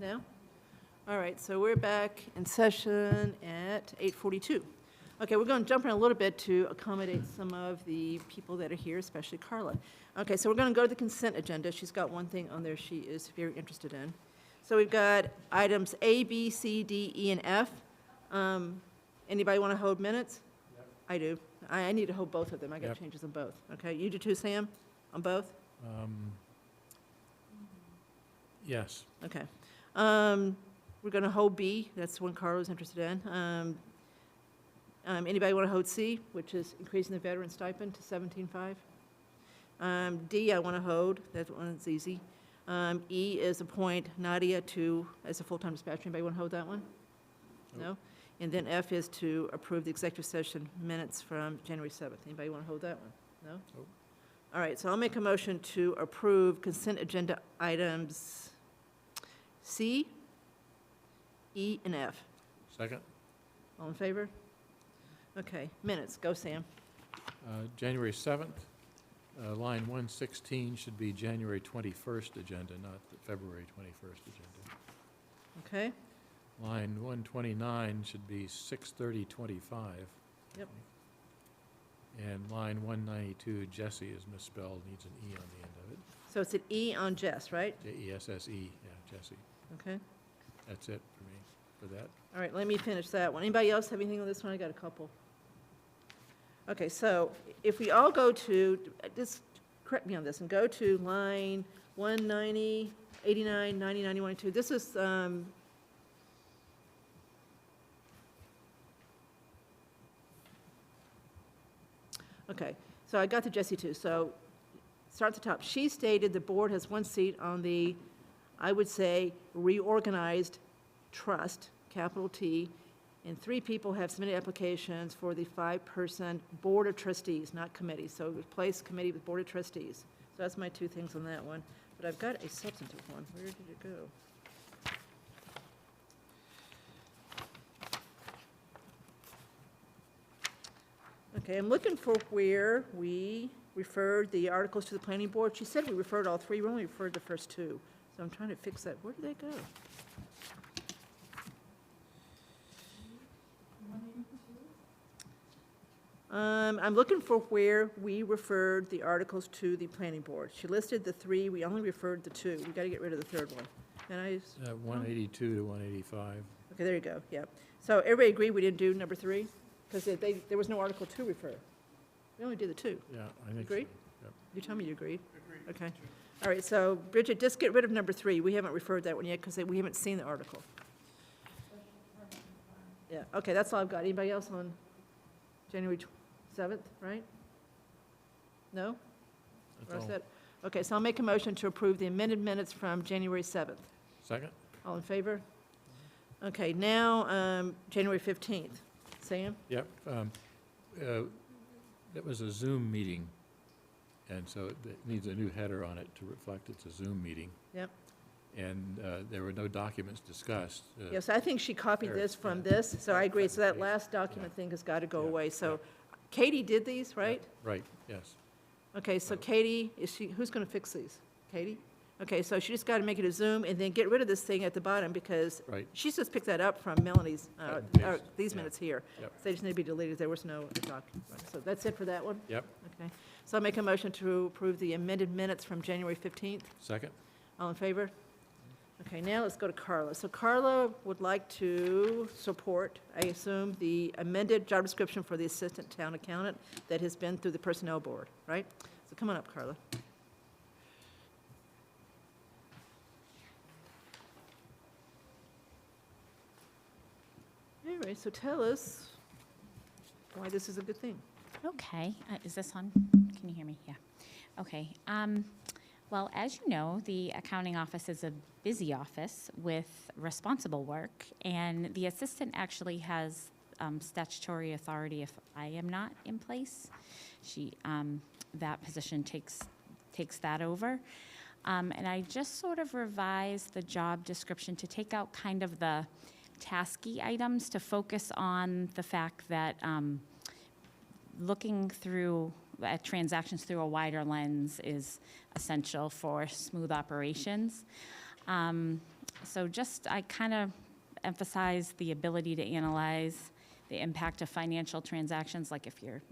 No? All right, so we're back in session at 8:42. Okay, we're going to jump in a little bit to accommodate some of the people that are here, especially Carla. Okay, so we're going to go to the consent agenda. She's got one thing on there she is very interested in. So we've got items A, B, C, D, E, and F. Anybody want to hold minutes? Yep. I do. I need to hold both of them. I got Yep. changes on both. Okay, you do too, Sam? On both? Yes. Okay. We're going to hold B, that's the one Carla's interested in. Anybody want to hold C, which is increasing the veteran stipend to $17,500? D, I want to hold, that one's easy. E is appoint Nadia as a full-time dispatcher. Anybody want to hold that one? No? And then F is to approve the executive session minutes from January 7th. Anybody want to hold that one? No? Nope. All right, so I'll make a motion to approve consent agenda items C, E, and F. Second? All in favor? Okay, minutes, go Sam. January 7th, line 116 should be January 21st agenda, not the February 21st agenda. Okay, Line 129 should be 6/30/25. Yep. And line 192, Jesse is misspelled, needs an E on the end of it. so it's an E on Jess, right? Jesse, yeah, Jesse. Okay, That's it for me, for that. all right, let me finish that one. Anybody else have anything on this one? I got a couple. Okay, so if we all go to, just correct me on this, and go to line 190, 89, 90, 91, and 2. This is, okay, so I got to Jesse too. So start at the top. She stated the board has one seat on the, I would say, reorganized trust, capital T, and 3 people have submitted applications for the 5-person board of trustees, not committee. So replace committee with board of trustees. So that's my 2 things on that one. But I've got a substantive one. Where did it go? Okay, I'm looking for where we referred the articles to the planning board. She said we referred all 3. We only referred the first 2. So I'm trying to fix that. Where did they go? I'm looking for where we referred the articles to the planning board. She listed the 3, we only referred the 2. We got to get rid of the 3rd one. And 182 to 185. okay, there you go, yep. So everybody agree we didn't do number 3? Because there was no article to refer. We only did the 2. Yeah, I think so. Agree? Yep. You tell me you agreed. Okay. All right, so Bridget, just get rid of number 3. We haven't referred that one yet because we haven't seen the article. Yeah, okay, that's all I've got. Anybody else on January 7th, right? No? That's Or is all. that- Okay, so I'll make a motion to approve the amended minutes from January 7th. Second? All in favor? Okay, now, January 15th. Sam? Yep. It was a Zoom meeting, and so it needs a new header on it to reflect it's a Zoom meeting. Yep. And there were no documents discussed. Yes, I think she copied There, this from yeah. this, so I agree. So that Yeah. last document thing has got to go Yeah, away. So yeah. Katie did these, right? Right, yes. Okay, so No. Katie, who's going to fix these? Katie? Okay, so she just got to make it a Zoom and then get rid of this thing at the bottom because Right. she's just picked that up from Melanie's, Cut and paste, these yeah. minutes here. Yep. So they just need to be deleted. There was no document. So that's it for that one? Yep. Okay. So I'll make a motion to approve the amended minutes from January 15th. Second? All in favor? Okay, now let's go to Carla. So Carla would like to support, I assume, the amended job description for the assistant town accountant that has been through the personnel board, right? So come on up, Carla. Anyway, so tell us why this is a good thing. Okay, is this on? Can you hear me? Yeah. Okay. Well, as you know, the accounting office is a busy office with responsible work, and the assistant actually has statutory authority if I am not in place. That position takes that over. And I just sort of revised the job description to take out kind of the tasky items to focus on the fact that looking at transactions through a wider lens is essential for smooth operations. So just, I kind of emphasize the ability to analyze the impact of financial transactions, like if you're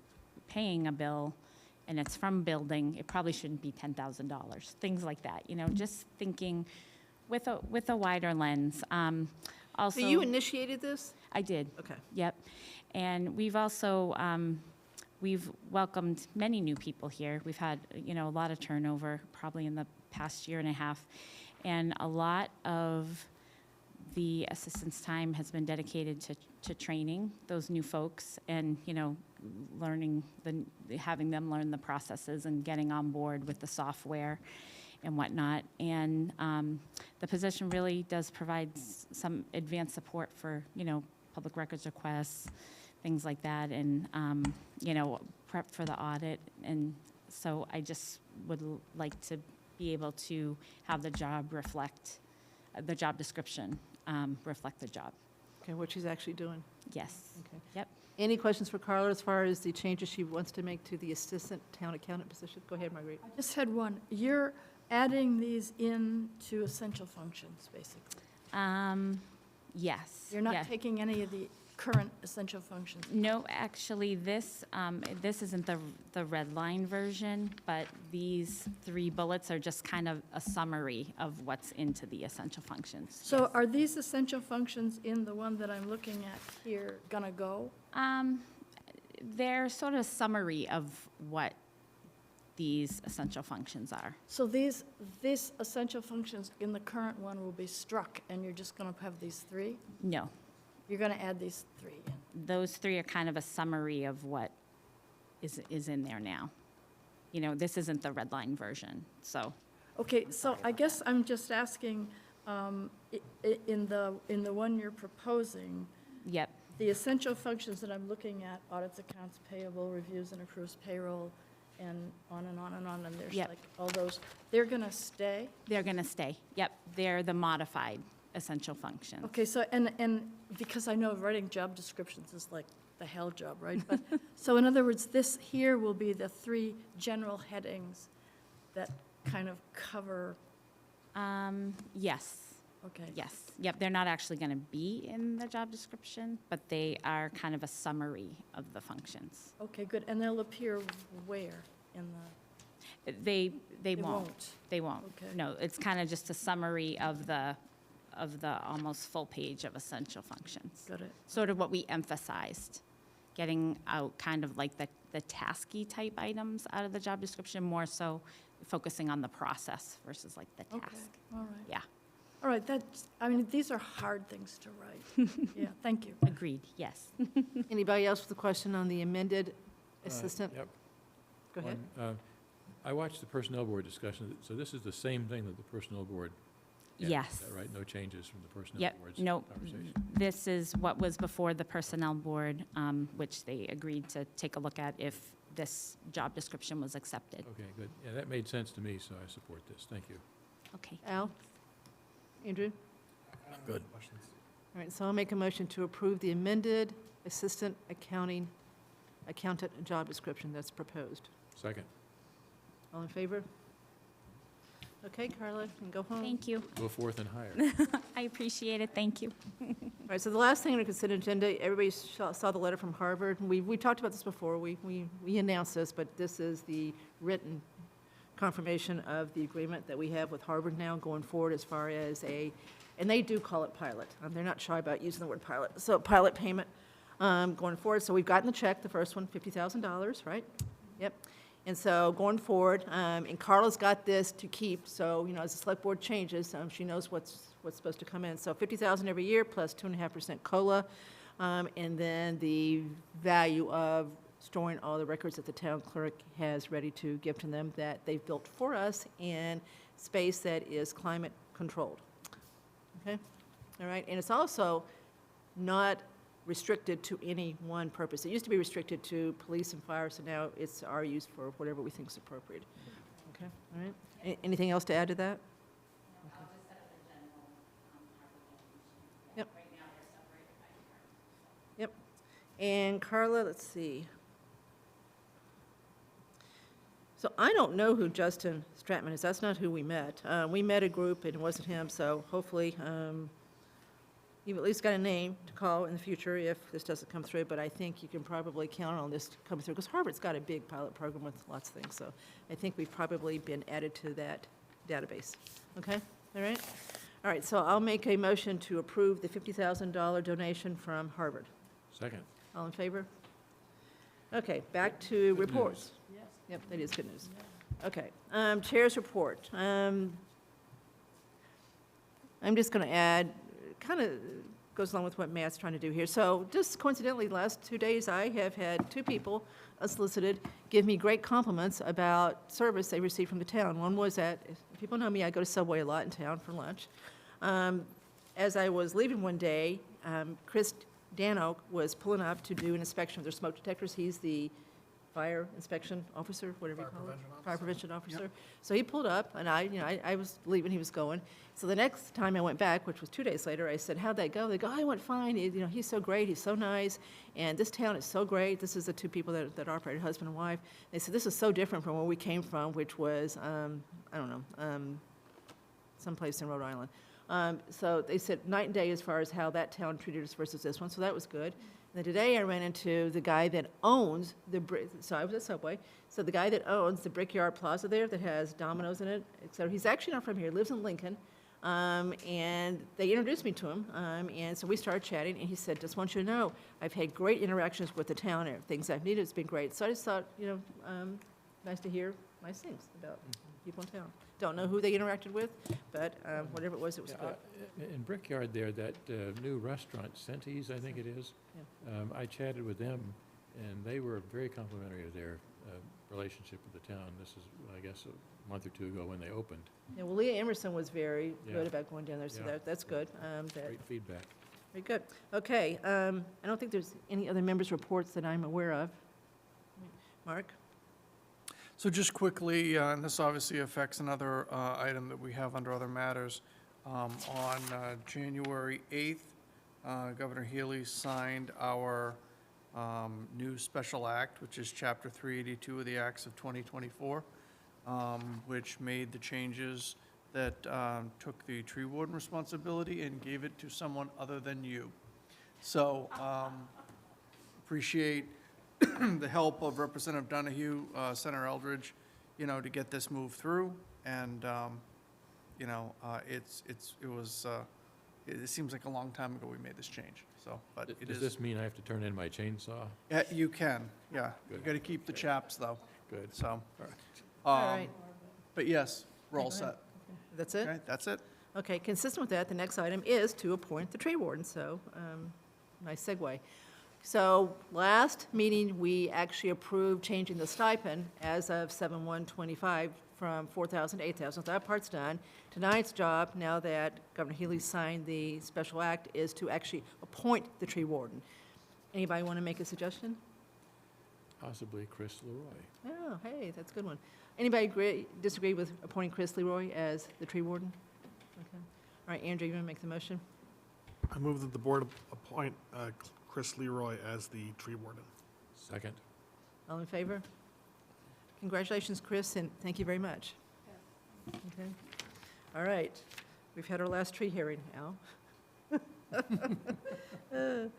paying a bill and it's from building, it probably shouldn't be $10,000, things like that, just thinking with a wider lens. Also, So you initiated this? I did. Okay. Yep. And we've also, we've welcomed many new people here. We've had, a lot of turnover probably in the past year and a half. And a lot of the assistance time has been dedicated to training those new folks and, learning, having them learn the processes and getting on board with the software and whatnot. And the position really does provide some advanced support for, public records requests, things like that, and, prep for the audit. And so I just would like to be able to have the job reflect, the job description reflect the job. Okay, what she's actually doing. Yes. Okay. Yep. Any questions for Carla as far as the changes she wants to make to the assistant town accountant position? Go ahead, Marguerite. I just had one. You're adding these in to essential functions, basically. Yes. You're not yeah. taking any of the current essential functions. No, actually, this isn't the red line version, but these 3 bullets are just kind of a summary of what's into the essential functions. So Yes. are these essential functions in the one that I'm looking at here gonna go? They're sort of a summary of what these essential functions are. So these essential functions in the current one will be struck, and you're just gonna have these 3? No, You're gonna add these 3 in? those 3 are kind of a summary of what is in there now. This isn't the red line version, so. Okay, so I guess I'm just asking, in the one you're proposing, Yep, the essential functions that I'm looking at, audits, accounts payable, reviews and accrues payroll, and on and on and on, and there's Yep. like all those, they're gonna stay? they're going to stay. Yep, they're the modified essential functions. Okay, so, and because I know writing job descriptions is like the hell job, right? But, so in other words, this here will be the 3 general headings that kind of cover, Yes. okay. Yes, yep, they're not actually going to be in the job description, but they are kind of a summary of the functions. Okay, good, and they'll appear where in the, They they won't. won't? They won't. Okay. No, it's kind of just a summary of the almost full page of essential functions. Got it. Sort of what we emphasized, getting out kind of like the tasky type items out of the job description, more so focusing on the process versus like the Okay, task. all right. Yeah, All right, these are hard things to write. Yeah, thank you. agreed, yes. Anybody else with a question on the amended assistant? Yep. Go ahead. I watched the Personnel Board discussion, so this is the same thing that the Personnel Board had, Yes. is that right? No changes from the Personnel Yep, Board's no, conversation? this is what was before the Personnel Board, which they agreed to take a look at if this job description was accepted. Okay, good. Yeah, that made sense to me, so I support this. Thank you. Okay. Al? Andrew? Good. All right, so I'll make a motion to approve the amended assistant accountant job description that's proposed. Second. All in favor? Okay, Carla, you can go home. Thank you. Go forth and hire. I appreciate it, thank you. All right, so the last thing on the consent agenda, everybody saw the letter from Harvard. We talked about this before, we announced this, but this is the written confirmation of the agreement that we have with Harvard now going forward as far as and they do call it pilot. They're not shy about using the word pilot. So pilot payment going forward. So we've gotten the check, the first one, $50,000, right? Yep. And so going forward, and Carla's got this to keep, so, as the select board changes, she knows what's supposed to come in. So $50,000 every year plus 2.5% COLA, and then the value of storing all the records that the town clerk has ready to give to them that they've built for us in space that is climate controlled. Okay? All right, and it's also not restricted to any one purpose. It used to be restricted to police and fire, so now it's our use for whatever we think is appropriate. Okay, all right. Anything else to add to that? Yep. Yep. And Carla, let's see. So I don't know who Justin Stratman is. That's not who we met. We met a group, and it wasn't him, so hopefully you've at least got a name to call in the future if this doesn't come through, but I think you can probably count on this to come through, because Harvard's got a big pilot program with lots of things, so I think we've probably been added to that database. Okay? All right? All right, so I'll make a motion to approve the $50,000 donation from Harvard. Second. All in favor? Okay, back to reports. Yep, that is good news. Okay, Chair's report. I'm just going to add, kind of goes along with what Matt's trying to do here. So just coincidentally, the last 2 days, I have had 2 people unsolicited give me great compliments about service they received from the town. One was at, if people know me, I go to Subway a lot in town for lunch. As I was leaving one day, Chris Dano was pulling up to do an inspection of their smoke detectors. He's the fire inspection officer, whatever you call it. Fire prevention officer. So he pulled up, and I was leaving, he was going. So the next time I went back, which was 2 days later, I said, how'd that go? They go, oh, I went fine. He's so great, he's so nice, and this town is so great. This is the 2 people that operated, husband and wife. They said, this is so different from where we came from, which was, I don't know, someplace in Rhode Island. So they said night and day as far as how that town treated us versus this one, so that was good. And then today I ran into the guy that owns so I was at Subway, so the guy that owns the Brickyard Plaza there that has Domino's in it, et cetera, he's actually not from here, lives in Lincoln, and they introduced me to him, and so we started chatting, and he said, just want you to know, I've had great interactions with the town, and things I've needed, it's been great. So I just thought, nice to hear nice things about people in town. Don't know who they interacted with, but whatever it was good. In Brickyard there, that new restaurant, Senties, I think it is, I chatted with them, and they were very complimentary of their relationship with the town. This is, I guess, a month or 2 ago when they opened. Yeah, well, Leah Emerson was very Yeah. good about going down there, so Yeah. that's good. Great feedback. Very good. Okay, I don't think there's any other members' reports that I'm aware of. Mark? So just quickly, and this obviously affects another item that we have under other matters. On January 8th, Governor Healy signed our new special act, which is Chapter 382 of the Acts of 2024, which made the changes that took the tree warden responsibility and gave it to someone other than you. So appreciate the help of Representative Donahue, Senator Eldridge, to get this moved through. And, it seems like a long time ago we made this change, so, but it is. Does this mean I have to turn in my chainsaw? Yeah, you can, yeah. You Good. got to keep the chaps, though, Good. so. All right. But yes, we're all Go ahead. set. That's it? Okay, that's it. Okay, consistent with that, the next item is to appoint the tree warden, so, nice segue. So, last meeting, we actually approved changing the stipend as of 7/1/25 from 4,000 to 8,000. So that part's done. Tonight's job, now that Governor Healy signed the special act, is to actually appoint the tree warden. Anybody want to make a suggestion? Possibly Chris Leroy. Oh, hey, that's a good one. Anybody disagree with appointing Chris Leroy as the tree warden? Okay. All right, Andrew, you want to make the motion? I move that the board appoint Chris Leroy as the tree warden. Second. All in favor? Congratulations, Chris, and thank you very much. Okay. All right. We've had our last tree hearing, Al.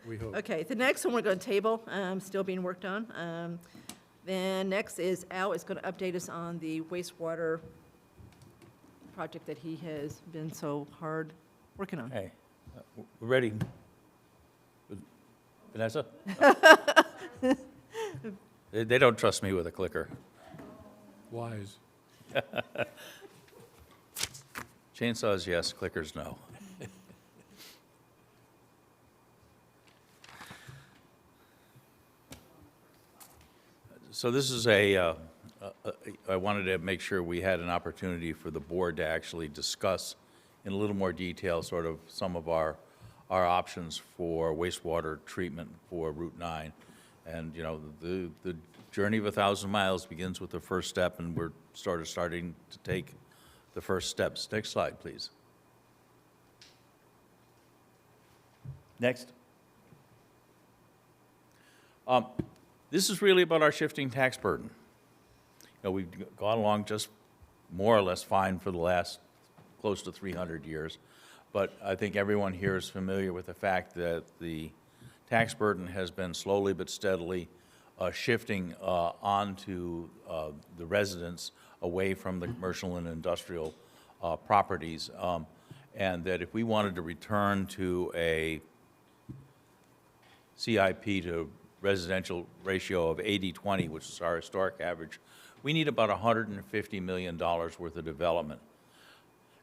We hope. Okay, the next one we're going to table, still being worked on. Then next is Al is going to update us on the wastewater project that he has been so hard working on. Hey, we're ready. Vanessa? They don't trust me with a clicker. Wise. Chainsaws, yes. Clickers, no. So this is I wanted to make sure we had an opportunity for the board to actually discuss in a little more detail sort of some of our options for wastewater treatment for Route 9. And, the journey of 1,000 miles begins with the first step, and we're starting to take the first steps. Next slide, please. Next. This is really about our shifting tax burden. we've gone along just more or less fine for the last close to 300 years. But I think everyone here is familiar with the fact that the tax burden has been slowly but steadily shifting onto the residents away from the commercial and industrial properties. And that if we wanted to return to a CIP to residential ratio of 80-20, which is our historic average, we need about $150 million worth of development.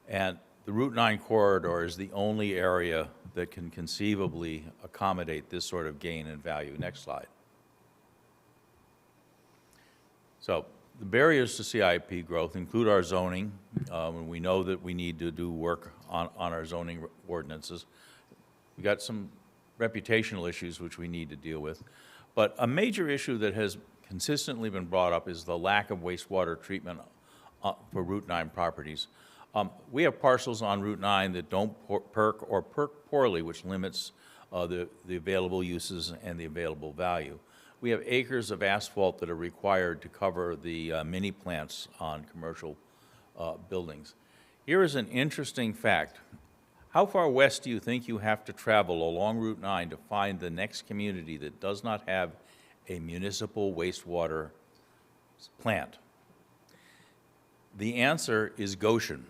And the Route 9 corridor is the only area that can conceivably accommodate this sort of gain in value. Next slide. So the barriers to CIP growth include our zoning, and we know that we need to do work on our zoning ordinances. We got some reputational issues which we need to deal with. But a major issue that has consistently been brought up is the lack of wastewater treatment for Route 9 properties. We have parcels on Route 9 that don't perk or perk poorly, which limits the available uses and the available value. We have acres of asphalt that are required to cover the mini plants on commercial buildings. Here is an interesting fact. How far west do you think you have to travel along Route 9 to find the next community that does not have a municipal wastewater plant? The answer is Goshen.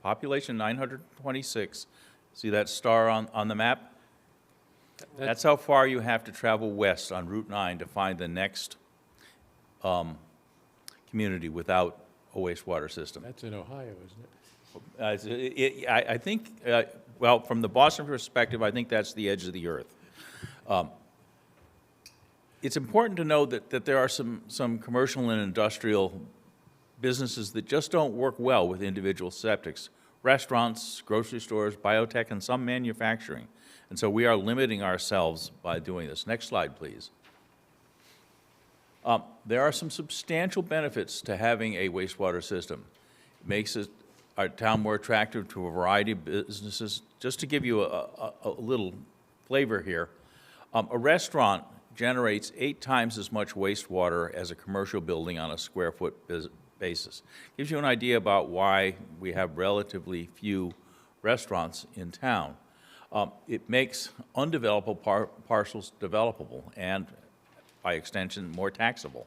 Population 926. See that star on the map? That's how far you have to travel west on Route 9 to find the next community without a wastewater system. That's in Ohio, isn't it? I think, well, from the Boston perspective, I think that's the edge of the earth. It's important to know that there are some commercial and industrial businesses that just don't work well with individual septics. Restaurants, grocery stores, biotech, and some manufacturing. And so we are limiting ourselves by doing this. Next slide, please. There are some substantial benefits to having a wastewater system. It makes our town more attractive to a variety of businesses. Just to give you a little flavor here, a restaurant generates 8 times as much wastewater as a commercial building on a square foot basis. Gives you an idea about why we have relatively few restaurants in town. It makes undeveloped parcels developable and, by extension, more taxable.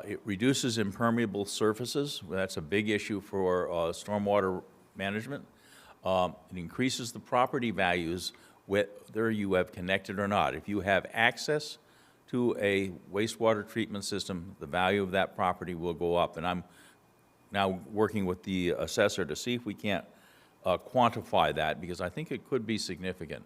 It reduces impermeable surfaces. That's a big issue for stormwater management. It increases the property values whether you have connected or not. If you have access to a wastewater treatment system, the value of that property will go up. And I'm now working with the assessor to see if we can't quantify that, because I think it could be significant.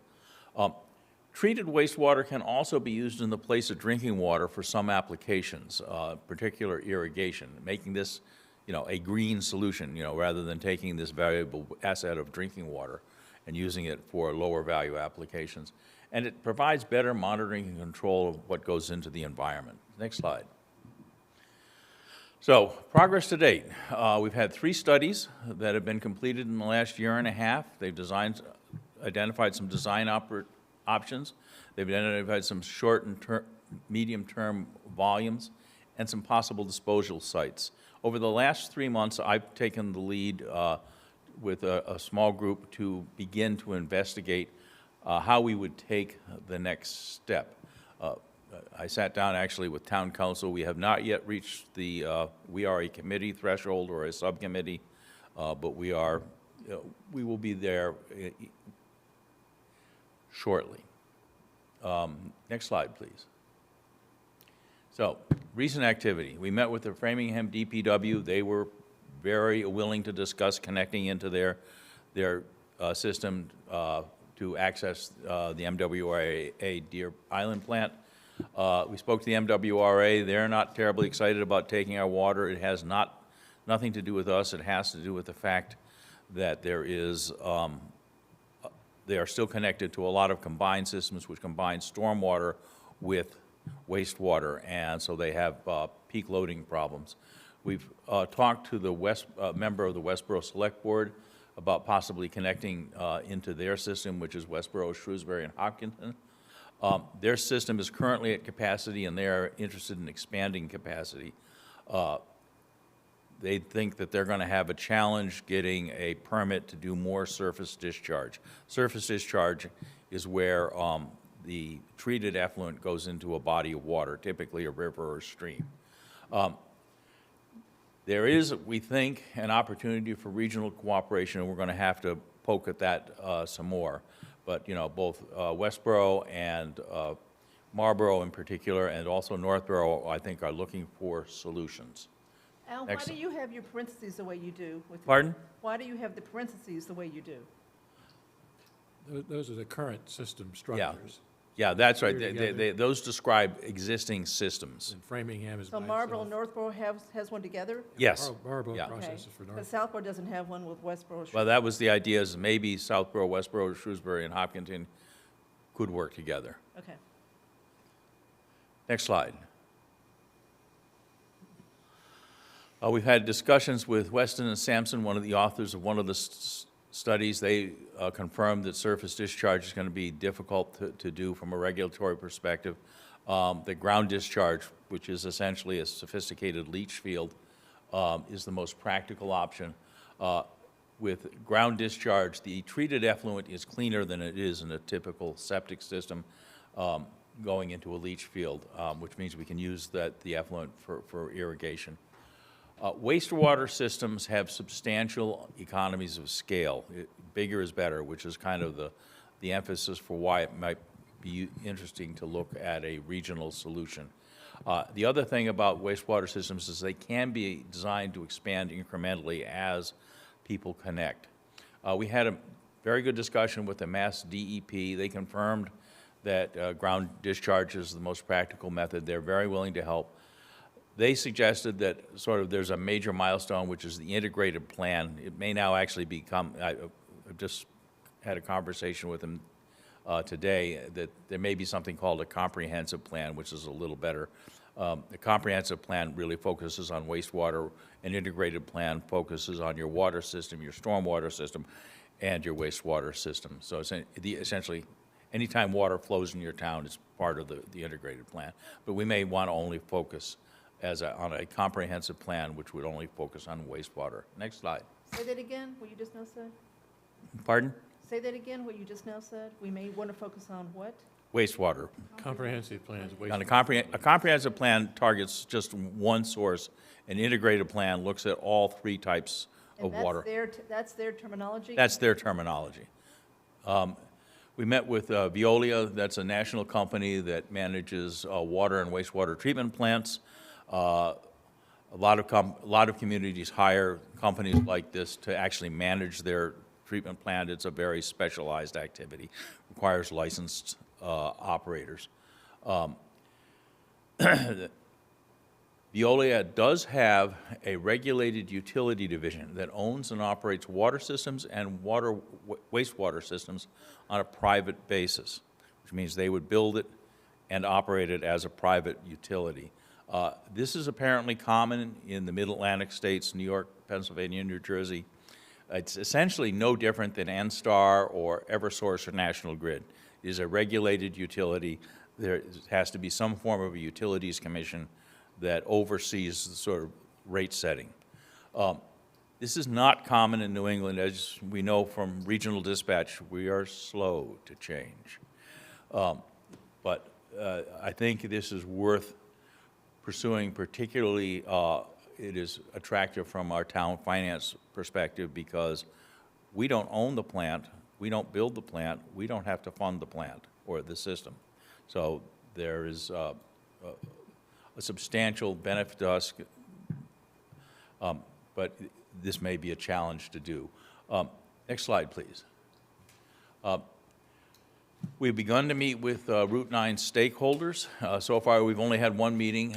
Treated wastewater can also be used in the place of drinking water for some applications, particular irrigation, making this, a green solution, rather than taking this valuable asset of drinking water and using it for lower value applications. And it provides better monitoring and control of what goes into the environment. Next slide. So, progress to date. We've had 3 studies that have been completed in the last year and a half. They've identified some design options. They've identified some short and medium-term volumes and some possible disposal sites. Over the last 3 months, I've taken the lead with a small group to begin to investigate how we would take the next step. I sat down actually with town council. We have not yet reached the we are a committee threshold or a subcommittee, but we will be there shortly. Next slide, please. So, recent activity. We met with the Framingham DPW. They were very willing to discuss connecting into their system to access the MWRA Deer Island plant. We spoke to the MWRA. They're not terribly excited about taking our water. It has nothing to do with us. It has to do with the fact that they are still connected to a lot of combined systems which combine stormwater with wastewater, and so they have peak loading problems. We've talked to the member of the Westboro Select Board about possibly connecting into their system, which is Westboro, Shrewsbury, and Hopkinton. Their system is currently at capacity, and they are interested in expanding capacity. they think that they're going to have a challenge getting a permit to do more surface discharge. Surface discharge is where the treated effluent goes into a body of water, typically a river or stream. There is, we think, an opportunity for regional cooperation, and we're going to have to poke at that some more. But, you know, both Westboro and Marlboro in particular, and also Northborough, I think, are looking for solutions. Al, why do Excellent. you have your parentheses the way you do? With Pardon? Why do you have the parentheses the way you do? Those are the current system structures. Yeah, that's right. Here together. Those describe existing systems. And Framingham is by So itself. Marlboro and Northborough has one together? Yes. Marlboro Yeah. processes for Because North. Southborough doesn't have one with Westboro. Well, that was the idea, is maybe Southborough, Westboro, Shrewsbury, and Hopkinton could work together. Okay. Next slide. We've had discussions with Weston and Sampson, one of the authors of one of the studies. They confirmed that surface discharge is going to be difficult to do from a regulatory perspective. The ground discharge, which is essentially a sophisticated leach field, is the most practical option. With ground discharge, the treated effluent is cleaner than it is in a typical septic system going into a leach field, which means we can use the effluent for irrigation. Wastewater systems have substantial economies of scale. Bigger is better, which is kind of the emphasis for why it might be interesting to look at a regional solution. The other thing about wastewater systems is they can be designed to expand incrementally as people connect. We had a very good discussion with the Mass DEP. They confirmed that ground discharge is the most practical method. They're very willing to help. They suggested that sort of there's a major milestone, which is the integrated plan. It may now actually become, I've just had a conversation with them today, that there may be something called a comprehensive plan, which is a little better. The comprehensive plan really focuses on wastewater. An integrated plan focuses on your water system, your stormwater system, and your wastewater system. So essentially, anytime water flows in your town is part of the integrated plan. But we may want to only focus on a comprehensive plan, which would only focus on wastewater. Next slide. Say that again, what you just now said? Pardon? Say that again, what you just now said? We may want to focus on what? Wastewater. Comprehensive plans, On a wastewater. comprehensive plan targets just one source. An integrated plan looks at all three types of And water. that's their terminology? That's their terminology. We met with Veolia. That's a national company that manages water and wastewater treatment plants. A lot of communities hire companies like this to actually manage their treatment plant. It's a very specialized activity, requires licensed operators. Veolia does have a regulated utility division that owns and operates water systems and wastewater systems on a private basis, which means they would build it and operate it as a private utility. This is apparently common in the Mid-Atlantic states, New York, Pennsylvania, New Jersey. It's essentially no different than NSTAR or Eversource or National Grid. It is a regulated utility. There has to be some form of a utilities commission that oversees the sort of rate setting. This is not common in New England. As we know from regional dispatch, we are slow to change. But I think this is worth pursuing, particularly it is attractive from our town finance perspective because we don't own the plant, we don't build the plant, we don't have to fund the plant or the system. So there is a substantial benefit to us, but this may be a challenge to do. Next slide, please. We've begun to meet with Route 9 stakeholders. So far, we've only had one meeting,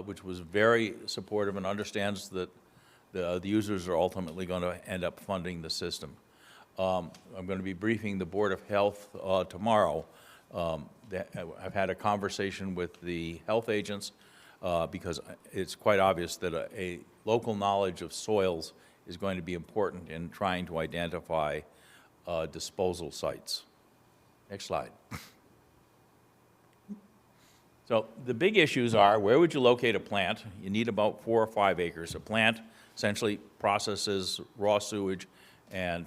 which was very supportive and understands that the users are ultimately going to end up funding the system. I'm going to be briefing the Board of Health tomorrow. I've had a conversation with the health agents because it's quite obvious that a local knowledge of soils is going to be important in trying to identify disposal sites. Next slide. So the big issues are, where would you locate a plant? You need about 4 or 5 acres. A plant essentially processes raw sewage, and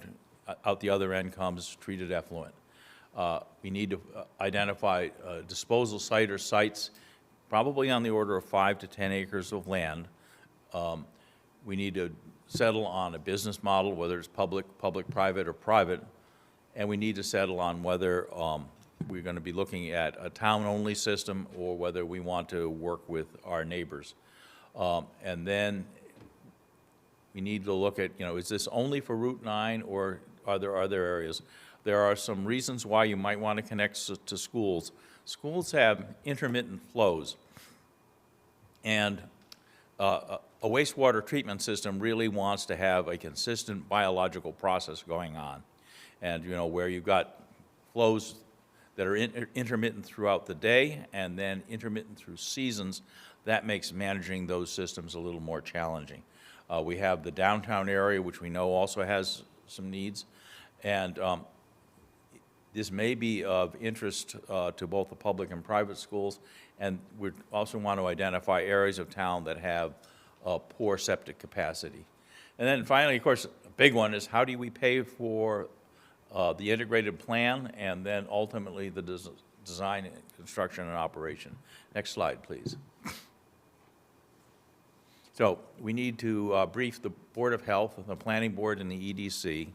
out the other end comes treated effluent. We need to identify disposal site or sites, probably on the order of 5 to 10 acres of land. We need to settle on a business model, whether it's public, private, or private, and we need to settle on whether we're going to be looking at a town-only system or whether we want to work with our neighbors. And then we need to look at, is this only for Route 9 or are there other areas? There are some reasons why you might want to connect to schools. Schools have intermittent flows, and a wastewater treatment system really wants to have a consistent biological process going on. And, where you've got flows that are intermittent throughout the day and then intermittent through seasons, that makes managing those systems a little more challenging. We have the downtown area, which we know also has some needs, and this may be of interest to both the public and private schools, and we also want to identify areas of town that have poor septic capacity. And then finally, of course, a big one is how do we pay for the integrated plan and then ultimately the design, construction, and operation. Next slide, please. So we need to brief the Board of Health, the Planning Board, and the EDC,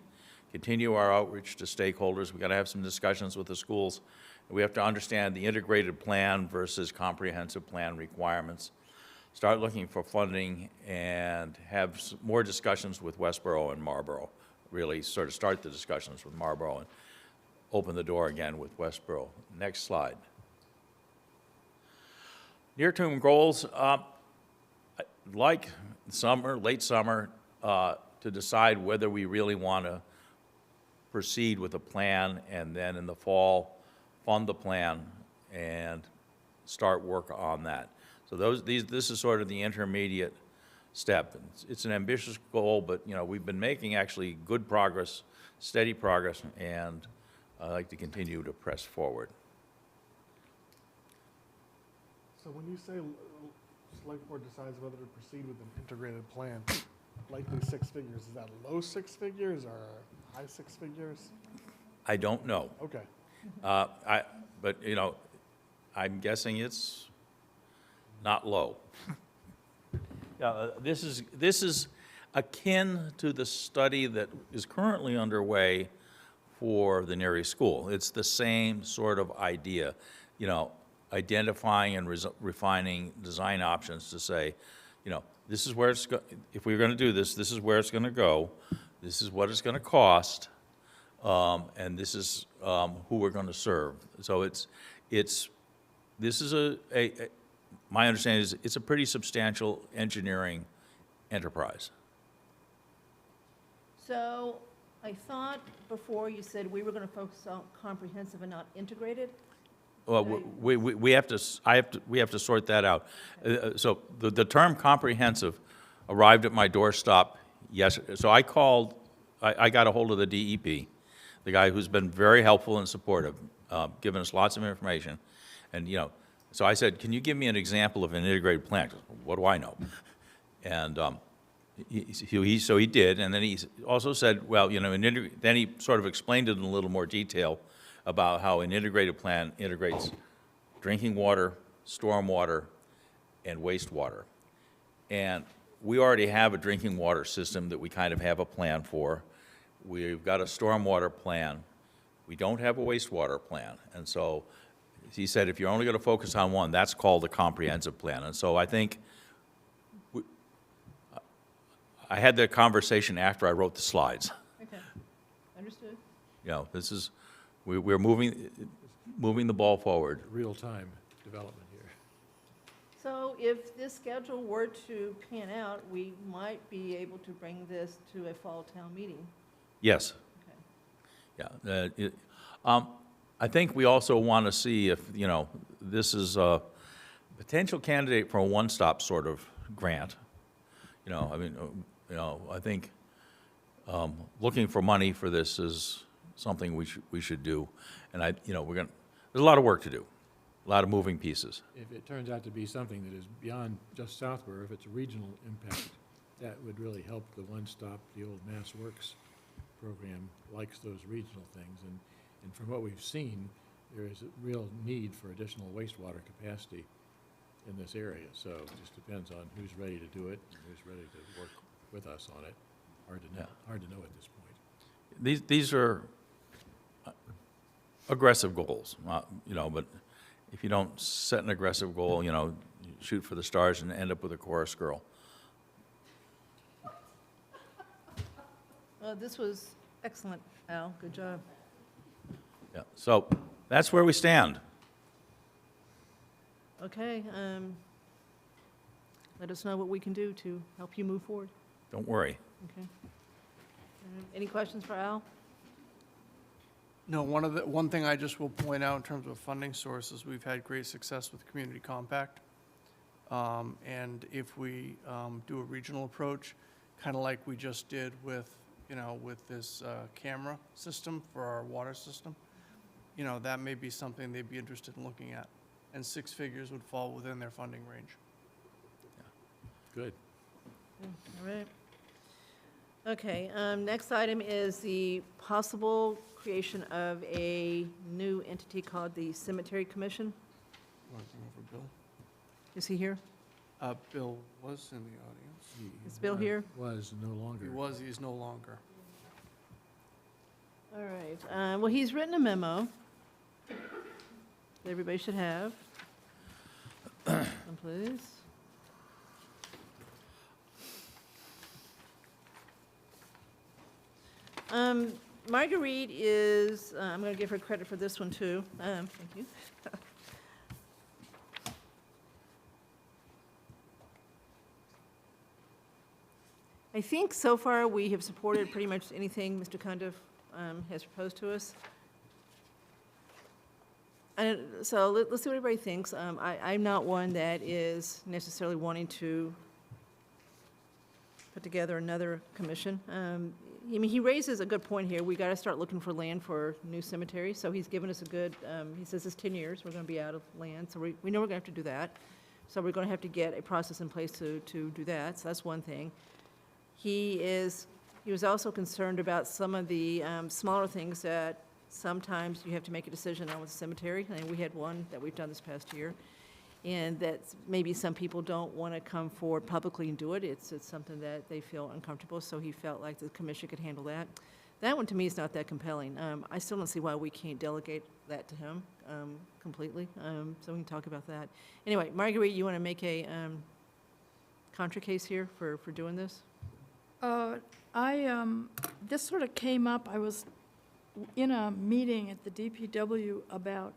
continue our outreach to stakeholders. We've got to have some discussions with the schools. We have to understand the integrated plan versus comprehensive plan requirements. Start looking for funding and have more discussions with Westboro and Marlboro. Really sort of start the discussions with Marlboro and open the door again with Westboro. Next slide. Near-term goals, like summer, late summer, to decide whether we really want to proceed with a plan, and then in the fall, fund the plan and start work on that. So this is sort of the intermediate step. It's an ambitious goal, but we've been making actually good progress, steady progress, and I'd like to continue to press forward. So when you say select board decides whether to proceed with an integrated plan, likely 6 figures, is that low 6 figures or high 6 figures? I don't know. Okay. But I'm guessing it's not low. This is akin to the study that is currently underway for the Neary School. It's the same sort of idea, identifying and refining design options to say, this is where if we're going to do this, this is where it's going to go, this is what it's going to cost, and this is who we're going to serve. So this is my understanding is it's a pretty substantial engineering enterprise. So I thought before you said we were going to focus on comprehensive and not integrated. Well, we have to sort that out. So the term comprehensive arrived at my doorstep yesterday. So I got a hold of the DEP, the guy who's been very helpful and supportive, giving us lots of information, and so I said, can you give me an example of an integrated plan? What do I know? And so he did, and then he also said, well, then he sort of explained it in a little more detail about how an integrated plan integrates drinking water, stormwater, and wastewater. And we already have a drinking water system that we kind of have a plan for. We've got a stormwater plan. We don't have a wastewater plan. And so he said, if you're only going to focus on one, that's called a comprehensive plan. And so I think I had that conversation after I wrote the slides. Okay, understood. This is, we're moving the ball forward. Real-time development here. So if this schedule were to pan out, we might be able to bring this to a fall town meeting. Yes. Okay. Yeah. I think we also want to see if, this is a potential candidate for a one-stop sort of grant. I think looking for money for this is something we should do. And there's a lot of work to do, a lot of moving pieces. If it turns out to be something that is beyond just Southborough, if it's a regional impact, that would really help the one-stop, the old Mass Works program likes those regional things. And from what we've seen, there is a real need for additional wastewater capacity in this area. So it just depends on who's ready to do it and who's ready to work with us on it. Hard to know, hard to know at this point. These are aggressive goals, you know, but if you don't set an aggressive goal, you know, you shoot for the stars and end up with a chorus girl. Well, this was excellent, Al, good job. Yeah, so that's where we stand. Okay, let us know what we can do to help you move forward. Don't worry. Okay. Any questions for Al? No, one thing I just will point out in terms of funding sources, we've had great success with Community Compact. And if we do a regional approach, kind of like we just did with, you know, with this camera system for our water system, you know, that may be something they'd be interested in looking at. And 6 figures would fall within their funding range. Good. All right. Okay, next item is the possible creation of a new entity called the Cemetery Commission. Want to come over, Bill? Is he here? Bill was in the audience. Is Bill here? Was no longer. He's no longer. All right, well, he's written a memo that everybody should have. One, please. Marguerite is, I'm going to give her credit for this one, too. Thank you. I think so far we have supported pretty much anything Mr. Cundiff has proposed to us. And so let's see what everybody thinks. I'm not one that is necessarily wanting to put together another commission. I mean, he raises a good point here. We got to start looking for land for new cemeteries. So he's given us a good, he says it's 10 years, we're going to be out of land. So we know we're going to have to do that. So we're going to have to get a process in place to do that. So that's one thing. He was also concerned about some of the smaller things that sometimes you have to make a decision on with the cemetery. And we had one that we've done this past year. And that maybe some people don't want to come forward publicly and do it. It's something that they feel uncomfortable, so he felt like the commission could handle that. That one, to me, is not that compelling. I still don't see why we can't delegate that to him completely, so we can talk about that. Anyway, Marguerite, you want to make a contra case here for doing this? This sort of came up, I was in a meeting at the DPW about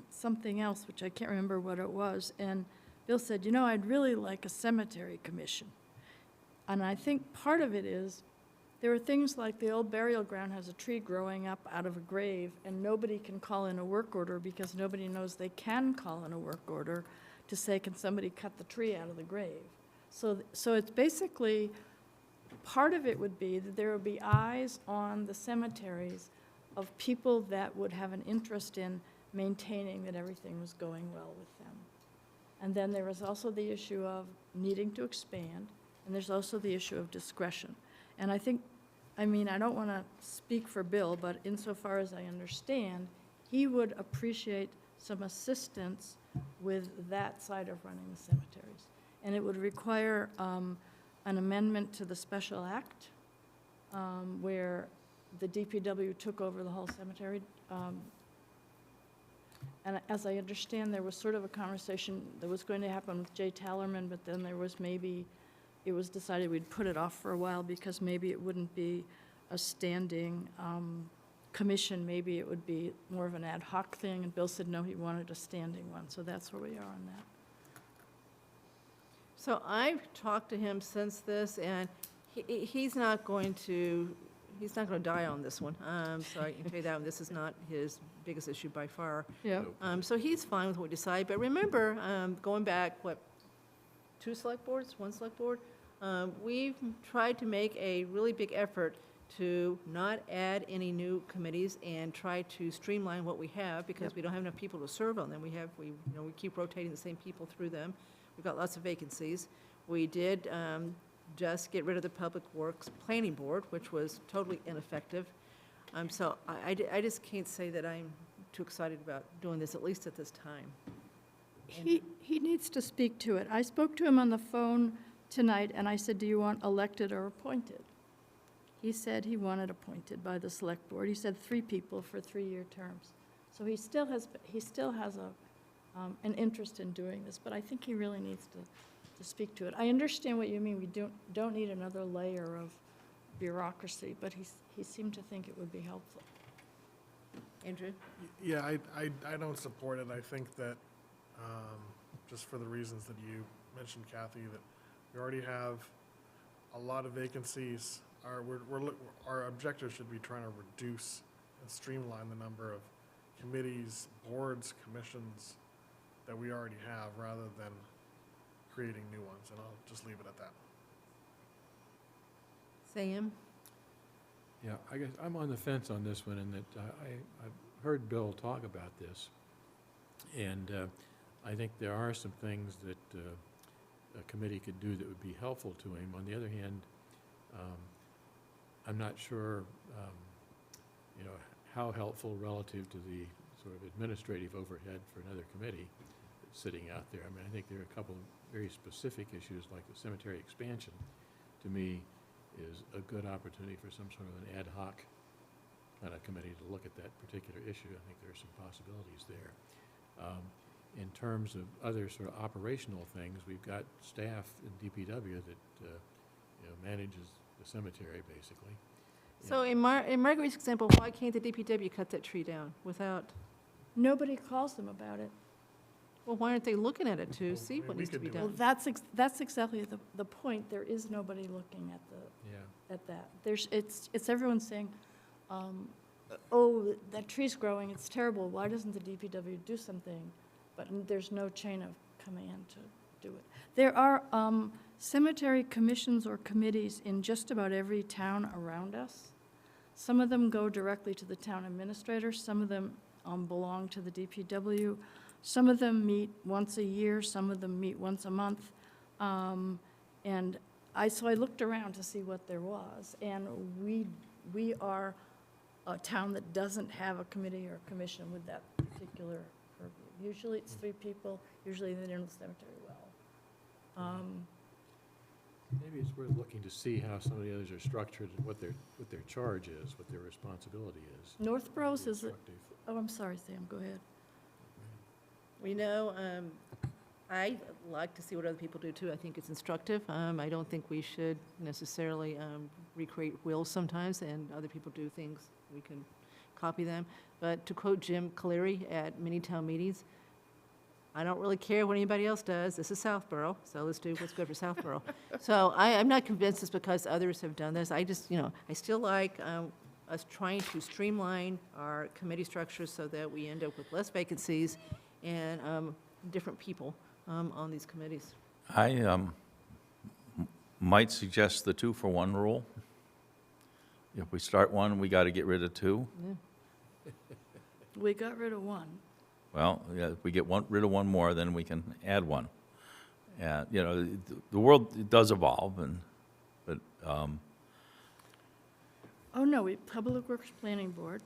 something else, which I can't remember what it was, and Bill said, you know, I'd really like a cemetery commission. And I think part of it is, there are things like the old burial ground has a tree growing up out of a grave, and nobody can call in a work order because nobody knows they can call in a work order to say, can somebody cut the tree out of the grave? So it's basically, part of it would be that there would be eyes on the cemeteries of people that would have an interest in maintaining that everything was going well with them. And then there was also the issue of needing to expand, and there's also the issue of discretion. And I think, I mean, I don't want to speak for Bill, but insofar as I understand, he would appreciate some assistance with that side of running the cemeteries. And it would require an amendment to the special act where the DPW took over the whole cemetery. And as I understand, there was sort of a conversation that was going to happen with Jay Tallerman, but then there was maybe, it was decided we'd put it off for a while because maybe it wouldn't be a standing commission, maybe it would be more of an ad hoc thing, and Bill said no, he wanted a standing one, so that's where we are on that. So I've talked to him since this, and he's not going to die on this one. So I can tell you that one, this is not his biggest issue by far. Yeah. So he's fine with what we decide. But remember, going back, 2 select boards, 1 select board? We've tried to make a really big effort to not add any new committees and try to streamline what we have because we don't have enough people to serve on them. We keep rotating the same people through them. We've got lots of vacancies. We did just get rid of the Public Works Planning Board, which was totally ineffective. So I just can't say that I'm too excited about doing this, at least at this time. He needs to speak to it. I spoke to him on the phone tonight, and I said, do you want elected or appointed? He said he wanted appointed by the select board. He said 3 people for 3-year terms. So he still has an interest in doing this, but I think he really needs to speak to it. I understand what you mean. We don't need another layer of bureaucracy, but he seemed to think it would be helpful. Andrew? Yeah, I don't support it. I think that, just for the reasons that you mentioned, Kathy, that we already have a lot of vacancies. Our objective should be trying to reduce and streamline the number of committees, boards, commissions that we already have, rather than creating new ones, and I'll just leave it at that. Sam? Yeah, I guess I'm on the fence on this one, in that I've heard Bill talk about this, and I think there are some things that a committee could do that would be helpful to him. On the other hand, I'm not sure, how helpful relative to the sort of administrative overhead for another committee that's sitting out there. I mean, I think there are a couple of very specific issues, like the cemetery expansion, to me, is a good opportunity for some sort of an ad hoc kind of committee to look at that particular issue. I think there are some possibilities there. In terms of other sort of operational things, we've got staff in DPW that manages the cemetery, basically. So in Marguerite's example, why can't the DPW cut that tree down without, Nobody calls them about it. well, why aren't they looking at it to see I mean, what we needs to could be do done? Well, that's exactly the point. There is nobody looking Yeah. at that. It's everyone saying, oh, that tree's growing, it's terrible, why doesn't the DPW do something? But there's no chain of command to do it. There are cemetery commissions or committees in just about every town around us. Some of them go directly to the town administrator, some of them belong to the DPW, some of them meet once a year, some of them meet once a month. And so I looked around to see what there was, and we are a town that doesn't have a committee or commission with that particular purview. Usually it's 3 people, usually they know the cemetery well. Maybe it's worth looking to see how some of the others are structured, and what their charge is, what their responsibility is. Northborough's is, Instructive. oh, I'm sorry, Sam, go ahead. We know, I like to see what other people do too. I think it's instructive. I don't think we should necessarily recreate wheels sometimes, and other people do things, we can copy them. But to quote Jim Cleary at many town meetings, I don't really care what anybody else does. This is Southborough, so let's do what's good for Southborough. So I'm not convinced it's because others have done this. I just, I still like us trying to streamline our committee structures so that we end up with less vacancies and different people on these committees. I might suggest the 2-for-1 rule. If we start one, we got to get rid of 2. We got rid of 1. Well, yeah, if we get rid of 1 more, then we can add 1. And, the world does evolve, but Oh, no, Public Works Planning Board,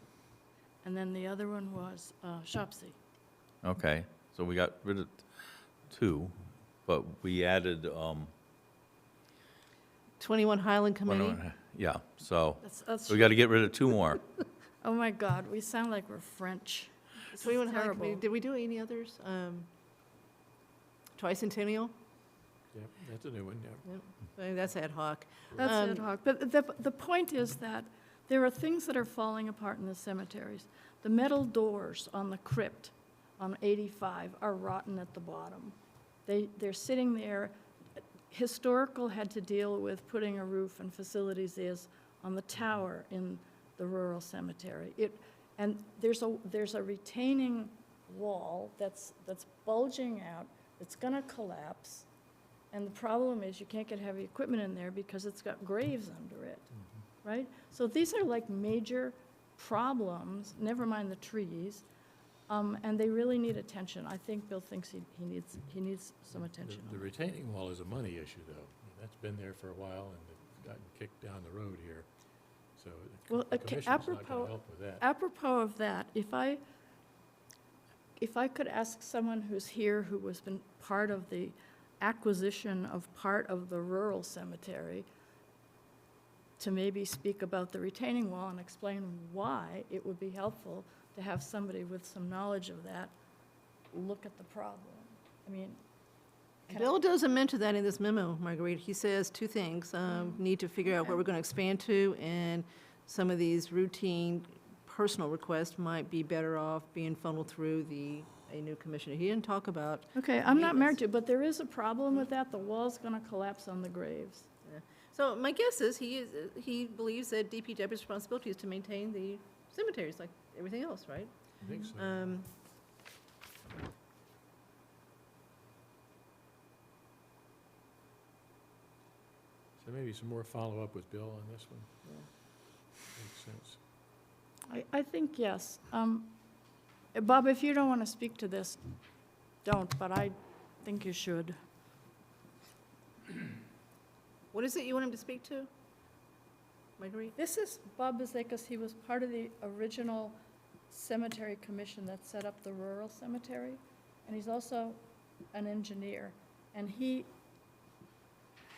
and then the other one was Shopsy. okay, so we got rid of 2, but we added 21 Highland Committee. yeah, so That's we got to get rid of 2 more. Oh, my God, we sound like we're French. This is 21 Highland terrible. Committee. Did we do any others? Tricentennial? Yeah, that's a new one, yeah. Yep. That's ad hoc. That's ad hoc. But the point is that there are things that are falling apart in the cemeteries. The metal doors on the crypt on 85 are rotten at the bottom. They're sitting there. Historical had to deal with putting a roof and facilities on the tower in the rural cemetery. And there's a retaining wall that's bulging out. It's going to collapse. And the problem is you can't get heavy equipment in there because it's got graves under it, right? So these are like major problems, never mind the trees, and they really need attention. I think Bill thinks he needs some attention. The retaining wall is a money issue, though. That's been there for a while, and they've gotten kicked down the road here. So Well, the commission's not going apropos- to help with that. Apropos of that, if I could ask someone who's here who has been part of the acquisition of part of the rural cemetery to maybe speak about the retaining wall and explain why it would be helpful to have somebody with some knowledge of that look at the problem. I mean, Bill doesn't mention that in this memo, Marguerite. He says two things. Need to figure out where we're going to expand to, and some of these routine personal requests might be better off being funneled through a new commissioner. He didn't talk about, okay, I'm not married to it, but there is a problem with that. The wall's going to collapse on the graves. so my guess is he believes that DPW's responsibility is to maintain the cemeteries like everything else, right? I think so. So maybe some more follow-up with Bill on this one. Makes sense. I think yes. Bob, if you don't want to speak to this, don't, but I think you should. What is it you want him to speak to, Marguerite? This is Bob Bazakis. He was part of the original cemetery commission that set up the rural cemetery, and he's also an engineer. And he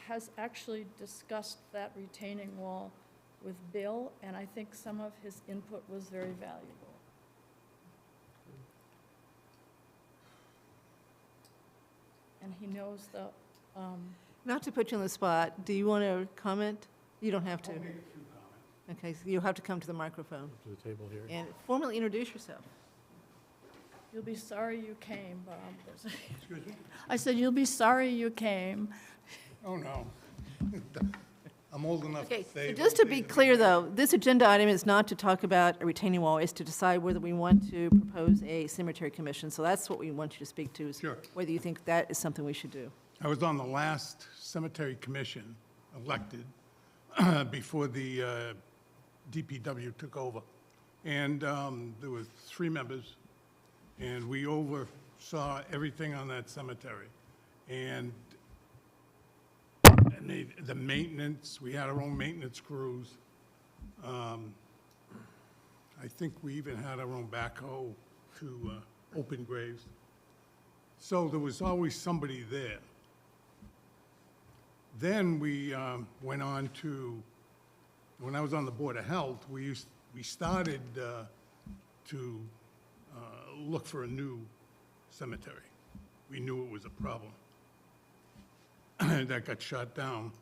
has actually discussed that retaining wall with Bill, and I think some of his input was very valuable. And he knows the, Not to put you on the spot, do you want to comment? You don't have to. Okay, so you'll have to come to the microphone Up to the table here. and formally introduce yourself. you'll be sorry you came, Bob. Excuse me? I said, you'll be sorry you came. Oh, no. I'm old enough Okay, to say. so just to be clear, though, this agenda item is not to talk about a retaining wall, it's to decide whether we want to propose a cemetery commission. So that's what we want you to speak to, is Sure. whether you think that is something we should do. I was on the last cemetery commission elected before the DPW took over. And there were 3 members, and we oversaw everything on that cemetery. And the maintenance, we had our own maintenance crews. I think we even had our own backhoe to open graves. So there was always somebody there. Then we went on to, when I was on the Board of Health, we started to look for a new cemetery. We knew it was a problem. That got shut down.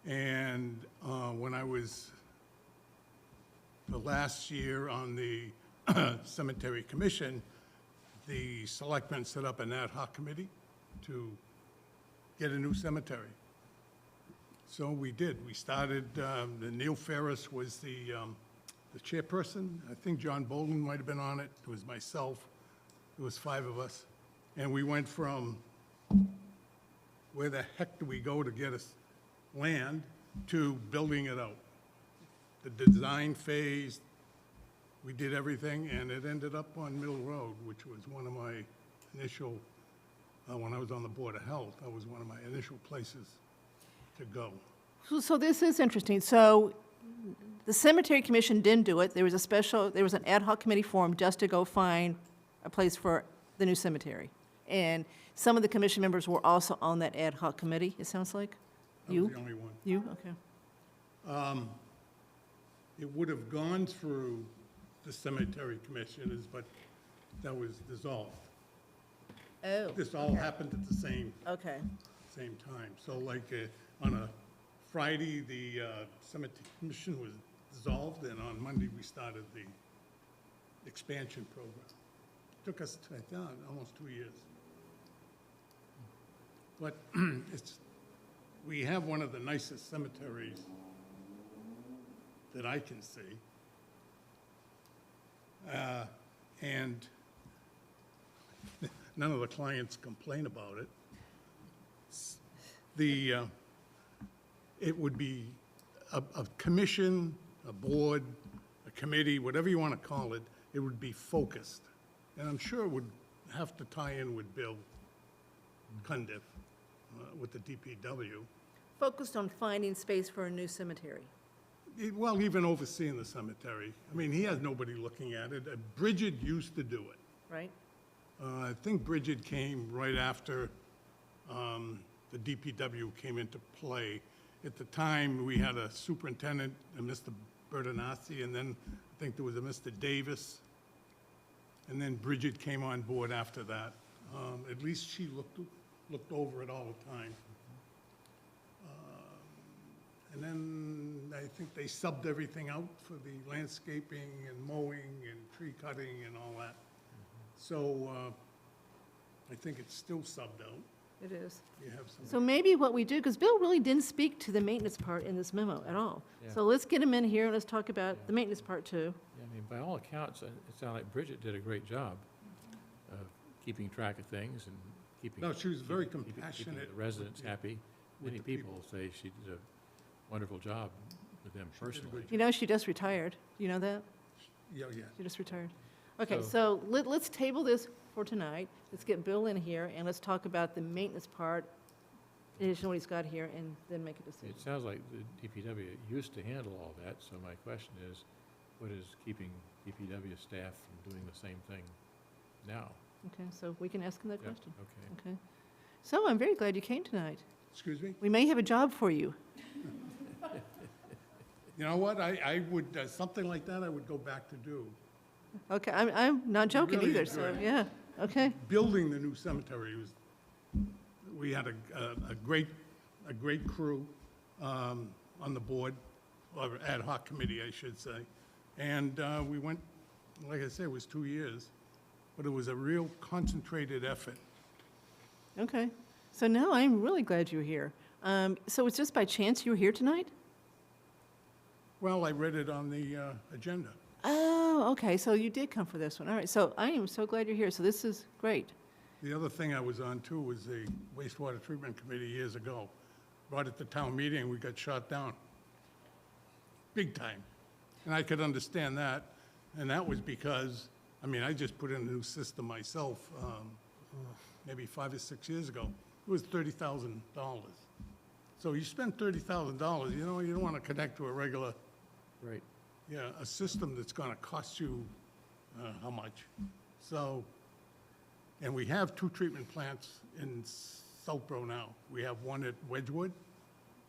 And when I was, the last year on the Cemetery Commission, the selectmen set up an ad hoc committee to get a new cemetery. So we did. We started, Neil Ferris was the chairperson. I think John Bolden might have been on it. It was myself. It was 5 of us. And we went from where the heck do we go to get us land to building it out. The design phase, we did everything, and it ended up on Mill Road, which was one of my initial, when I was on the Board of Health, that was one of my initial places to go. So this is interesting. So the cemetery commission didn't do it. There was an ad hoc committee formed just to go find a place for the new cemetery. And some of the commission members were also on that ad hoc committee, it sounds like? I You? was the only one. You, okay. It would have gone through the cemetery commissioners, but that was dissolved. Oh, This all happened at the same okay. time. So like on a Friday, the cemetery commission was dissolved, and on Monday, we started the expansion program. Took us, I thought, almost 2 years. But we have one of the nicest cemeteries that I can see. And none of the clients complain about it. It would be a commission, a board, a committee, whatever you want to call it, it would be focused. And I'm sure it would have to tie in with Bill Cundiff, with the DPW. focused on finding space for a new cemetery, Well, even overseeing the cemetery. I mean, he has nobody looking at it. Bridget used to do it. right? I think Bridget came right after the DPW came into play. At the time, we had a superintendent, Mr. Bertonazzi, and then I think there was a Mr. Davis. And then Bridget came on board after that. At least she looked over it all the time. And then I think they subbed everything out for the landscaping and mowing and tree cutting and all that. So I think it's still subbed out. It is. You have some. So maybe what we do, because Bill really didn't speak to the maintenance part in this memo at all. Yeah. So let's get him in here and let's talk about the maintenance part too. Yeah, I mean, by all accounts, it sounded like Bridget did a great job of keeping track of things and keeping. No, she was very keeping compassionate the residents with the- happy. with Many the people say she did a wonderful job with them personally. You know, she just retired. Do you know that? Yeah, yeah. She just retired. Okay, so let's table this for tonight. Let's get Bill in here and let's talk about the maintenance part, in addition to what he's got here, and then make a decision. It sounds like the DPW used to handle all that, so my question is, what is keeping DPW staff from doing the same thing now? Okay, so we can ask him that Yep, question. okay. Okay. So I'm very glad you came tonight. Excuse me? We may have a job for you. You know what? I would, something like that I would go back to do. Okay, I'm not joking Really either, so, enjoyed it. yeah, okay. Building the new cemetery was, we had a great crew on the board, or ad hoc committee, I should say. And we went, like I said, it was 2 years, but it was a real concentrated effort. Okay, so now I'm really glad you're here. So it's just by chance you were here tonight? Well, I read it on the agenda. Oh, okay, so you did come for this one. All right, so I am so glad you're here, so this is great. The other thing I was on too was the wastewater treatment committee years ago. Brought it to town meeting, we got shot down. Big time. And I could understand that. And that was because, I mean, I just put in a new system myself, maybe 5 or 6 years ago. It was $30,000. So you spend $30,000, you know, you don't want to connect to a regular, Right. yeah, a system that's going to cost you how much? So, and we have 2 treatment plants in Southborough now. We have one at Wedgewood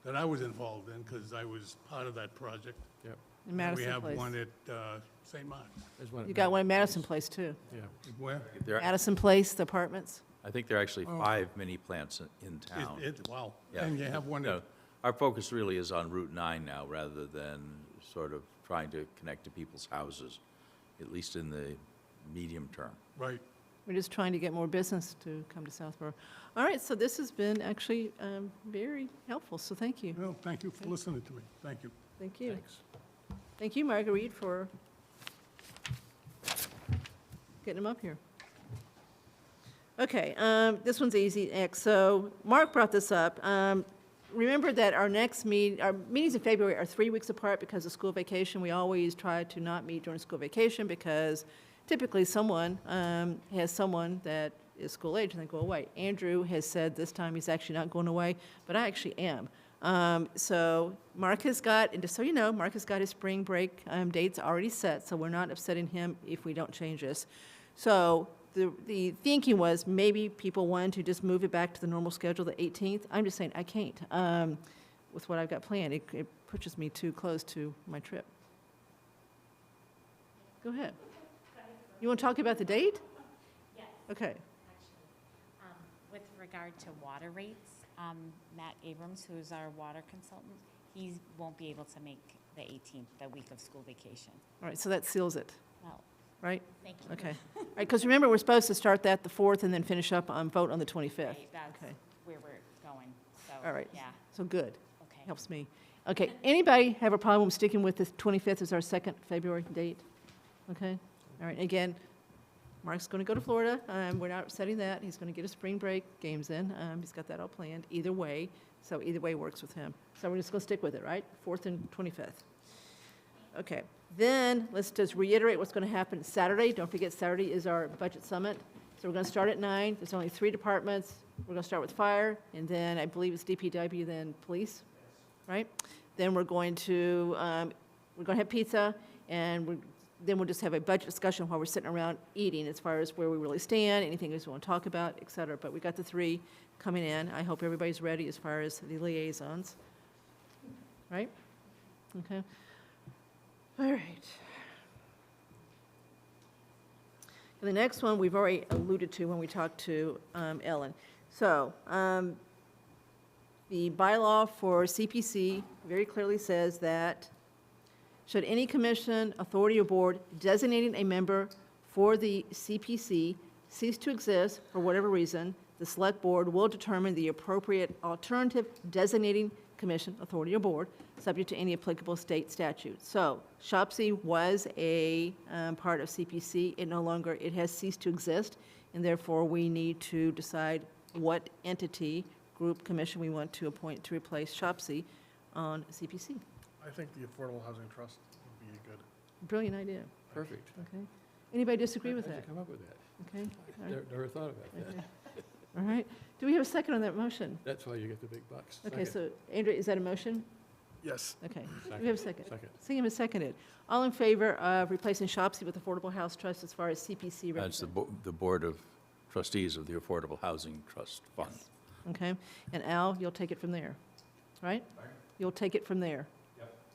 that I was involved in because I was part of that project. Yep. In And Madison we have Place. one at St. Mark's. There's one at You got one in Madison Madison Place, too. Yeah. Where? Madison Place, the apartments. I think there are actually Oh. 5 mini plants in town. Wow. Yeah. And you have one No, at, our focus really is on Route 9 now, rather than sort of trying to connect to people's houses, at least in the medium term. right. We're just trying to get more business to come to Southborough. All right, so this has been actually very helpful, so thank you. Well, thank you for listening to me. Thank you. Thank you. Thanks. Thank you, Marguerite, for getting them up here. Okay, this one's easy, X. So Mark brought this up. Remember that our meetings in February are 3 weeks apart because of school vacation. We always try to not meet during school vacation because typically someone has someone that is school age and they go away. Andrew has said this time he's actually not going away, but I actually am. So Mark has got, and just so you know, Mark has got his spring break dates already set, so we're not upsetting him if we don't change this. So the thinking was maybe people wanted to just move it back to the normal schedule, the 18th. I'm just saying I can't with what I've got planned. It pushes me too close to my trip. Go ahead. You want to talk about the date? Yes. Okay. With regard to water rates, Matt Abrams, who's our water consultant, he won't be able to make the 18th, the week of school vacation. All right, so that seals it, Well, right? thank you. Okay. All right, because remember, we're supposed to start that the 4th and then finish up on vote on the 25th. Right, that's Okay. where we're going, so, All right. yeah, So good. okay. Helps me. Okay, anybody have a problem sticking with the 25th as our second February date? Okay, all right, again, Mark's going to go to Florida. We're not upsetting that. He's going to get a spring break games in. He's got that all planned either way, so either way works with him. So we're just going to stick with it, right? 4th and 25th. Okay, then let's just reiterate what's going to happen Saturday. Don't forget, Saturday is our budget summit. So we're going to start at 9. There's only 3 departments. We're going to start with fire, and then I believe it's DPW, then police, right? Then we're going to have pizza, and then we'll just have a budget discussion while we're sitting around eating as far as where we really stand, anything else we want to talk about, et cetera. But we got the 3 coming in. I hope everybody's ready as far as the liaisons. Right? Okay. All right. And the next one we've already alluded to when we talked to Ellen. So the bylaw for CPC very clearly says that should any commission, authority, or board designating a member for the CPC cease to exist for whatever reason, the select board will determine the appropriate alternative designating commission, authority, or board, subject to any applicable state statute. So SHOPC was a part of CPC. It has ceased to exist, and therefore we need to decide what entity, group, commission we want to appoint to replace SHOPC on CPC. I think the Affordable Housing Trust would be a good. Brilliant idea. Perfect. Okay. Anybody disagree with How'd that? you come up with that? Okay. All right. Never thought about that. Okay. All right. Do we have a second on that motion? That's why you get the big bucks. Okay, Second. so Andrea, is that a motion? Yes. Okay. Do we have a second? Second. Seeing him as seconded. All in favor of replacing SHOPC with Affordable House Trust as far as CPC That's represents? the Board of Trustees of the Affordable Housing Trust Fund. Okay. And Al, you'll take it from there, right? You'll take it from there.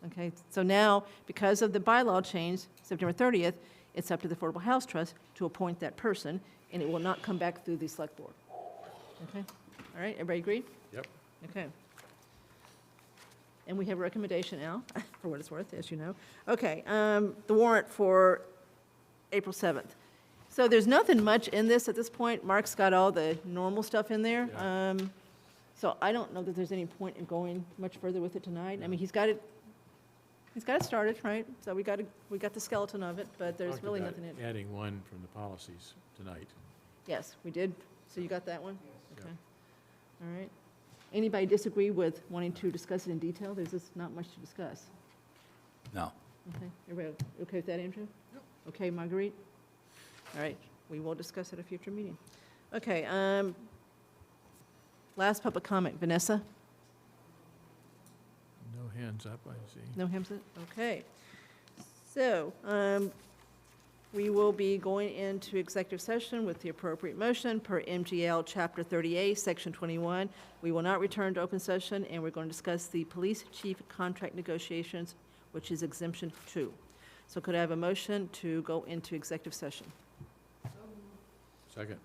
Okay, so now, because of the bylaw change, September 30th, it's up to the Affordable House Trust to appoint that person, and it will not come back through the select board. Okay, all right, everybody agree? Yep. Okay. And we have a recommendation, Al, for what it's worth, as you know. Okay, the warrant for April 7th. So there's nothing much in this at this point. Mark's got all the normal stuff in there. Yeah. So I don't know that there's any point in going much further with it tonight. I mean, he's got it started, right? So we got the skeleton of it, but there's Talked really about nothing in it. adding one from the policies tonight. Yes, we did. So you got that one? Yes. Okay. All right. Anybody disagree with wanting to discuss it in detail? There's just not much to discuss. No. Okay. Everybody okay with that, Andrew? Yep. Okay, Marguerite? All right. We will discuss at a future meeting. Okay. Last public comment. Vanessa? No hands up, I see. No hands up? Okay. So, we will be going into executive session with the appropriate motion per MGL Chapter 38, Section 21. We will not return to open session, and we're going to discuss the police chief contract negotiations, which is exemption 2. So could I have a motion to go into executive session? Second.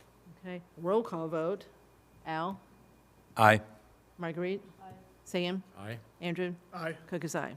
Okay, roll call vote. Al? Aye. Marguerite? Sam? Aye. Andrew? Aye. Cook is aye.